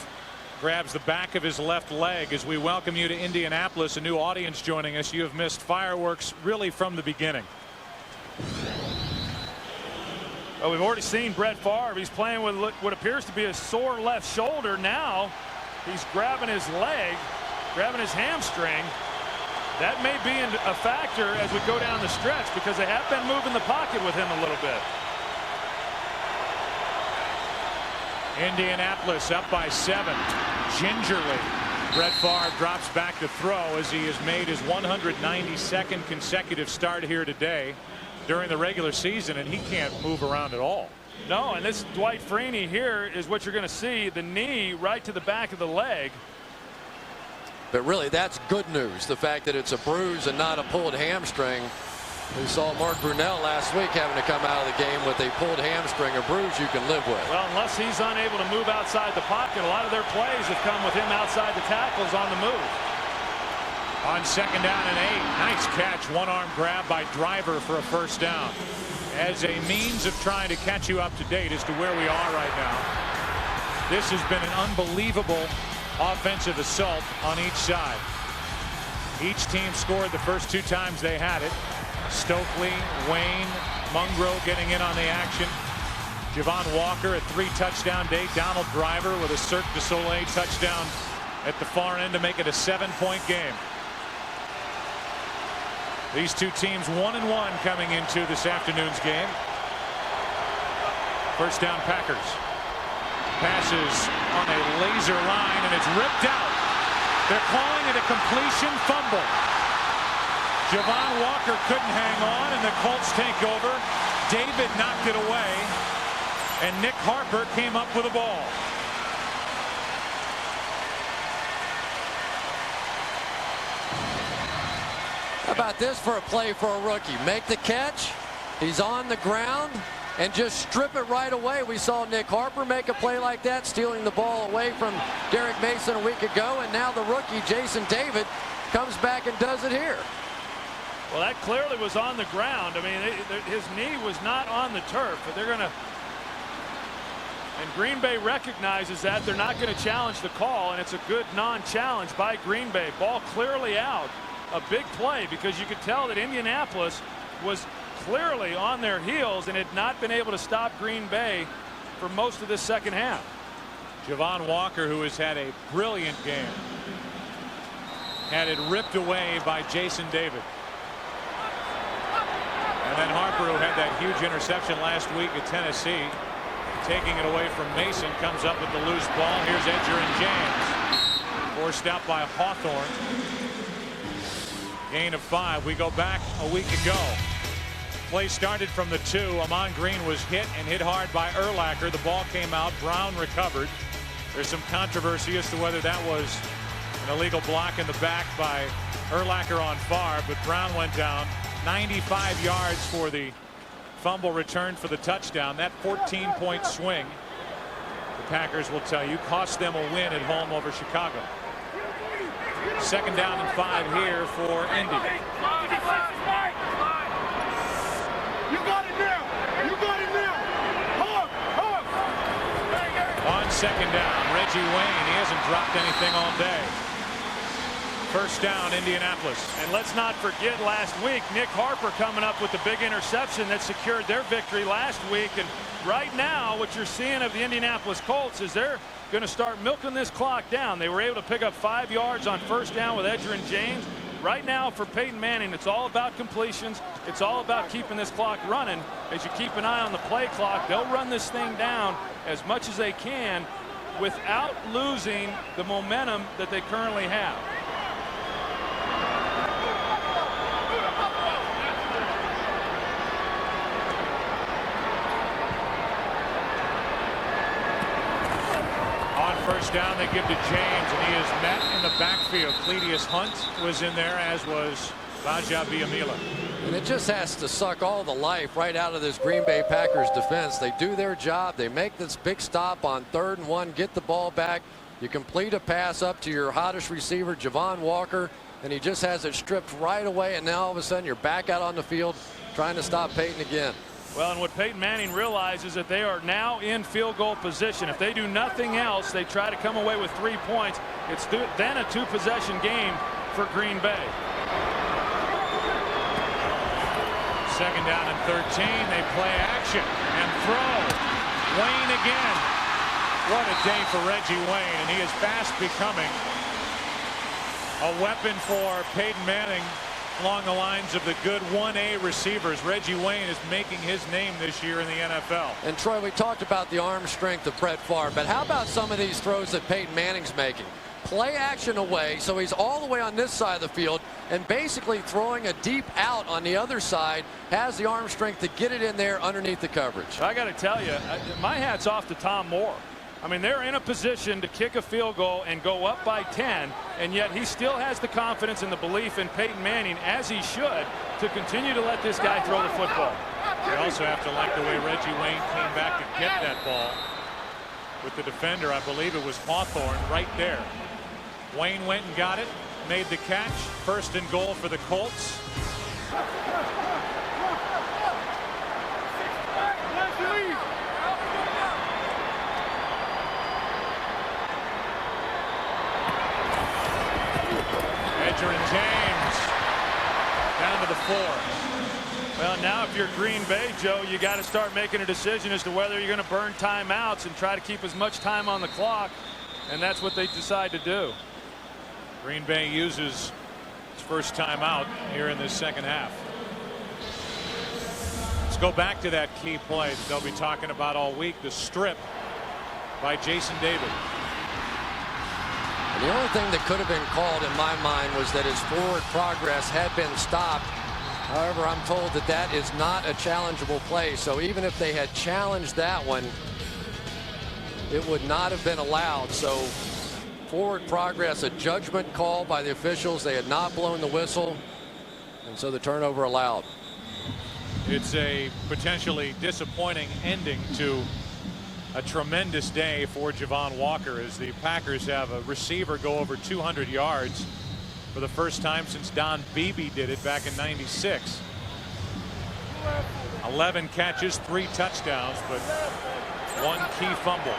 grabs the back of his left leg as we welcome you to Indianapolis. A new audience joining us. You have missed fireworks really from the beginning. Well, we've already seen Brett Favre. He's playing with what appears to be a sore left shoulder. Now he's grabbing his leg, grabbing his hamstring. That may be a factor as we go down the stretch because they have been moving the pocket with him a little bit. Indianapolis up by 7. Gingerly, Brett Favre drops back to throw as he has made his 192nd consecutive start here today during the regular season, and he can't move around at all. No, and this Dwight Freeney here is what you're going to see, the knee right to the back of the leg. But really, that's good news, the fact that it's a bruise and not a pulled hamstring. We saw Mark Brunell last week having to come out of the game with a pulled hamstring, a bruise you can live with. Well, unless he's unable to move outside the pocket, a lot of their plays have come with him outside the tackles on the move. On 2nd down and 8, nice catch, one-arm grab by Driver for a first down. As a means of trying to catch you up to date as to where we are right now, this has been an unbelievable offensive assault on each side. Each team scored the first 2 times they had it. Stokely, Wayne, Mungro getting in on the action. Javon Walker a 3-touchdown day. Donald Driver with a Cirque du Soleil touchdown at the far end to make it a 7-point game. These two teams 1-1 coming into this afternoon's game. First down Packers. Passes on a laser line and it's ripped out. They're calling it a completion fumble. Javon Walker couldn't hang on and the Colts take over. David knocked it away and Nick Harper came up with a ball. How about this for a play for a rookie? Make the catch. He's on the ground and just strip it right away. We saw Nick Harper make a play like that, stealing the ball away from Derek Mason a week ago, and now the rookie Jason David comes back and does it here. Well, that clearly was on the ground. I mean, his knee was not on the turf, but they're going to. And Green Bay recognizes that. They're not going to challenge the call, and it's a good non-challenge by Green Bay. Ball clearly out. A big play because you could tell that Indianapolis was clearly on their heels and had not been able to stop Green Bay for most of this second half. Javon Walker, who has had a brilliant game, had it ripped away by Jason David. And then Harper, who had that huge interception last week at Tennessee, taking it away from Mason, comes up with the loose ball. Here's Edgerrin James, forced out by Hawthorne. Gain of 5. We go back a week ago. Play started from the 2. Amon Green was hit and hit hard by Urlacher. The ball came out. Brown recovered. There's some controversy as to whether that was an illegal block in the back by Urlacher on Favre, but Brown went down. 95 yards for the fumble return for the touchdown. That 14-point swing, the Packers will tell you, cost them a win at home over Chicago. 2nd down and 5 here for Indy. You got it now. You got it now. On 2nd down, Reggie Wayne. He hasn't dropped anything all day. First down, Indianapolis. And let's not forget last week, Nick Harper coming up with the big interception that secured their victory last week. And right now, what you're seeing of the Indianapolis Colts is they're going to start milking this clock down. They were able to pick up 5 yards on first down with Edgerrin James. Right now for Peyton Manning, it's all about completions. It's all about keeping this clock running. As you keep an eye on the play clock, they'll run this thing down as much as they can without losing the momentum that they currently have. First down they give to James, and he is met in the backfield. Cledius Hunt was in there, as was Baja Biamila. And it just has to suck all the life right out of this Green Bay Packers defense. They do their job. They make this big stop on 3rd and 1, get the ball back. You complete a pass up to your hottest receiver, Javon Walker, and he just has it stripped right away. And now all of a sudden you're back out on the field trying to stop Peyton again. Well, and what Peyton Manning realizes that they are now in field goal position. If they do nothing else, they try to come away with 3 points. It's then a 2-possession game for Green Bay. 2nd down and 13. They play action and throw. Wayne again. What a day for Reggie Wayne, and he is fast becoming a weapon for Peyton Manning along the lines of the good 1A receivers. Reggie Wayne is making his name this year in the NFL. And Troy, we talked about the arm strength of Brett Favre, but how about some of these throws that Peyton Manning's making? Play action away, so he's all the way on this side of the field and basically throwing a deep out on the other side, has the arm strength to get it in there underneath the coverage. I got to tell you, my hat's off to Tom Moore. I mean, they're in a position to kick a field goal and go up by 10, and yet he still has the confidence and the belief in Peyton Manning, as he should, to continue to let this guy throw the football. You also have to like the way Reggie Wayne came back to get that ball with the defender. I believe it was Hawthorne right there. Wayne went and got it, made the catch. 1st and goal for the Colts. Edgerrin James down to the 4. Well, now if you're Green Bay, Joe, you got to start making a decision as to whether you're going to burn timeouts and try to keep as much time on the clock, and that's what they decide to do. Green Bay uses its first timeout here in this 2nd half. Let's go back to that key play that they'll be talking about all week, the strip by Jason David. And the only thing that could have been called in my mind was that his forward progress had been stopped. However, I'm told that that is not a challengeable play. So even if they had challenged that one, it would not have been allowed. So forward progress, a judgment call by the officials. They had not blown the whistle, and so the turnover allowed. It's a potentially disappointing ending to a tremendous day for Javon Walker, as the Packers have a receiver go over 200 yards for the first time since Don Beebe did it back in '96. 11 catches, 3 touchdowns, but 1 key fumble.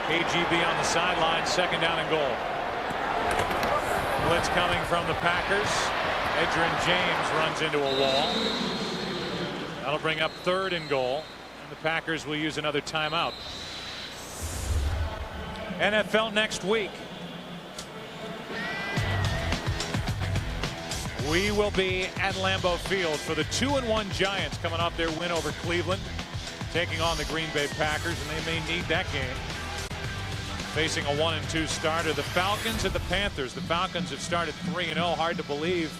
KGB on the sideline, 2nd down and goal. Blitz coming from the Packers. Edgerrin James runs into a wall. That'll bring up 3rd and goal. The Packers will use another timeout. NFL next week. We will be at Lambeau Field for the 2-1 Giants coming off their win over Cleveland, taking on the Green Bay Packers, and they may need that game. Facing a 1-2 starter, the Falcons and the Panthers. The Falcons have started 3-0. Hard to believe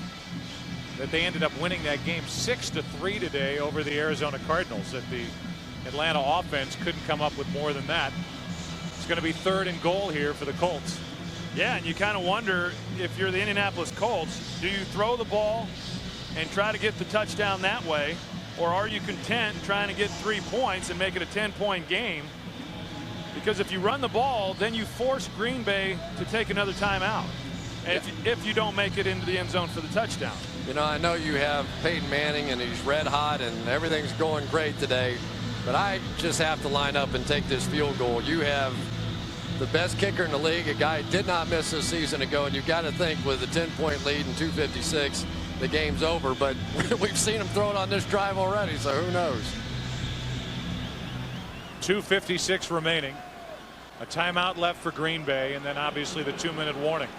that they ended up winning that game 6-3 today over the Arizona Cardinals. That the Atlanta offense couldn't come up with more than that. It's going to be 3rd and goal here for the Colts. Yeah, and you kind of wonder, if you're the Indianapolis Colts, do you throw the ball and try to get the touchdown that way, or are you content trying to get 3 points and make it a 10-point game? Because if you run the ball, then you force Green Bay to take another timeout, if you don't make it into the end zone for the touchdown. You know, I know you have Peyton Manning and he's red hot and everything's going great today, but I just have to line up and take this field goal. You have the best kicker in the league, a guy who did not miss a season ago, and you've got to think with a 10-point lead and 2:56, the game's over. But we've seen him throw it on this drive already, so who knows? 2:56 remaining. A timeout left for Green Bay, and then obviously the 2-minute warning.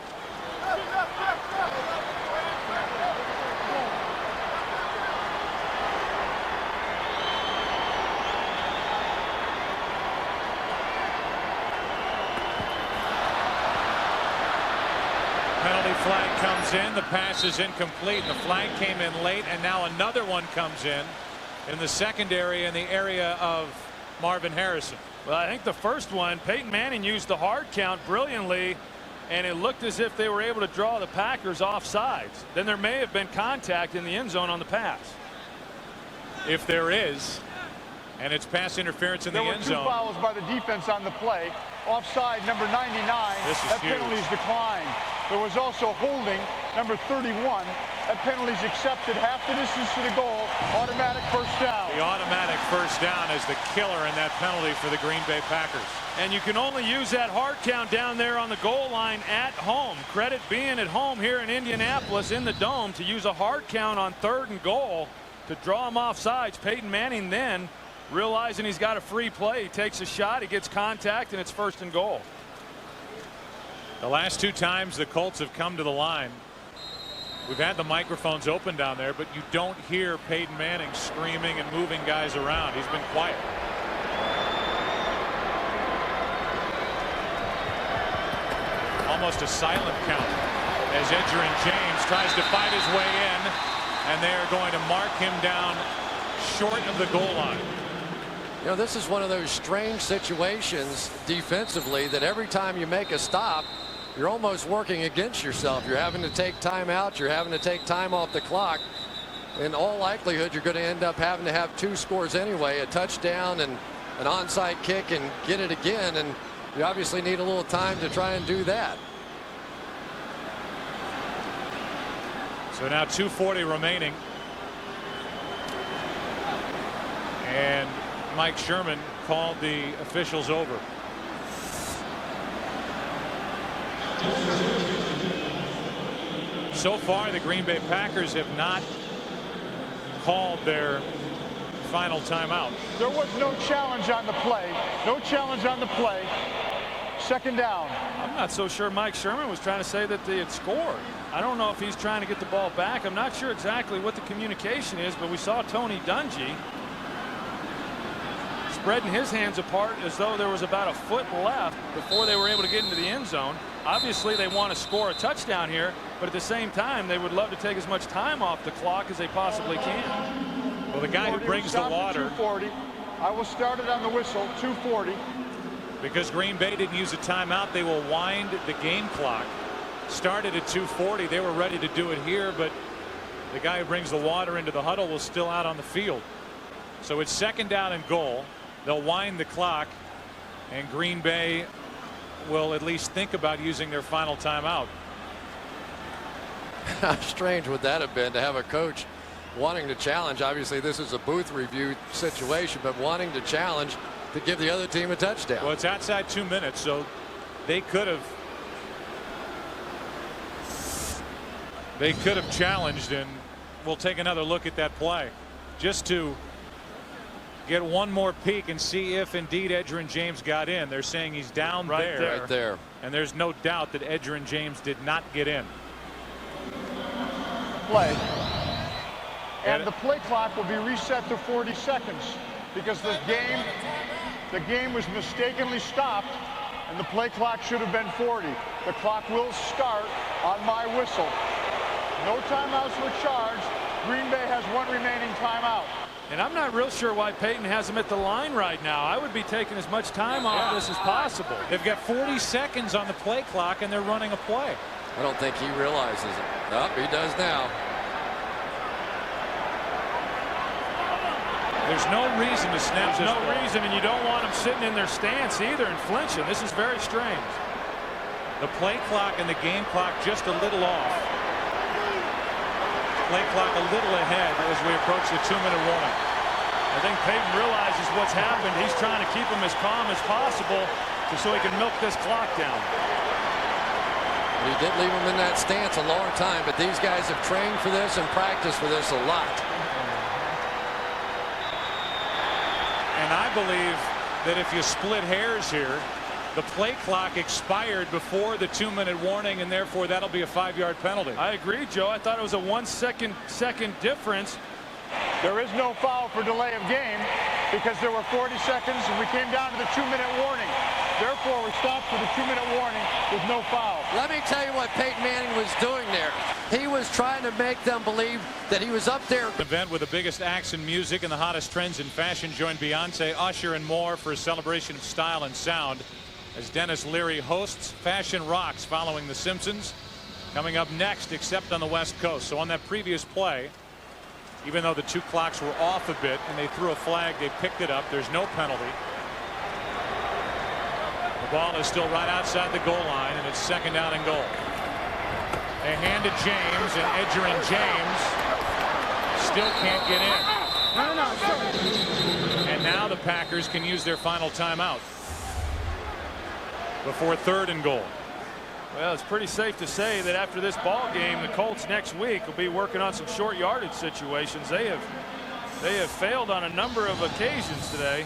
Penalty flag comes in. The pass is incomplete. The flag came in late, and now another one comes in the secondary in the area of Marvin Harrison. Well, I think the first one, Peyton Manning used the hard count brilliantly, and it looked as if they were able to draw the Packers off sides. Then there may have been contact in the end zone on the pass. If there is, and it's pass interference in the end zone. There were 2 fouls by the defense on the play. Offside, number 99. That penalty's declined. There was also holding, number 31. That penalty's accepted half the distance to the goal. Automatic first down. The automatic first down is the killer in that penalty for the Green Bay Packers. And you can only use that hard count down there on the goal line at home. Credit being at home here in Indianapolis in the Dome to use a hard count on 3rd and goal to draw him off sides. Peyton Manning then, realizing he's got a free play, he takes a shot, he gets contact, and it's 1st and goal. The last 2 times the Colts have come to the line, we've had the microphones open down there, but you don't hear Peyton Manning screaming and moving guys around. He's been quiet. Almost a silent count as Edgerrin James tries to fight his way in, and they're going to mark him down short of the goal line. You know, this is one of those strange situations defensively that every time you make a stop, you're almost working against yourself. You're having to take time out. You're having to take time off the clock. In all likelihood, you're going to end up having to have 2 scores anyway, a touchdown and an onside kick and get it again. And you obviously need a little time to try and do that. So now 2:40 remaining. And Mike Sherman called the officials over. So far, the Green Bay Packers have not called their final timeout. There was no challenge on the play. No challenge on the play. 2nd down. I'm not so sure Mike Sherman was trying to say that they had scored. I don't know if he's trying to get the ball back. I'm not sure exactly what the communication is, but we saw Tony Dungy spreading his hands apart as though there was about a foot left before they were able to get into the end zone. Obviously, they want to score a touchdown here, but at the same time, they would love to take as much time off the clock as they possibly can. Well, the guy who brings the water. 2:40. I will start it on the whistle. 2:40. Because Green Bay didn't use a timeout, they will wind the game clock. Started at 2:40. They were ready to do it here, but the guy who brings the water into the huddle was still out on the field. So it's 2nd down and goal. They'll wind the clock, and Green Bay will at least think about using their final timeout. How strange would that have been to have a coach wanting to challenge? Obviously, this is a booth review situation, but wanting to challenge to give the other team a touchdown. Well, it's outside 2 minutes, so they could have challenged, and we'll take another look at that play just to get one more peek and see if indeed Edgerrin James got in. They're saying he's down right there. And there's no doubt that Edgerrin James did not get in. Play. And the play clock will be reset to 40 seconds because the game was mistakenly stopped, and the play clock should have been 40. The clock will start on my whistle. No timeouts were charged. Green Bay has 1 remaining timeout. And I'm not real sure why Peyton has him at the line right now. I would be taking as much time off this as possible. They've got 40 seconds on the play clock, and they're running a play. I don't think he realizes it. Oh, he does now. There's no reason to snap this ball. Reason, and you don't want them sitting in their stance either and flinching. This is very strange. The play clock and the game clock just a little off. Play clock a little ahead as we approach the 2-minute warning. I think Peyton realizes what's happened. He's trying to keep him as calm as possible so he can milk this clock down. He did leave him in that stance a long time, but these guys have trained for this and practiced for this a lot. And I believe that if you split hairs here, the play clock expired before the 2-minute warning, and therefore that'll be a 5-yard penalty. I agree, Joe. I thought it was a 1 second difference. There is no foul for delay of game because there were 40 seconds and we came down to the 2-minute warning. Therefore, we're stopped for the 2-minute warning with no foul. Let me tell you what Peyton Manning was doing there. He was trying to make them believe that he was up there. Event with the biggest acts in music and the hottest trends in fashion. Join Beyonce, Usher, and more for a celebration of style and sound as Dennis Leary hosts Fashion Rocks following The Simpsons. Coming up next, except on the West Coast. So on that previous play, even though the two clocks were off a bit and they threw a flag, they picked it up. There's no penalty. The ball is still right outside the goal line, and it's 2nd down and goal. They hand to James, and Edgerrin James still can't get in. And now the Packers can use their final timeout before 3rd and goal. Well, it's pretty safe to say that after this ball game, the Colts next week will be working on some short yardage situations. They have failed on a number of occasions today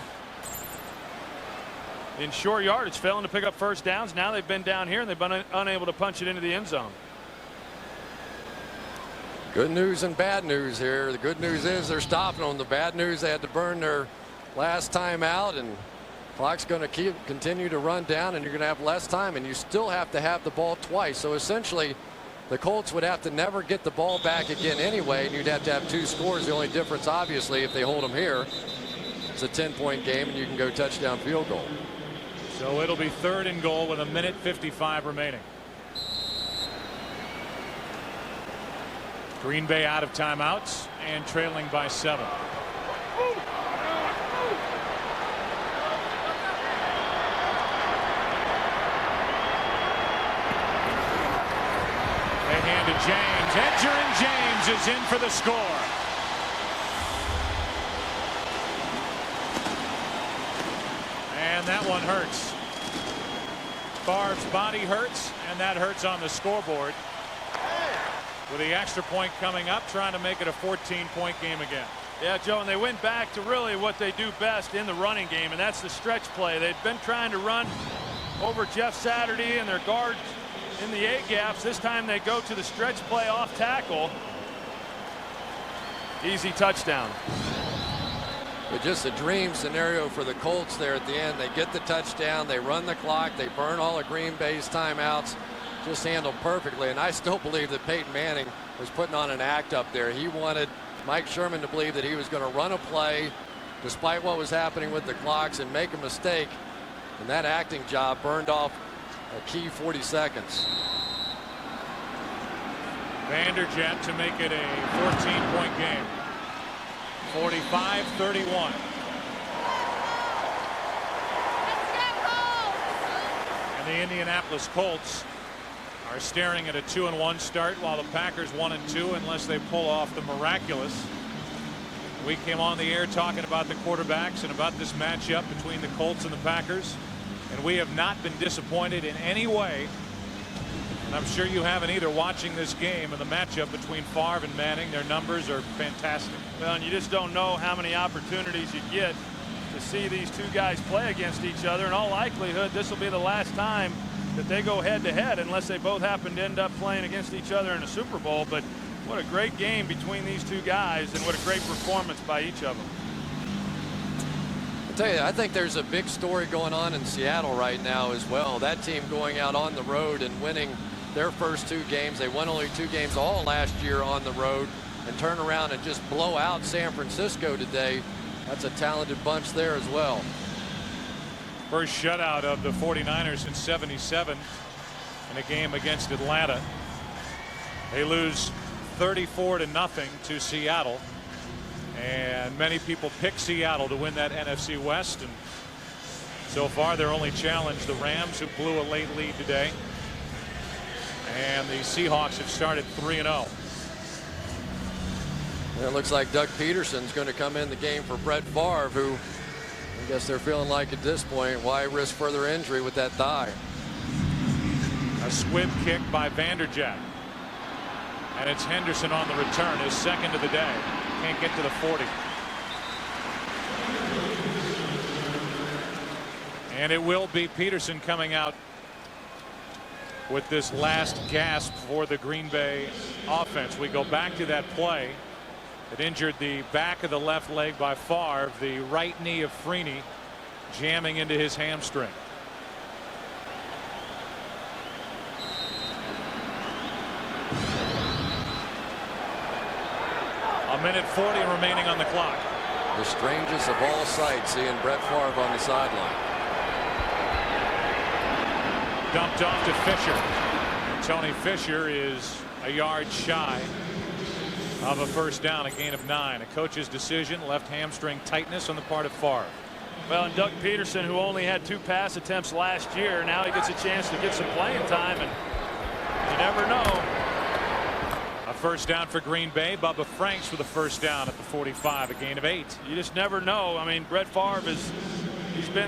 in short yardage, failing to pick up first downs. Now they've been down here and they've been unable to punch it into the end zone. Good news and bad news here. The good news is they're stopping them. The bad news, they had to burn their last time out, and clock's going to continue to run down, and you're going to have less time, and you still have to have the ball twice. So essentially, the Colts would have to never get the ball back again anyway, and you'd have to have 2 scores. The only difference, obviously, if they hold them here, it's a 10-point game, and you can go touchdown field goal. So it'll be 3rd and goal with 1:55 remaining. Green Bay out of timeouts and trailing by 7. They hand to James. Edgerrin James is in for the score. And that one hurts. Favre's body hurts, and that hurts on the scoreboard. With the extra point coming up, trying to make it a 14-point game again. Yeah, Joe, and they went back to really what they do best in the running game, and that's the stretch play. They've been trying to run over Jeff Saturday and their guards in the A-gaps. This time they go to the stretch play off tackle. Easy touchdown. But just a dream scenario for the Colts there at the end. They get the touchdown, they run the clock, they burn all of Green Bay's timeouts. Just handled perfectly, and I still believe that Peyton Manning was putting on an act up there. He wanted Mike Sherman to believe that he was going to run a play despite what was happening with the clocks and make a mistake, and that acting job burned off a key 40 seconds. Vanderjagt to make it a 14-point game. 45-31. And the Indianapolis Colts are staring at a 2-1 start, while the Packers 1-2 unless they pull off the miraculous. We came on the air talking about the quarterbacks and about this matchup between the Colts and the Packers, and we have not been disappointed in any way. And I'm sure you haven't either, watching this game and the matchup between Favre and Manning. Their numbers are fantastic. Well, and you just don't know how many opportunities you get to see these two guys play against each other. In all likelihood, this will be the last time that they go head-to-head, unless they both happen to end up playing against each other in a Super Bowl. But what a great game between these two guys, and what a great performance by each of them. I'll tell you, I think there's a big story going on in Seattle right now as well. That team going out on the road and winning their first 2 games. They won only 2 games all last year on the road, and turn around and just blow out San Francisco today. That's a talented bunch there as well. First shutout of the 49ers since '77 in a game against Atlanta. They lose 34-0 to Seattle, and many people pick Seattle to win that NFC West, and so far they're only challenged the Rams, who blew a late lead today, and the Seahawks have started 3-0. It looks like Doug Peterson's going to come in the game for Brett Favre, who I guess they're feeling like at this point, why risk further injury with that thigh? A squib kick by Vanderjagt. And it's Henderson on the return, his second of the day. Can't get to the 40. And it will be Peterson coming out with this last gasp for the Green Bay offense. We go back to that play that injured the back of the left leg by Favre, the right knee of Freeney jamming into his hamstring. minute 40 remaining on the clock. The strangest of all sights, seeing Brett Favre on the sideline. Dumped off to Fisher. Tony Fisher is a yard shy of a first down, a gain of 9. A coach's decision, left hamstring tightness on the part of Favre. Well, and Doug Peterson, who only had 2 pass attempts last year, now he gets a chance to get some playing time, and you never know. A first down for Green Bay. Bubba Franks with a first down at the 45, a gain of 8. You just never know. I mean, Brett Favre he's been